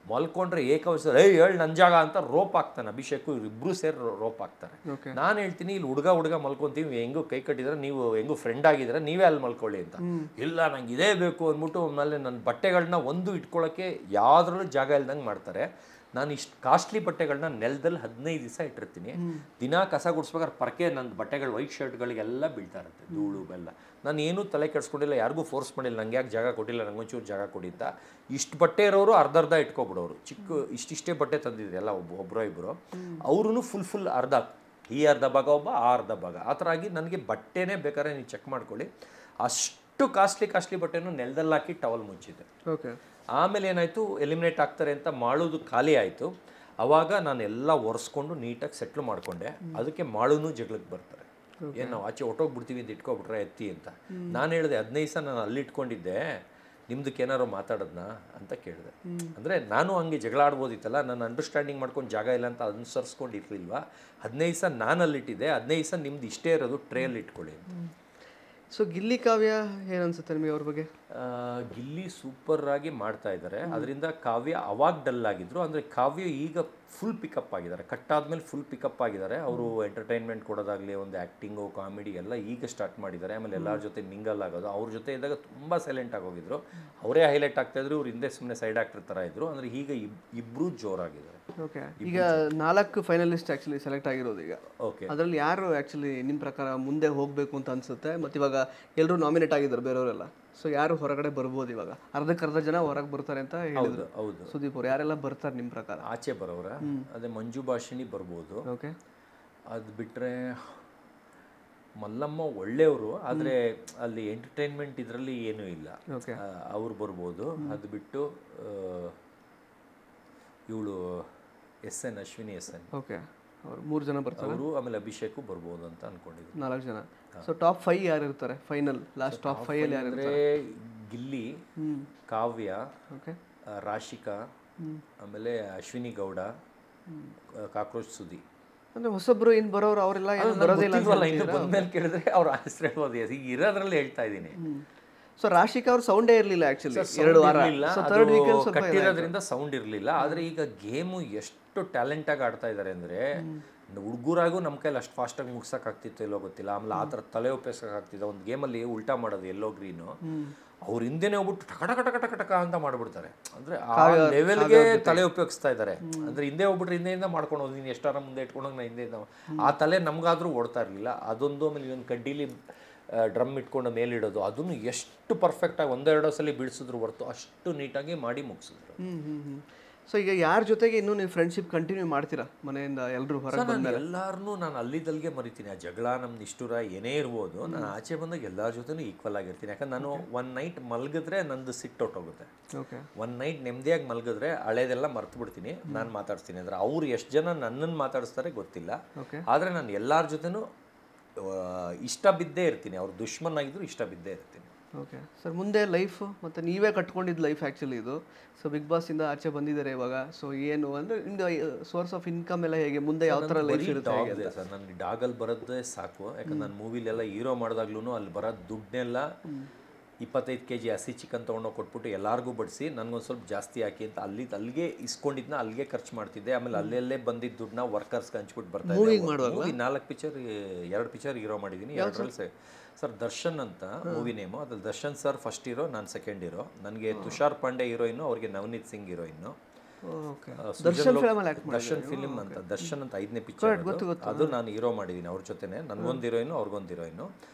B: ಮಲ್ಕೊಂಡ್ರೆ ಏಕವಚನ ಹೇಳಿ ನನ್ನ ಜಾಗ ಅಂತ ರೋಪ್ ಹಾಕ್ತಾನೆ ಅಭಿಷೇಕ್. ಇಬ್ಬರು ಸೇರಿ ರೋಪ್ ಹಾಕ್ತಾರೆ. ನಾನು ಹೇಳ್ತೀನಿ, ಇಲ್ಲಿ ಹುಡುಗ ಮಲ್ಕೊಂತೀವಿ, ಹೆಂಗೂ ಕೈ ಕಟ್ಟಿದ್ರೆ, ನೀವು ಹೆಂಗೂ ಫ್ರೆಂಡ್ ಆಗಿದ್ರೆ ನೀವೇ ಅಲ್ಲಿ ಮಲ್ಕೊಳ್ಳಿ ಅಂತ. ಇಲ್ಲ, ನಂಗೆ ಇದೇ ಬೇಕು ಅಂದ್ಬಿಟ್ಟು ಆಮೇಲೆ ನನ್ನ ಬಟ್ಟೆಗಳನ್ನ ಇಟ್ಕೊಳ್ಳೋಕ್ಕೆ ಯಾವುದ್ರಲ್ಲೂ ಜಾಗ ಇಲ್ದಂಗೆ ಮಾಡ್ತಾರೆ. ನಾನು ಇಷ್ಟು ಕಾಸ್ಟ್ಲಿ ಬಟ್ಟೆಗಳನ್ನ ನೆಲದಲ್ಲಿ 15 ದಿವಸ ಇಟ್ಟಿರ್ತೀನಿ. ದಿನ ಕಸ ಗುಡಿಸ್ಬೇಕಾದ್ರೆ ಪರಕೆ ನನ್ನ ಬಟ್ಟೆಗಳು, ವೈಟ್ ಶರ್ಟ್ಗಳಿಗೆಲ್ಲ ಬೀಳ್ತಾ ಇರುತ್ತೆ, ಧೂಳು ಬೆಲ್ಲ. ನಾನು ಏನೂ ತಲೆ ಕೆಡಿಸ್ಕೊಂಡಿಲ್ಲ, ಯಾರಿಗೂ ಫೋರ್ಸ್ ಮಾಡಿಲ್ಲ, ನಂಗೆ ಯಾಕೆ ಜಾಗ ಕೊಟ್ಟಿಲ್ಲ, ನಂಗೊಂಚೂರು ಜಾಗ ಕೊಡಿ ಅಂತ. ಇಷ್ಟು ಬಟ್ಟೆ ಇರೋರು ಅರ್ಧ ಇಟ್ಕೊಬಿಡೋರು. ಇಷ್ಟೇ ಬಟ್ಟೆ ತಂದಿದ್ರಿ ಎಲ್ಲ, ಒಬ್ಬರೋ ಇಬ್ಬರು, ಅವ್ರೂ ಫುಲ್ ಅರ್ಧ, ಈ ಅರ್ಧ ಭಾಗ ಒಬ್ಬ, ಆ ಅರ್ಧ ಭಾಗ, ಆ ಥರ ಆಗಿ ನನಗೆ ಬಟ್ಟೆನೇ ಬೇಕಾದ್ರೆ ನೀವು ಚೆಕ್ ಮಾಡ್ಕೊಳ್ಳಿ. ಅಷ್ಟು ಕಾಸ್ಟ್ಲಿ ಬಟ್ಟೆನೂ ನೆಲದಲ್ಲಿ ಹಾಕಿ ಟವಲ್ ಮುಚ್ಚಿದೆ. ಆಮೇಲೆ ಏನಾಯಿತು, ಎಲಿಮಿನೇಟ್ ಆಗ್ತಾರೆ ಅಂತ ಮಾಡೋದು ಖಾಲಿ ಆಯಿತು. ಆವಾಗ ನಾನು ಎಲ್ಲ ಒರೆಸ್ಕೊಂಡು ನೀಟಾಗಿ ಸೆಟ್ಲ್ ಮಾಡಿಕೊಂಡೆ. ಅದಕ್ಕೆ ಮಾಳುನೂ ಜಗಳಕ್ಕೆ ಬರ್ತಾರೆ, ಏನು ನಾವು ಆಚೆ ಹೊಟ್ಟೋಗ್ಬಿಡ್ತೀವಿ ಅಂತ ಇಟ್ಕೊಬಿಟ್ರೆ ಎತ್ತಿ ಅಂತ. ನಾನು ಹೇಳಿದೆ 15 ದಿವಸ ನಾನು ಅಲ್ಲಿ ಇಟ್ಕೊಂಡಿದ್ದೆ, ನಿಮ್ದಕ್ಕೆ ಏನಾರು ಮಾತಾಡೋದನ್ನ ಅಂತ ಕೇಳಿದೆ. ಅಂದರೆ ನಾನು ಹಂಗೆ ಜಗಳ ಆಡ್ಬೋದಿತ್ತಲ್ಲ, ನಾನು ಅಂಡರ್ಸ್ಟ್ಯಾಂಡಿಂಗ್ ಮಾಡ್ಕೊಂಡು ಜಾಗ ಇಲ್ಲ ಅಂತ ಅನುಸರಿಸ್ಕೊಂಡು ಇರಲಿಲ್ವಾ. 15 ದಿವಸ ನಾನು ಅಲ್ಲಿಟ್ಟಿದ್ದೆ, 15 ದಿವಸ ನಿಮ್ದು ಇಷ್ಟೇ ಇರೋದು, ಟ್ರೇಯಲ್ಲಿ ಇಟ್ಕೊಳ್ಳಿ.
A: ಸೊ ಗಿಲ್ಲಿ ಕಾವ್ಯ ಏನು ಅನ್ಸುತ್ತೆ ನಿಮಗೆ ಅವ್ರ ಬಗ್ಗೆ?
B: ಗಿಲ್ಲಿ ಸೂಪರ್ ಆಗಿ ಮಾಡ್ತಾ ಇದ್ದಾರೆ. ಅದರಿಂದ ಕಾವ್ಯ ಅವಾಗ ಡಲ್ ಆಗಿದ್ರು. ಅಂದರೆ ಕಾವ್ಯ ಈಗ ಫುಲ್ ಪಿಕಪ್ ಆಗಿದ್ದಾರೆ, ಕಟ್ಟಾದ್ಮೇಲೆ ಫುಲ್ ಪಿಕಪ್ ಆಗಿದ್ದಾರೆ. ಅವರು ಎಂಟರ್ಟೈನ್ಮೆಂಟ್ ಕೊಡೋದಾಗಲಿ, ಒಂದು ಆ್ಯಕ್ಟಿಂಗು, ಕಾಮಿಡಿ ಎಲ್ಲ ಈಗ ಸ್ಟಾರ್ಟ್ ಮಾಡಿದ್ದಾರೆ. ಆಮೇಲೆ ಎಲ್ಲರ ಜೊತೆ ಮಿಂಗಲ್ ಆಗೋದು. ಅವ್ರ ಜೊತೆ ಇದ್ದಾಗ ತುಂಬ ಸೈಲೆಂಟ್ ಆಗೋಗಿದ್ರು, ಅವರೇ ಹೈಲೈಟ್ ಆಗ್ತಾಯಿದ್ರು, ಇವ್ರು ಹಿಂದೆ ಸುಮ್ಮನೆ ಸೈಡ್ ಆ್ಯಕ್ಟರ್ ಥರ ಇದ್ರು. ಅಂದರೆ ಈಗ ಇಬ್ಬರು ಜೋರಾಗಿದ್ದಾರೆ.
A: ಓಕೆ. ಈಗ 4 ಫೈನಲಿಸ್ಟ್ ಆ್ಯಕ್ಚುಲಿ ಸೆಲೆಕ್ಟ್ ಆಗಿರೋದು ಈಗ. ಓಕೆ. ಅದರಲ್ಲಿ ಯಾರು ಆ್ಯಕ್ಚುಲಿ ನಿಮ್ಮ ಪ್ರಕಾರ ಮುಂದೆ ಹೋಗಬೇಕು ಅಂತ ಅನಿಸುತ್ತೆ? ಮತ್ತು ಇವಾಗ ಎಲ್ಲರೂ ನಾಮಿನೇಟ್ ಆಗಿದ್ದಾರೆ ಬೇರೆಯವರೆಲ್ಲ, ಸೊ ಯಾರು ಹೊರಗಡೆ ಬರ್ಬೋದು ಇವಾಗ? ಅರ್ಧಕ್ಕರ್ಧ ಜನ ಹೊರಗೆ ಬರ್ತಾರೆ ಅಂತ ಹೇಳಿದ್ರು. ಹೌದು. ಸುದೀಪ್ ಅವ್ರು ಯಾರೆಲ್ಲ ಬರ್ತಾರೆ ನಿಮ್ಮ ಪ್ರಕಾರ?
B: ಆಚೆ ಬರೋರ ಅದೇ ಮಂಜು ಭಾಷಿಣಿ ಬರ್ಬೋದು.
A: ಓಕೆ.
B: ಅದು ಬಿಟ್ಟರೆ ಮಲ್ಲಮ್ಮ ಒಳ್ಳೆಯವರು, ಆದರೆ ಅಲ್ಲಿ ಎಂಟರ್ಟೈನ್ಮೆಂಟ್ ಇದರಲ್ಲಿ ಏನೂ ಇಲ್ಲ.
A: ಓಕೆ.
B: ಅವ್ರು ಬರ್ಬೋದು. ಅದು ಬಿಟ್ಟು ಇವಳು SN ಅಶ್ವಿನಿ SN,
A: ಓಕೆ, ಅವ್ರು 3 ಜನ ಬರ್ತಾರೆ.
B: ಅವರು ಆಮೇಲೆ ಅಭಿಷೇಕು ಬರ್ಬೋದು ಅಂತ ಅನ್ಕೊಂಡಿದ್ದೀನಿ.
A: 4 ಜನ. ಸೊ ಟಾಪ್ 5 ಯಾರು ಇರ್ತಾರೆ ಫೈನಲ್? ಲಾಸ್ಟ್ ಟಾಪ್ 5 ಅಲ್ಲಿ ಯಾರು ಇರ್ತಾರೆ?
B: ಗಿಲ್ಲಿ, ಕಾವ್ಯ,
A: ಓಕೆ,
B: ರಾಶಿಕಾ, ಆಮೇಲೆ ಅಶ್ವಿನಿ ಗೌಡ, ಕಾಕ್ರೋಚ್ ಸುದಿ.
A: ಅಂದ್ರೆ ಹೊಸಬ್ರು ಇನ್ ಬರೋರು ಅವರೆಲ್ಲ ಏನು ಬರೋದೇ ಇಲ್ಲ
B: ಇನ್ನು ಬಂದ್ಮೇಲೆ ಕೇಳಿದ್ರೆ ಅವ್ರ ಹೆಸರು ಹೇಳ್ಬೋದು. ಈಗ ಇರೋದ್ರಲ್ಲಿ ಹೇಳ್ತಾ ಇದ್ದೀನಿ.
A: ಸೊ ರಾಶಿಕಾ ಅವ್ರ ಸೌಂಡೇ ಇರಲಿಲ್ಲ ಆಕ್ಚುಲಿ 2 ವಾರ. ಸೊ ಥರ್ಡ್ ವೀಕೆಂಡ್ ಸ್ವಲ್ಪ
B: ಕಟ್ಟಿರೋದ್ರಿಂದ ಸೌಂಡ್ ಇರಲಿಲ್ಲ. ಆದರೆ ಈಗ ಗೇಮು ಎಷ್ಟು ಟ್ಯಾಲೆಂಟಾಗಿ ಆಡ್ತಾ ಇದ್ದಾರೆ ಅಂದರೆ, ಹುಡುಗರಾಗೂ ನಮ್ಮ ಕೈಲಿ ಅಷ್ಟು ಫಾಸ್ಟಾಗಿ ಮುಗ್ಸೋಕ್ಕಾಗ್ತಿತ್ತು ಎಲ್ಲೋ ಗೊತ್ತಿಲ್ಲ. ಆಮೇಲೆ ಆ ಥರ ತಲೆ ಒಪ್ಪಿಸೋಕ್ಕಾಗ್ತಿದ್ದ. ಒಂದು ಗೇಮಲ್ಲಿ ಉಲ್ಟಾ ಮಾಡೋದು ಎಲ್ಲೋ ಗ್ರೀನು, ಅವ್ರ ಹಿಂದೆನೇ ಹೋಗ್ಬಿಟ್ಟು ಟಕ ಟಕ ಟಕ ಟಕ ಟಕ ಅಂತ ಮಾಡ್ಬಿಡ್ತಾರೆ. ಅಂದರೆ ಆ ಲೆವೆಲ್ಗೆ ತಲೆ ಉಪಯೋಗಿಸ್ತಾ ಇದ್ದಾರೆ. ಅಂದರೆ ಹಿಂದೆ ಹೋಗ್ಬಿಟ್ರೆ ಹಿಂದೆಯಿಂದ ಮಾಡ್ಕೊಂಡು ಹೋಗಿ, ನೀನು ಎಷ್ಟಾರ ಮುಂದೆ ಇಟ್ಕೊಂಡೋಗಿ ನಾ ಹಿಂದೆ ಆ ತಲೆ ನಮಗಾದ್ರೂ ಓಡ್ತಾ ಇರಲಿಲ್ಲ. ಅದೊಂದು. ಆಮೇಲೆ ಇನ್ನೊಂದು ಕಡ್ಡಿಲಿ ಡ್ರಮ್ ಇಟ್ಕೊಂಡು ಮೇಲಿಡೋದು, ಅದನ್ನು ಎಷ್ಟು ಪರ್ಫೆಕ್ಟಾಗಿ 1-2 ಸಲ ಬೀಳಿಸಿದ್ರು ಹೊರತು ಅಷ್ಟು ನೀಟಾಗಿ ಮಾಡಿ ಮುಗಿಸಿದ್ರು.
A: ಸೊ ಈಗ ಯಾರ ಜೊತೆಗೆ ಇನ್ನೂ ನೀವು ಫ್ರೆಂಡ್ಶಿಪ್ ಕಂಟಿನ್ಯೂ ಮಾಡ್ತೀರಾ ಮನೆಯಿಂದ ಎಲ್ಲರೂ ಹೊರಗೆ ಬಂದಾಗ?
B: ಎಲ್ಲರನ್ನೂ ನಾನು ಅಲ್ಲಿದ್ದಲ್ಲಿಗೆ ಮರಿತೀನಿ. ಆ ಜಗಳ ನಮ್ದು ನಿಷ್ಠುರ ಏನೇ ಇರ್ಬೋದು, ನಾನು ಆಚೆ ಬಂದಾಗ ಎಲ್ಲರ ಜೊತೆನೂ ಈಕ್ವಲ್ ಆಗಿರ್ತೀನಿ. ಯಾಕಂದ್ರೆ ನಾನು 1 ನೈಟ್ ಮಲಗಿದ್ರೆ ನಂದು ಸಿಟ್ಟೊಟ್ಟೋಗುತ್ತೆ.
A: ಓಕೆ.
B: 1 ನೈಟ್ ನೆಮ್ಮದಿಯಾಗಿ ಮಲಗಿದ್ರೆ ಹಳೇದೆಲ್ಲ ಮರ್ತು ಬಿಡ್ತೀನಿ, ನಾನು ಮಾತಾಡ್ತೀನಿ. ಅಂದರೆ ಅವ್ರು ಎಷ್ಟು ಜನ ನನ್ನನ್ನು ಮಾತಾಡಿಸ್ತಾರೆ ಗೊತ್ತಿಲ್ಲ, ಆದರೆ ನಾನು ಎಲ್ಲರ ಜೊತೆನೂ ಇಷ್ಟ ಬಿದ್ದೇ ಇರ್ತೀನಿ. ಅವ್ರು ದುಶ್ಮನ್ ಆಗಿದ್ರು ಇಷ್ಟ ಬಿದ್ದೇ ಇರ್ತೀನಿ.
A: ಓಕೆ ಸರ್, ಮುಂದೆ ಲೈಫ್ ಮತ್ತು ನೀವೇ ಕಟ್ಕೊಂಡಿದ್ದು ಲೈಫ್ ಆ್ಯಕ್ಚುಲಿ ಇದು. ಸೊ ಬಿಗ್ ಬಾಸಿಂದ ಆಚೆ ಬಂದಿದ್ದಾರೆ ಇವಾಗ. ಸೊ ಏನು ಅಂದರೆ ನಿಮ್ಮದು ಸೋರ್ಸ್ ಆಫ್ ಇನ್ಕಮ್ ಎಲ್ಲ ಹೇಗೆ, ಮುಂದೆ ಯಾವ ಥರ ಲೈಫ್ ಇರುತ್ತೆ
B: ಸರ್? ನನಗೆ ಡಾಗಲ್ಲಿ ಬರೋದೇ ಸಾಕು. ಯಾಕಂದ್ರೆ ನಾನು ಮೂವಿಲೆಲ್ಲ ಹೀರೋ ಮಾಡಿದಾಗ್ಲೂ ಅಲ್ಲಿ ಬರೋ ದುಡ್ಡನ್ನೆಲ್ಲ 25 kg ಹಸಿ ಚಿಕನ್ ತೊಗೊಂಡೋಗಿ ಕೊಟ್ಬಿಟ್ಟು ಎಲ್ಲರಿಗೂ ಬಡಿಸಿ ನನಗೊಂದು ಸ್ವಲ್ಪ ಜಾಸ್ತಿ ಹಾಕಿ ಅಂತ ಅಲ್ಲಿಗೆ ಇಸ್ಕೊಂಡಿದ್ನ ಅಲ್ಲಿಗೆ ಖರ್ಚು ಮಾಡ್ತಿದ್ದೆ. ಆಮೇಲೆ ಅಲ್ಲೇ ಬಂದಿದ್ದ ದುಡ್ಡನ್ನ ವರ್ಕರ್ಸ್ಗೆ ಹಂಚ್ಬಿಟ್ಟು ಬರ್ತಾ ಇದ್ದೆ. ಮೂವಿ 4 ಪಿಕ್ಚರ್, 2 ಪಿಕ್ಚರ್ ಹೀರೋ ಮಾಡಿದ್ದೀನಿ. 2ರಲ್ಲಿ ಸರ್ ದರ್ಶನ್ ಅಂತ ಮೂವಿ ನೇಮು. ಅದ್ರಲ್ಲಿ ದರ್ಶನ್ ಸರ್ ಫಸ್ಟ್ ಹೀರೋ, ನಾನು ಸೆಕೆಂಡ್ ಹೀರೋ. ನನಗೆ ತುಷಾರ್ ಪಾಂಡೆ ಹೀರೋಯಿನ್ನು, ಅವ್ರಿಗೆ ನವನೀತ್ ಸಿಂಗ್ ಹೀರೋಯಿನ್ನು. ದರ್ಶನ್ ಫಿಲ್ಮ್ ಅಂತ, ದರ್ಶನ್ ಅಂತ 5ನೇ ಪಿಕ್ಚರ್ ಅದು ನಾನು ಹೀರೋ ಮಾಡಿದ್ದೀನಿ ಅವ್ರ ಜೊತೆನೆ. ನನಗೊಂದು ಹೀರೋಯಿನ್ನು, ಅವ್ರಿಗೊಂದು ಹೀರೋಯಿನ್ನು.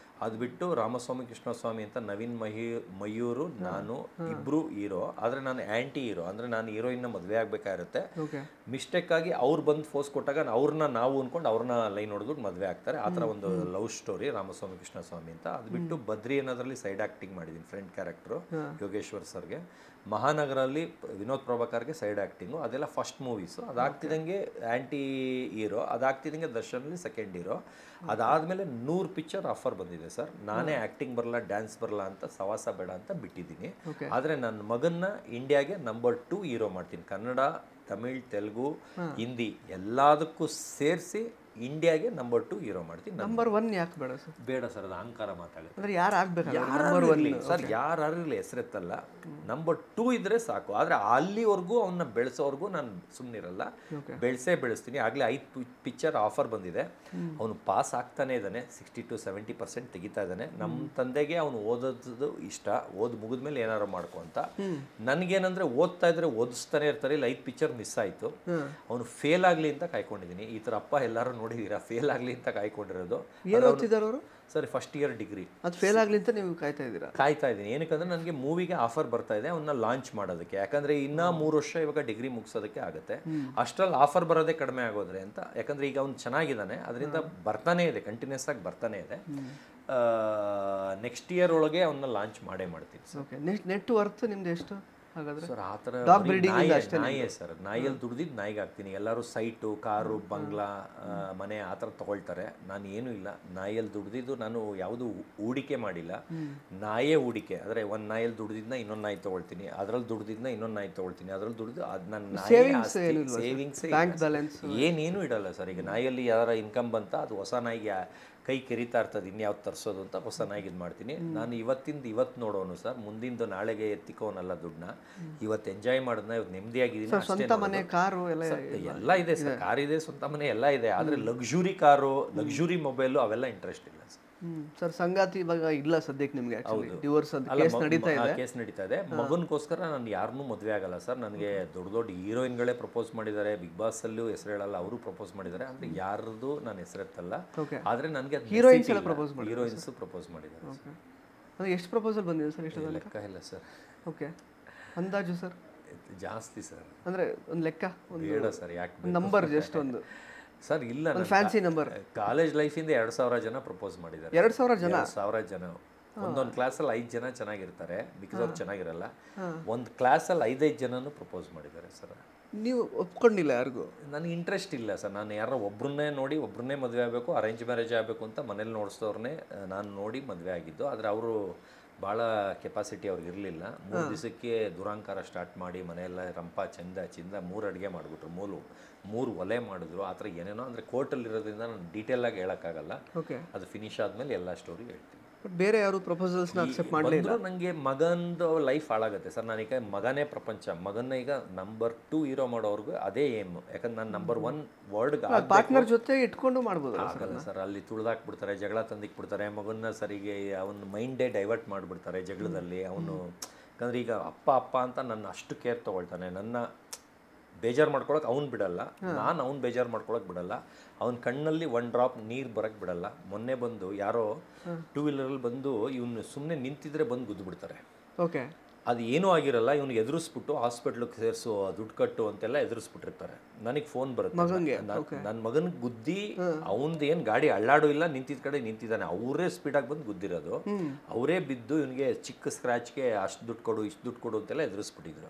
B: ಅದು ಬಿಟ್ಟು ರಾಮಸ್ವಾಮಿ ಕೃಷ್ಣಸ್ವಾಮಿ ಅಂತ ನವೀನ್ ಮಯೂರು ನಾನು ಇಬ್ರು ಹೀರೋ. ಆದರೆ ನಾನು ಆ್ಯಂಟಿ ಹೀರೋ. ಅಂದರೆ ನಾನು ಹೀರೋಯಿನ್ನ ಮದುವೆ ಆಗಬೇಕಾಗಿರುತ್ತೆ. ಮಿಸ್ಟೇಕ್ ಆಗಿ ಅವ್ರು ಬಂದು ಫೋರ್ಸ್ ಕೊಟ್ಟಾಗ ಅವ್ರನ್ನ ನಾವು ಅಂದ್ಕೊಂಡು ಅವ್ರನ್ನ ಲೈನ್ ಹೊಡೆದ್ಬಿಟ್ಟು ಮದುವೆ ಆಗ್ತಾರೆ. ಆ ಥರ ಒಂದು ಲವ್ ಸ್ಟೋರಿ ರಾಮಸ್ವಾಮಿ ಕೃಷ್ಣಸ್ವಾಮಿ ಅಂತ. ಅದು ಬಿಟ್ಟು ಬದ್ರಿ ಅನ್ನೋದ್ರಲ್ಲಿ ಸೈಡ್ ಆ್ಯಕ್ಟಿಂಗ್ ಮಾಡಿದ್ದೀನಿ, ಫ್ರೆಂಡ್ ಕ್ಯಾರೆಕ್ಟ್ರು ಯೋಗೇಶ್ವರ್ ಸರ್ಗೆ. ಮಹಾನಗರಲ್ಲಿ ವಿನೋದ್ ಪ್ರಭಾಕರ್ಗೆ ಸೈಡ್ ಆ್ಯಕ್ಟಿಂಗು. ಅದೆಲ್ಲ ಫಸ್ಟ್ ಮೂವೀಸು. ಅದಾಗ್ತಿದ್ದಂಗೆ ಆ್ಯಂಟಿ ಹೀರೋ, ಅದಾಗ್ತಿದ್ದಂಗೆ ದರ್ಶನಲ್ಲಿ ಸೆಕೆಂಡ್ ಹೀರೋ. ಅದಾದಮೇಲೆ 100 ಪಿಕ್ಚರ್ ಆಫರ್ ಬಂದಿದೆ ಸರ್. ನಾನೇ ಆ್ಯಕ್ಟಿಂಗ್ ಬರಲ್ಲ, ಡ್ಯಾನ್ಸ್ ಬರಲ್ಲ ಅಂತ, ಸವಾಸ ಬೇಡ ಅಂತ ಬಿಟ್ಟಿದ್ದೀನಿ. ಆದರೆ ನನ್ನ ಮಗನ್ನ ಇಂಡಿಯಾಗೆ ನಂಬರ್ 2 ಹೀರೋ ಮಾಡ್ತೀನಿ. ಕನ್ನಡ, ತಮಿಳ್, ತೆಲುಗು, ಹಿಂದಿ ಎಲ್ಲದಕ್ಕೂ ಸೇರಿಸಿ ಇಂಡಿಯಾಗೆ ನಂಬರ್ 2 ಹೀರೋ ಮಾಡ್ತೀನಿ.
A: ನಂಬರ್ 1 ಯಾಕೆ ಬೇಡ ಸರ್?
B: ಬೇಡ ಸರ್, ಅದು ಅಹಂಕಾರ ಮಾತಾಗುತ್ತೆ.
A: ಅಂದರೆ ಯಾರು ಆಗಬೇಕು
B: ಸರ್, ಯಾರಿರಲಿ ಹೆಸರೆತ್ತಲ್ಲ, ನಂಬರ್ 2 ಇದ್ರೆ ಸಾಕು. ಆದರೆ ಅಲ್ಲಿವರೆಗೂ ಅವನ್ನ ಬೆಳೆಸೋವರೆಗೂ ನಾನು ಸುಮ್ಮನಿರಲ್ಲ, ಬೆಳೆಸ್ತೀನಿ. ಆಗಲೇ 5 ಪಿಕ್ಚರ್ ಆಫರ್ ಬಂದಿದೆ. ಅವನು ಪಾಸ್ ಆಗ್ತಾನೆ ಇದ್ದಾನೆ, 60-70% ತೆಗಿತಾ ಇದ್ದಾನೆ. ನಮ್ಮ ತಂದೆಗೆ ಅವನು ಓದೋದು ಇಷ್ಟ, ಮುಗಿದ್ಮೇಲೆ ಏನಾರು ಮಾಡ್ಕೊ ಅಂತ. ನನಗೇನಂದ್ರೆ ಓದ್ತಾ ಇದ್ರೆ ಓದಿಸ್ತಾನೆ ಇರ್ತಾರೆ. ಇಲ್ಲಿ 5 ಪಿಕ್ಚರ್ ಮಿಸ್ ಆಯಿತು. ಅವನು ಫೇಲ್ ಆಗಲಿ ಅಂತ ಕಾಯ್ಕೊಂಡಿದ್ದೀನಿ. ಈ ಥರ ಅಪ್ಪ ಎಲ್ಲರೂ ನೋಡಿದ್ದೀರಾ, ಫೇಲ್ ಆಗಲಿ ಅಂತ ಕಾಯ್ಕೊಂಡಿರೋದು.
A: ಏನು ಓದ್ತಿದ್ದಾರೆ ಅವರು?
B: ಸರಿ, ಫಸ್ಟ್ ಇಯರ್ ಡಿಗ್ರಿ.
A: ಅದು ಫೇಲ್ ಆಗಲಿ ಅಂತ ನೀವು ಕಾಯ್ತಾ
B: ಇದ್ದೀನಿ. ಏನಕ್ಕಂದ್ರೆ ನನಗೆ ಮೂವಿಗೆ ಆಫರ್ ಬರ್ತಾ ಇದೆ ಅವನ್ನ ಲಾಂಚ್ ಮಾಡೋದಕ್ಕೆ. ಯಾಕಂದರೆ ಇನ್ನೂ 3 ವರ್ಷ ಇವಾಗ ಡಿಗ್ರಿ ಮುಗಿಸೋದಕ್ಕೆ ಆಗುತ್ತೆ. ಅಷ್ಟರಲ್ಲಿ ಆಫರ್ ಬರೋದೇ ಕಡಿಮೆ ಆಗೋದ್ರೆ ಅಂತ. ಯಾಕಂದರೆ ಈಗ ಅವ್ನು ಚೆನ್ನಾಗಿದ್ದಾನೆ, ಅದರಿಂದ ಬರ್ತಾನೆ ಇದೆ, ಕಂಟಿನ್ಯೂಸ್ ಆಗಿ ಬರ್ತಾನೆ ಇದೆ. ನೆಕ್ಸ್ಟ್ ಇಯರ್ ಒಳಗೆ ಅವನ್ನ ಲಾಂಚ್ ಮಾಡ್ತೀನಿ.
A: ಓಕೆ. ನೆಟ್ ವರ್ತ್ ನಿಮ್ದು ಎಷ್ಟು ಹಾಗಾದ್ರೆ
B: ಸರ್? ಆ ಥರ ನಾಯಿಯೇ ಸರ್. ನಾಯಿಯಲ್ಲಿ ದುಡ್ದಿದ್ದು ನಾಯಿಗೆ ಹಾಕ್ತೀನಿ. ಎಲ್ಲರೂ ಸೈಟು, ಕಾರು, ಬಂಗ್ಲಾ, ಮನೆ ಆ ಥರ ತೊಗೊಳ್ತಾರೆ. ನಾನು ಏನೂ ಇಲ್ಲ. ನಾಯಿಯಲ್ಲಿ ದುಡ್ದಿದ್ದು ನಾನು ಯಾವುದು ಹೂಡಿಕೆ ಮಾಡಿಲ್ಲ. ನಾಯೇ ಹೂಡಿಕೆ. ಅಂದರೆ ಒಂದು ನಾಯಲ್ಲಿ ದುಡ್ದಿದ್ದನ್ನ ಇನ್ನೊಂದು ನಾಯಿ ತೊಗೊಳ್ತೀನಿ, ಅದರಲ್ಲಿ ದುಡ್ದಿದ್ದನ್ನ ಇನ್ನೊಂದು ನಾಯಿ ತೊಗೊಳ್ತೀನಿ, ಅದರಲ್ಲಿ ದುಡ್ದು ಅದು ನನ್ನ ಸೇವಿಂಗ್ಸ್ ಏನೇನು ಇಡಲ್ಲ ಸರ್. ಈಗ ನಾಯಿಯಲ್ಲಿ ಯಾರ ಇನ್ಕಮ್ ಬಂತ ಅದು ಹೊಸ ನಾಯಿಗೆ ಕೈ ಕೆರಿತಾ ಇರ್ತದೆ, ಇನ್ಯಾವ್ದು ತರಿಸೋದು ಅಂತ ಹೊಸ ನಾಯಿಗೆ ಇದು ಮಾಡ್ತೀನಿ. ನಾನು ಇವತ್ತು ನೋಡೋನು ಸರ್, ಮುಂದಿಂದು ನಾಳೆಗೆ ಎತ್ತಿಕೋನಲ್ಲ ದುಡ್ಡನ್ನ. ಇವತ್ತು ಎಂಜಾಯ್ ಮಾಡೋದನ್ನ, ಇವತ್ತು ನೆಮ್ಮದಿಯಾಗಿದ್ದೀನಿ ಅಷ್ಟೇ.
A: ಸ್ವಂತ ಮನೆ, ಕಾರು
B: ಎಲ್ಲ ಇದೆ ಸರ್. ಕಾರ್ ಇದೆ, ಸ್ವಂತ ಮನೆ ಎಲ್ಲ ಇದೆ. ಆದರೆ ಲಕ್ಸುರಿ ಕಾರು, ಲಕ್ಸುರಿ ಮೊಬೈಲು ಅವೆಲ್ಲ ಇಂಟ್ರೆಸ್ಟ್ ಇಲ್ಲ ಸರ್.
A: ಸರ್, ಸಂಗಾತಿ ಇವಾಗ ಇಲ್ಲ ಸದ್ಯಕ್ಕೆ ನಿಮಗೆ? ಡಿವೋರ್ಸ್ ಕೇಸ್
B: ನಡೀತಾ ಇದೆ. ಮಗನಿಗೋಸ್ಕರ ನಾನು ಯಾರನ್ನೂ ಮದುವೆ ಆಗಲ್ಲ ಸರ್. ನನಗೆ ದೊಡ್ಡ ಹೀರೋಯಿನ್ಗಳೇ ಪ್ರಪೋಸ್ ಮಾಡಿದ್ದಾರೆ. ಬಿಗ್ ಬಾಸ್ ಅಲ್ಲೂ ಹೆಸರು ಹೇಳಲ್ಲ, ಅವರು ಪ್ರಪೋಸ್ ಮಾಡಿದ್ದಾರೆ. ಅಂದ್ರೆ ಯಾರ್ದು ನಾನು ಹೆಸರೆತ್ತಲ್ಲ. ಆದರೆ ನನಗೆ ಹೀರೋಯಿನ್ಸ್ ಪ್ರಪೋಸ್ ಮಾಡಿದ್ದಾರೆ.
A: ಎಷ್ಟು ಪ್ರಪೋಸಲ್ ಬಂದಿದೆ ಸರ್? ಎಷ್ಟು
B: ಲೆಕ್ಕ ಇಲ್ಲ ಸರ್.
A: ಓಕೆ. ಅಂದಾಜು ಸರ್?
B: ಜಾಸ್ತಿ ಸರ್.
A: ಅಂದರೆ ಒಂದು ಲೆಕ್ಕ,
B: ಬೇಡ ಸರ್. ಯಾಕೆ
A: ನಂಬರ್ ಜಸ್ಟ್ ಒಂದು
B: ಸರ್ ಇಲ್ಲ,
A: ಫ್ಯಾನ್ಸಿ ನಂಬರ್.
B: ಕಾಲೇಜ್ ಲೈಫಿಂದ 2,000 ಜನ ಪ್ರಪೋಸ್ ಮಾಡಿದ್ದಾರೆ.
A: 2,000 ಜನ?
B: 2,000 ಜನ. ಒಂದೊಂದು ಕ್ಲಾಸಲ್ಲಿ 5 ಜನ ಚೆನ್ನಾಗಿರ್ತಾರೆ, ಮಿಕ್ಕಿದವ್ರು ಚೆನ್ನಾಗಿರಲ್ಲ. ಒಂದು ಕ್ಲಾಸಲ್ಲಿ 5 ಜನನೂ ಪ್ರಪೋಸ್ ಮಾಡಿದ್ದಾರೆ ಸರ್.
A: ನೀವು ಒಪ್ಕೊಂಡಿಲ್ಲ ಯಾರಿಗೂ?
B: ನನಗೆ ಇಂಟ್ರೆಸ್ಟ್ ಇಲ್ಲ ಸರ್. ನಾನು ಯಾರೋ ಒಬ್ಬರನ್ನೇ ನೋಡಿ ಒಬ್ಬರನ್ನೇ ಮದುವೆ ಆಗಬೇಕು, ಅರೇಂಜ್ ಮ್ಯಾರೇಜ್ ಆಗಬೇಕು ಅಂತ ಮನೇಲಿ ನೋಡಿಸಿದವ್ರನ್ನೇ ನಾನು ನೋಡಿ ಮದುವೆ ಆಗಿದ್ದು. ಆದರೆ ಅವರು ಭಾಳ ಕೆಪಾಸಿಟಿ ಅವ್ರಿಗೆ ಇರಲಿಲ್ಲ. 3 ದಿವಸಕ್ಕೆ ದುರಾಂಕಾರ ಸ್ಟಾರ್ಟ್ ಮಾಡಿ ಮನೆಯೆಲ್ಲ ರಂಪ ಚಿಂದ 3 ಅಡುಗೆ ಮಾಡಿಬಿಟ್ರು, 3 ಒಲೆ ಮಾಡಿದ್ರು. ಆ ಥರ ಏನೇನೋ ಅಂದರೆ ಕೋರ್ಟಲ್ಲಿರೋದ್ರಿಂದ ನಾನು ಡೀಟೇಲಾಗಿ ಹೇಳೋಕ್ಕಾಗಲ್ಲ. ಅದು ಫಿನಿಶ್ ಆದಮೇಲೆ ಎಲ್ಲ ಸ್ಟೋರಿ ಹೇಳ್ತೀನಿ.
A: ಬಟ್ ಬೇರೆ ಯಾರು ಪ್ರಪೋಸಲ್ಸ್ನ ಅಕ್ಸೆಪ್ಟ್ ಮಾಡಲಿಲ್ಲ?
B: ನನಗೆ ಮಗಂದು ಲೈಫ್ ಹಾಳಾಗುತ್ತೆ ಸರ್. ನಾನೀಗ ಮಗನೇ ಪ್ರಪಂಚ, ಮಗನ್ನ ಈಗ ನಂಬರ್ 2 ಹೀರೋ ಮಾಡೋರ್ಗು ಅದೇ ಏಮ್. ಯಾಕಂದ್ರೆ ನಾನು ನಂಬರ್ 1 ವರ್ಡ್ಗೆ
A: ಪಾರ್ಟ್ನರ್ ಜೊತೆ ಇಟ್ಕೊಂಡು ಮಾಡ್ಬೋದು
B: ಆಗಲ್ಲ ಸರ್. ಅಲ್ಲಿ ತುಳಿದಾಕ್ಬಿಡ್ತಾರೆ, ಜಗಳ ತಂದಿಕ್ಬಿಡ್ತಾರೆ, ಮಗನ್ನ ಸರಿಗೆ ಅವನ ಮೈಂಡೇ ಡೈವರ್ಟ್ ಮಾಡಿಬಿಡ್ತಾರೆ ಜಗಳದಲ್ಲಿ. ಅವನು ಯಾಕಂದ್ರೆ ಈಗ ಅಪ್ಪ ಅಂತ ನನ್ನ ಅಷ್ಟು ಕೇರ್ ತೊಗೊಳ್ತಾನೆ. ನನ್ನ ಬೇಜಾರು ಮಾಡ್ಕೊಳಕ್ಕೆ ಅವ್ನು ಬಿಡಲ್ಲ, ನಾನು ಅವ್ನು ಬೇಜಾರು ಮಾಡ್ಕೊಳಕ್ಕೆ ಬಿಡಲ್ಲ. ಅವ್ನ ಕಣ್ಣಲ್ಲಿ 1 ಡ್ರಾಪ್ ನೀರು ಬರೋಕ್ಕೆ ಬಿಡಲ್ಲ. ಮೊನ್ನೆ ಬಂದು ಯಾರೋ 2 ವೀಲರಲ್ಲಿ ಬಂದು ಇವನು ಸುಮ್ಮನೆ ನಿಂತಿದ್ರೆ ಬಂದು ಗುದ್ದು ಬಿಡ್ತಾರೆ.
A: ಓಕೆ.
B: ಅದು ಏನೂ ಆಗಿರಲ್ಲ, ಇವನಿಗೆ ಎದುರಿಸ್ಬಿಟ್ಟು ಹಾಸ್ಪಿಟ್ಲಿಗೆ ಸೇರಿಸು, ದುಡ್ಡು ಕಟ್ಟು ಅಂತೆಲ್ಲ ಎದುರಿಸ್ಬಿಟ್ಟಿರ್ತಾರೆ. ನನಗೆ ಫೋನ್ ಬರುತ್ತೆ, ನನ್ನ ಮಗನಿಗೆ ಗುದ್ದಿ ಅವನದು ಏನು ಗಾಡಿ ಅಳ್ಳಾಡು ಇಲ್ಲ, ನಿಂತಿದ್ದ ಕಡೆ ನಿಂತಿದ್ದಾನೆ, ಅವರೇ ಸ್ಪೀಡಾಗಿ ಬಂದು ಗುದ್ದಿರೋದು. ಅವರೇ ಬಿದ್ದು ಇವನಿಗೆ ಚಿಕ್ಕ ಸ್ಕ್ರ್ಯಾಚ್ಗೆ ಅಷ್ಟು ದುಡ್ಡು ಕೊಡು ಇಷ್ಟು ದುಡ್ಡು ಕೊಡು ಅಂತೆಲ್ಲ ಎದುರಿಸ್ಬಿಟ್ಟಿದ್ರು.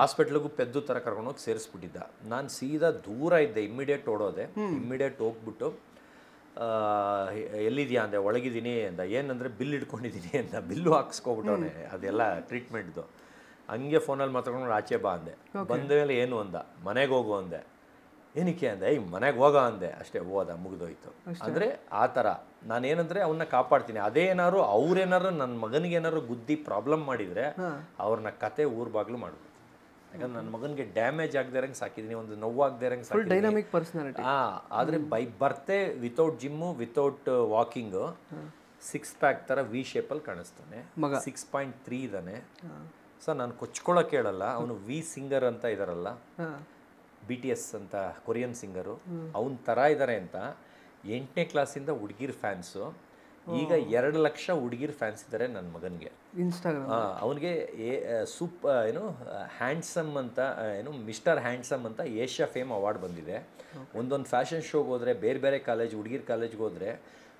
B: ಹಾಸ್ಪಿಟ್ಲಿಗೂ ಪೆದ್ದು ಥರ ಕರ್ಕೊಂಡೋಗಿ ಸೇರಿಸ್ಬಿಟ್ಟಿದ್ದ. ನಾನು ಸೀದಾ ದೂರ ಇದ್ದೆ, ಇಮ್ಮಿಡಿಯೇಟ್ ಓಡೋದೆ. ಇಮ್ಮಿಡಿಯೇಟ್ ಹೋಗ್ಬಿಟ್ಟು ಎಲ್ಲಿದೆಯಾ ಅಂದೆ, ಒಳಗಿದ್ದೀನಿ ಅಂದ. ಏನಂದರೆ ಬಿಲ್ ಇಟ್ಕೊಂಡಿದ್ದೀನಿ ಅಂತ. ಬಿಲ್ಲು ಹಾಕ್ಸ್ಕೊಬಿಟ್ಟವನೆ ಅದೆಲ್ಲ ಟ್ರೀಟ್ಮೆಂಟ್ದು. ಹಂಗೆ ಫೋನಲ್ಲಿ ಮಾತಾಡ್ಕೊಂಡು ಆಚೆ ಬಾ ಅಂದೆ. ಬಂದ ಮೇಲೆ ಏನು ಅಂದ, ಮನೆಗೆ ಹೋಗು ಅಂದೆ. ಏನಕ್ಕೆ ಅಂದೆ, ಮನೆಗೆ ಹೋಗ ಅಂದೆ. ಅಷ್ಟೇ, ಹೋದ, ಮುಗಿದೋಯ್ತು. ಅಂದರೆ ಆ ಥರ ನಾನೇನಂದರೆ ಅವನ್ನ ಕಾಪಾಡ್ತೀನಿ. ಅದೇನಾದ್ರು ಅವ್ರೇನಾರು ನನ್ನ ಮಗನಿಗೇನಾದ್ರು ಗುದ್ದಿ ಪ್ರಾಬ್ಲಮ್ ಮಾಡಿದರೆ ಅವ್ರನ್ನ ಕತೆ ಊರು ಬಾಗ್ಲು ಮಾಡ್ಬೋದು. ಯಾಕಂದ್ರೆ ನನ್ನ ಮಗನಿಗೆ ಡ್ಯಾಮೇಜ್ ಆಗದೆ ಇರಂಗೆ ಸಾಕಿದ್ದೀನಿ, ಒಂದು ನೋವಾಗದೆ ಇರಂಗೆ ಸಾಕಿದ್ದೀನಿ.
A: Dynamic personality.
B: ಆದರೆ ಬೈ ಬರ್ತೆ without gym without walking 6 pack ಥರ ವಿ ಶೇಪಲ್ಲಿ ಕಾಣಿಸ್ತಾನೆ. 6.3 ಇದ್ದಾನೆ ಸರ್. ನಾನು ಕೊಚ್ಕೊಳ್ಳೋಕೆ ಹೇಳಲ್ಲ, ಅವನು ವಿ ಸಿಂಗರ್ ಅಂತ ಇದಾರಲ್ಲ, BTS ಅಂತ ಕೊರಿಯನ್ ಸಿಂಗರು, ಅವನ ಥರ ಇದ್ದಾರೆ ಅಂತ 8ನೇ ಕ್ಲಾಸಿಂದ ಹುಡುಗಿರ್ ಫ್ಯಾನ್ಸು. ಈಗ 2 ಲಕ್ಷ ಹುಡುಗಿರ್ ಫ್ಯಾನ್ಸ್ ಇದ್ದಾರೆ ನನ್ನ ಮಗನಿಗೆ
A: ಇನ್ಸ್ಟಾಗ್ರಾಮ್.
B: ಅವನಿಗೆ ಏನು ಹ್ಯಾಂಡ್ಸಮ್ ಅಂತ, ಏನು ಮಿಸ್ಟರ್ ಹ್ಯಾಂಡ್ಸಮ್ ಅಂತ ಏಷ್ಯಾ ಫೇಮ್ ಅವಾರ್ಡ್ ಬಂದಿದೆ. ಒಂದೊಂದು ಫ್ಯಾಷನ್ ಶೋಗೆ ಹೋದರೆ, ಬೇರೆ ಬೇರೆ ಕಾಲೇಜ್ ಹುಡುಗಿರ್ ಕಾಲೇಜ್ಗೆ ಹೋದರೆ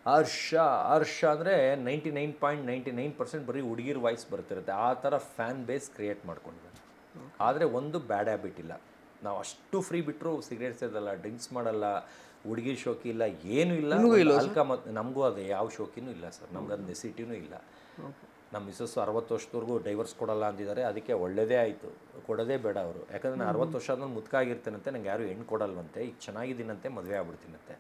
B: ಹರ್ಷ ಅಂದರೆ 99.99% ಬರೀ ಹುಡುಗಿರ್ ವಾಯ್ಸ್ ಬರ್ತಿರುತ್ತೆ. ಆ ಥರ ಫ್ಯಾನ್ ಬೇಸ್ ಕ್ರಿಯೇಟ್ ಮಾಡ್ಕೊಂಡಿದ್ದಾರೆ. ಆದರೆ ಒಂದು ಬ್ಯಾಡ್ ಹ್ಯಾಬಿಟ್ ಇಲ್ಲ, ನಾವು ಅಷ್ಟು ಫ್ರೀ ಬಿಟ್ಟರು ಸಿಗರೇಟ್ ಸೇದಲ್ಲ, ಡ್ರಿಂಕ್ಸ್ ಮಾಡಲ್ಲ, ಹುಡುಗಿರ್ ಶೋಕಿ ಇಲ್ಲ, ಏನೂ ಇಲ್ಲ. ಅಲ್ಕ ಮತ್ತು ನಮಗೂ ಅದು ಯಾವ ಶೋಕಿನೂ ಇಲ್ಲ ಸರ್. ನಮ್ಗೆ ಅದು ನೆಸಿಟಿನೂ ಇಲ್ಲ. ನಮ್ಮ ಮಿಸ್ಸಸ್ 60 ವರ್ಷದವರೆಗೂ ಡೈವರ್ಸ್ ಕೊಡಲ್ಲ ಅಂದಿದ್ದಾರೆ. ಅದಕ್ಕೆ ಒಳ್ಳೆಯದೇ ಆಯಿತು, ಕೊಡೋದೇ ಬೇಡ ಅವರು. ಯಾಕಂದರೆ ನಾನು 60 ವರ್ಷ ಆದ್ಮೇಲೆ ಮುದುಕಾಗಿರ್ತೇನಂತೆ, ನಂಗೆ ಯಾರು ಹೆಣ್ಣು ಕೊಡಲ್ವಂತೆ, ಈಗ ಚೆನ್ನಾಗಿದ್ದೀನಂತೆ, ಮದುವೆ ಆಗ್ಬಿಡ್ತೀನಂತೆ.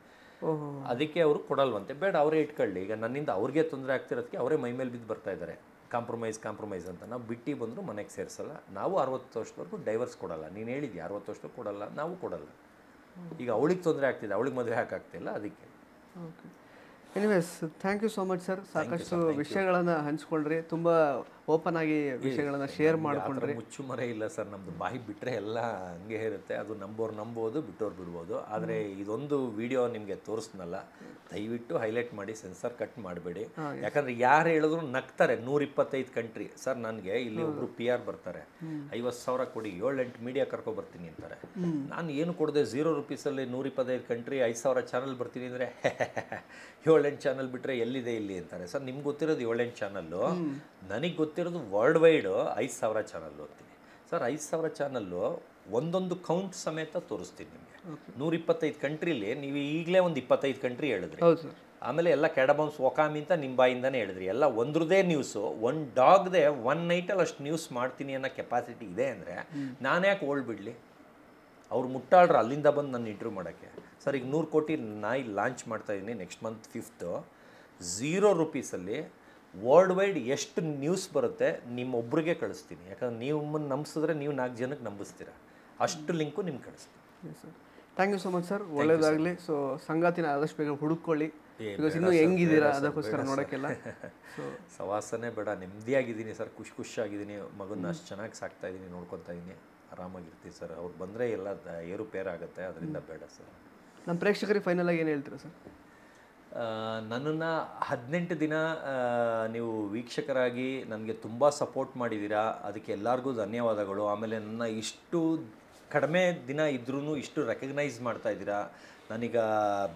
B: ಅದಕ್ಕೆ ಅವರು ಕೊಡಲ್ವಂತೆ. ಬೇಡ, ಅವರೇ ಇಟ್ಕೊಳ್ಳಿ. ಈಗ ನನ್ನಿಂದ ಅವ್ರಿಗೆ ತೊಂದರೆ ಆಗ್ತಿರೋದಕ್ಕೆ ಅವರೇ ಮೈ ಮೇಲೆ ಬಿದ್ದು ಬರ್ತಾ ಇದ್ದಾರೆ. ಕಾಂಪ್ರಮೈಸ್ ಅಂತ. ನಾವು ಬಿಟ್ಟು ಬಂದರೂ ಮನೆಗೆ ಸೇರಿಸಲ್ಲ. ನಾವು 60 ವರ್ಷದವರೆಗೂ ಡೈವರ್ಸ್ ಕೊಡಲ್ಲ. ನೀನು ಹೇಳಿದ್ಯಾ 60 ವರ್ಷದವರೆಗೂ ಕೊಡಲ್ಲ, ನಾವು ಕೊಡಲ್ಲ. ಈಗ ಅವಳಿಗೆ ತೊಂದರೆ ಆಗ್ತಿದೆ, ಅವಳಿಗೆ ಮದುವೆ ಹಾಕಾಗ್ತಿಲ್ಲ, ಅದಕ್ಕೆ.
A: Okay. Anyways, thank you so much sir. ಸಾಕಷ್ಟು ವಿಷಯಗಳನ್ನು ಹಂಚ್ಕೊಂಡ್ರಿ, ತುಂಬ ಓಪನ್ ಆಗಿ ವಿಷಯಗಳನ್ನು ಶೇರ್ ಮಾಡ್ಕೊಂಡ್ರಿ.
B: ಮುಚ್ಚುಮರೆ ಇಲ್ಲ ಸರ್ ನಮ್ಮದು. ಬಾಯಿ ಬಿಟ್ಟರೆ ಎಲ್ಲ ಹಂಗೆ ಇರುತ್ತೆ. ಅದು ನಂಬೋರು ನಂಬೋದು, ಬಿಟ್ಟೋರು ಬಿಡ್ಬೋದು. ಆದರೆ ಇದೊಂದು ವಿಡಿಯೋ ನಿಮಗೆ ತೋರಿಸ್ನಲ್ಲ, ದಯವಿಟ್ಟು ಹೈಲೈಟ್ ಮಾಡಿ, ಸೆನ್ಸರ್ ಕಟ್ ಮಾಡಬೇಡಿ. ಯಾಕಂದರೆ ಯಾರು ಹೇಳಿದ್ರು ನಗ್ತಾರೆ. 125 ಕಂಟ್ರಿ ಸರ್. ನನಗೆ ಇಲ್ಲಿ ಒಬ್ಬರು PR ಬರ್ತಾರೆ, 50,000 ಕೊಡಿ, 7-8 ಮೀಡಿಯಾ ಕರ್ಕೊಬರ್ತೀನಿ ಅಂತಾರೆ. ನಾನು ಏನು ಕೊಡದೆ 0 ರೂಪೀಸಲ್ಲಿ 125 ಕಂಟ್ರಿ 5,000 ಚಾನಲ್ ಬರ್ತೀನಿ ಅಂದರೆ 7-8 ಚಾನಲ್ ಬಿಟ್ಟರೆ ಎಲ್ಲಿದೆ ಇಲ್ಲಿ ಅಂತಾರೆ. ಸರ್ ನಿಮ್ಗೆ ಗೊತ್ತಿರೋದು 7-8 ಚಾನಲ್ಲು, ನನಗೆ ಗೊತ್ತಿರೋದು ವರ್ಲ್ಡ್ ವೈಡು 5,000 ಚಾನಲ್ ಓದ್ತೀನಿ ಸರ್. 5,000 ಚಾನಲ್ಲು ಒಂದೊಂದು ಕೌಂಟ್ ಸಮೇತ ತೋರಿಸ್ತೀನಿ ನಿಮಗೆ. 125 ಕಂಟ್ರಿಲಿ ನೀವು ಈಗಲೇ ಒಂದು 25 ಕಂಟ್ರಿ ಹೇಳಿದ್ರಿ. ಆಮೇಲೆ ಎಲ್ಲ ಕೆಡಬೌನ್ಸ್ ಒಕಾಮಿ ಅಂತ ನಿಮ್ಮ ಬಾಯಿಂದನೇ ಹೇಳಿದ್ರಿ. ಎಲ್ಲ ಒಂದ್ರದೇ ನ್ಯೂಸು. ಒಂದು ಡಾಗ್ದೇ 1 ನೈಟಲ್ಲಿ ಅಷ್ಟು ನ್ಯೂಸ್ ಮಾಡ್ತೀನಿ ಅನ್ನೋ ಕೆಪಾಸಿಟಿ ಇದೆ ಅಂದರೆ ನಾನು ಯಾಕೆ ಓಲ್ಡ್ ಬಿಡಲಿ? ಅವ್ರು ಮುಟ್ಟಾಳ್ರು ಅಲ್ಲಿಂದ ಬಂದು ನನ್ನ ಇಂಟರ್ವ್ಯೂ ಮಾಡೋಕ್ಕೆ. ಸರ್ ಈಗ 100 ಕೋಟಿ ನಾಯಿ ಲಾಂಚ್ ಮಾಡ್ತಾಯಿದ್ದೀನಿ ನೆಕ್ಸ್ಟ್ ಮಂತ್ 5th. 0 ರೂಪೀಸಲ್ಲಿ ವರ್ಲ್ಡ್ ವೈಡ್ ಎಷ್ಟು ನ್ಯೂಸ್ ಬರುತ್ತೆ ನಿಮ್ಮೊಬ್ಬರಿಗೆ ಕಳಿಸ್ತೀನಿ. ಯಾಕಂದ್ರೆ ನಿಮ್ಮನ್ನು ನಂಬಿಸಿದ್ರೆ ನೀವು 4 ಜನಕ್ಕೆ ನಂಬಿಸ್ತೀರ. ಅಷ್ಟು ಲಿಂಕು ನಿಮ್ಗೆ ಕಳಿಸ್ತೀನಿ.
A: Sir, thank you so much sir. ಒಳ್ಳೇದಾಗಲಿ. ಸೊ ಸಂಗಾತಿನ ಆದಷ್ಟು ಬೇಗ ಹುಡುಕೊಳ್ಳಿ, ಬಿಕಾಸ್ ಇನ್ನೂ ಹೆಂಗಿದ್ದೀರಾ ಅದಕ್ಕೋಸ್ಕರ ನೋಡೋಕ್ಕೆಲ್ಲ. ಸೊ
B: ಸವಾಸನೇ ಬೇಡ, ನೆಮ್ಮದಿಯಾಗಿದ್ದೀನಿ ಸರ್, ಖುಷಿಯಾಗಿದ್ದೀನಿ. ಮಗನ್ನ ಅಷ್ಟು ಚೆನ್ನಾಗಿ ಸಾಕ್ತಾ ಇದ್ದೀನಿ, ನೋಡ್ಕೊತಾ ಇದ್ದೀನಿ, ಆರಾಮಾಗಿರ್ತೀವಿ ಸರ್. ಅವ್ರು ಬಂದರೆ ಎಲ್ಲ ಏರುಪೇರಾಗುತ್ತೆ, ಅದರಿಂದ ಬೇಡ ಸರ್.
A: ನಮ್ಮ ಪ್ರೇಕ್ಷಕರಿಗೆ ಫೈನಲ್ ಆಗಿ ಏನು ಹೇಳ್ತೀರಾ ಸರ್?
B: ನನ್ನನ್ನು 18 ದಿನ ನೀವು ವೀಕ್ಷಕರಾಗಿ ನನಗೆ ತುಂಬ ಸಪೋರ್ಟ್ ಮಾಡಿದ್ದೀರಾ, ಅದಕ್ಕೆ ಎಲ್ಲರಿಗೂ ಧನ್ಯವಾದಗಳು. ಆಮೇಲೆ ನನ್ನ ಇಷ್ಟು ಕಡಿಮೆ ದಿನ ಇದ್ರೂ ಇಷ್ಟು ರೆಕಗ್ನೈಸ್ ಮಾಡ್ತಾ ಇದ್ದೀರಾ, ನಾನೀಗ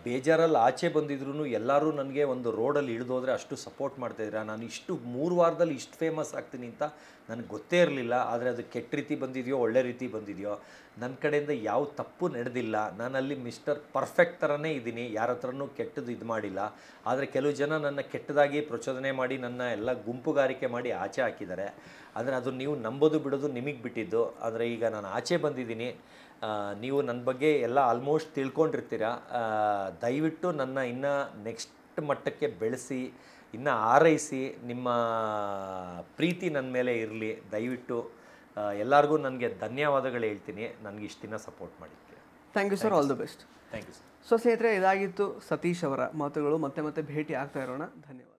B: ಬೇಜಾರಲ್ಲಿ ಆಚೆ ಬಂದಿದ್ರು ಎಲ್ಲರೂ ನನಗೆ ಒಂದು ರೋಡಲ್ಲಿ ಇಳಿದೋದ್ರೆ ಅಷ್ಟು ಸಪೋರ್ಟ್ ಮಾಡ್ತಾಯಿದ್ದೀರಾ. ನಾನು ಇಷ್ಟು 3 ವಾರದಲ್ಲಿ ಇಷ್ಟು ಫೇಮಸ್ ಆಗ್ತೀನಿ ಅಂತ ನನಗೆ ಗೊತ್ತೇ ಇರಲಿಲ್ಲ. ಆದರೆ ಅದು ಕೆಟ್ಟ ರೀತಿ ಬಂದಿದೆಯೋ ಒಳ್ಳೆ ರೀತಿ ಬಂದಿದೆಯೋ ನನ್ನ ಕಡೆಯಿಂದ ಯಾವ ತಪ್ಪು ನಡೆದಿಲ್ಲ. ನಾನಲ್ಲಿ ಮಿಸ್ಟರ್ ಪರ್ಫೆಕ್ಟ್ ಥರನೇ ಇದ್ದೀನಿ, ಯಾರ ಹತ್ರನೂ ಕೆಟ್ಟದ್ದು ಇದು ಮಾಡಿಲ್ಲ. ಆದರೆ ಕೆಲವು ಜನ ನನ್ನ ಕೆಟ್ಟದಾಗಿ ಪ್ರಚೋದನೆ ಮಾಡಿ ನನ್ನ ಎಲ್ಲ ಗುಂಪುಗಾರಿಕೆ ಮಾಡಿ ಆಚೆ ಹಾಕಿದ್ದಾರೆ. ಆದರೆ ಅದು ನೀವು ನಂಬೋದು ಬಿಡೋದು ನಿಮಗೆ ಬಿಟ್ಟಿದ್ದು. ಆದರೆ ಈಗ ನಾನು ಆಚೆ ಬಂದಿದ್ದೀನಿ, ನೀವು ನನ್ನ ಬಗ್ಗೆ ಎಲ್ಲ ಆಲ್ಮೋಸ್ಟ್ ತಿಳ್ಕೊಂಡಿರ್ತೀರ. ದಯವಿಟ್ಟು ನನ್ನ ಇನ್ನೂ ನೆಕ್ಸ್ಟ್ ಮಟ್ಟಕ್ಕೆ ಬೆಳೆಸಿ, ಇನ್ನು ಆರೈಸಿ, ನಿಮ್ಮ ಪ್ರೀತಿ ನನ್ನ ಮೇಲೆ ಇರಲಿ. ದಯವಿಟ್ಟು ಎಲ್ಲರಿಗೂ ನನಗೆ ಧನ್ಯವಾದಗಳು ಹೇಳ್ತೀನಿ, ನನಗೆ ಇಷ್ಟು ದಿನ ಸಪೋರ್ಟ್ ಮಾಡಿದ್ದಕ್ಕೆ.
A: Thank you sir, all the best.
B: Thank you sir.
A: So ಸ್ನೇಹಿತರೆ, ಇದಾಗಿತ್ತು ಸತೀಶ್ ಅವರ ಮಾತುಗಳು. ಮತ್ತೆ ಭೇಟಿ ಆಗ್ತಾ ಇರೋಣ. ಧನ್ಯವಾದ.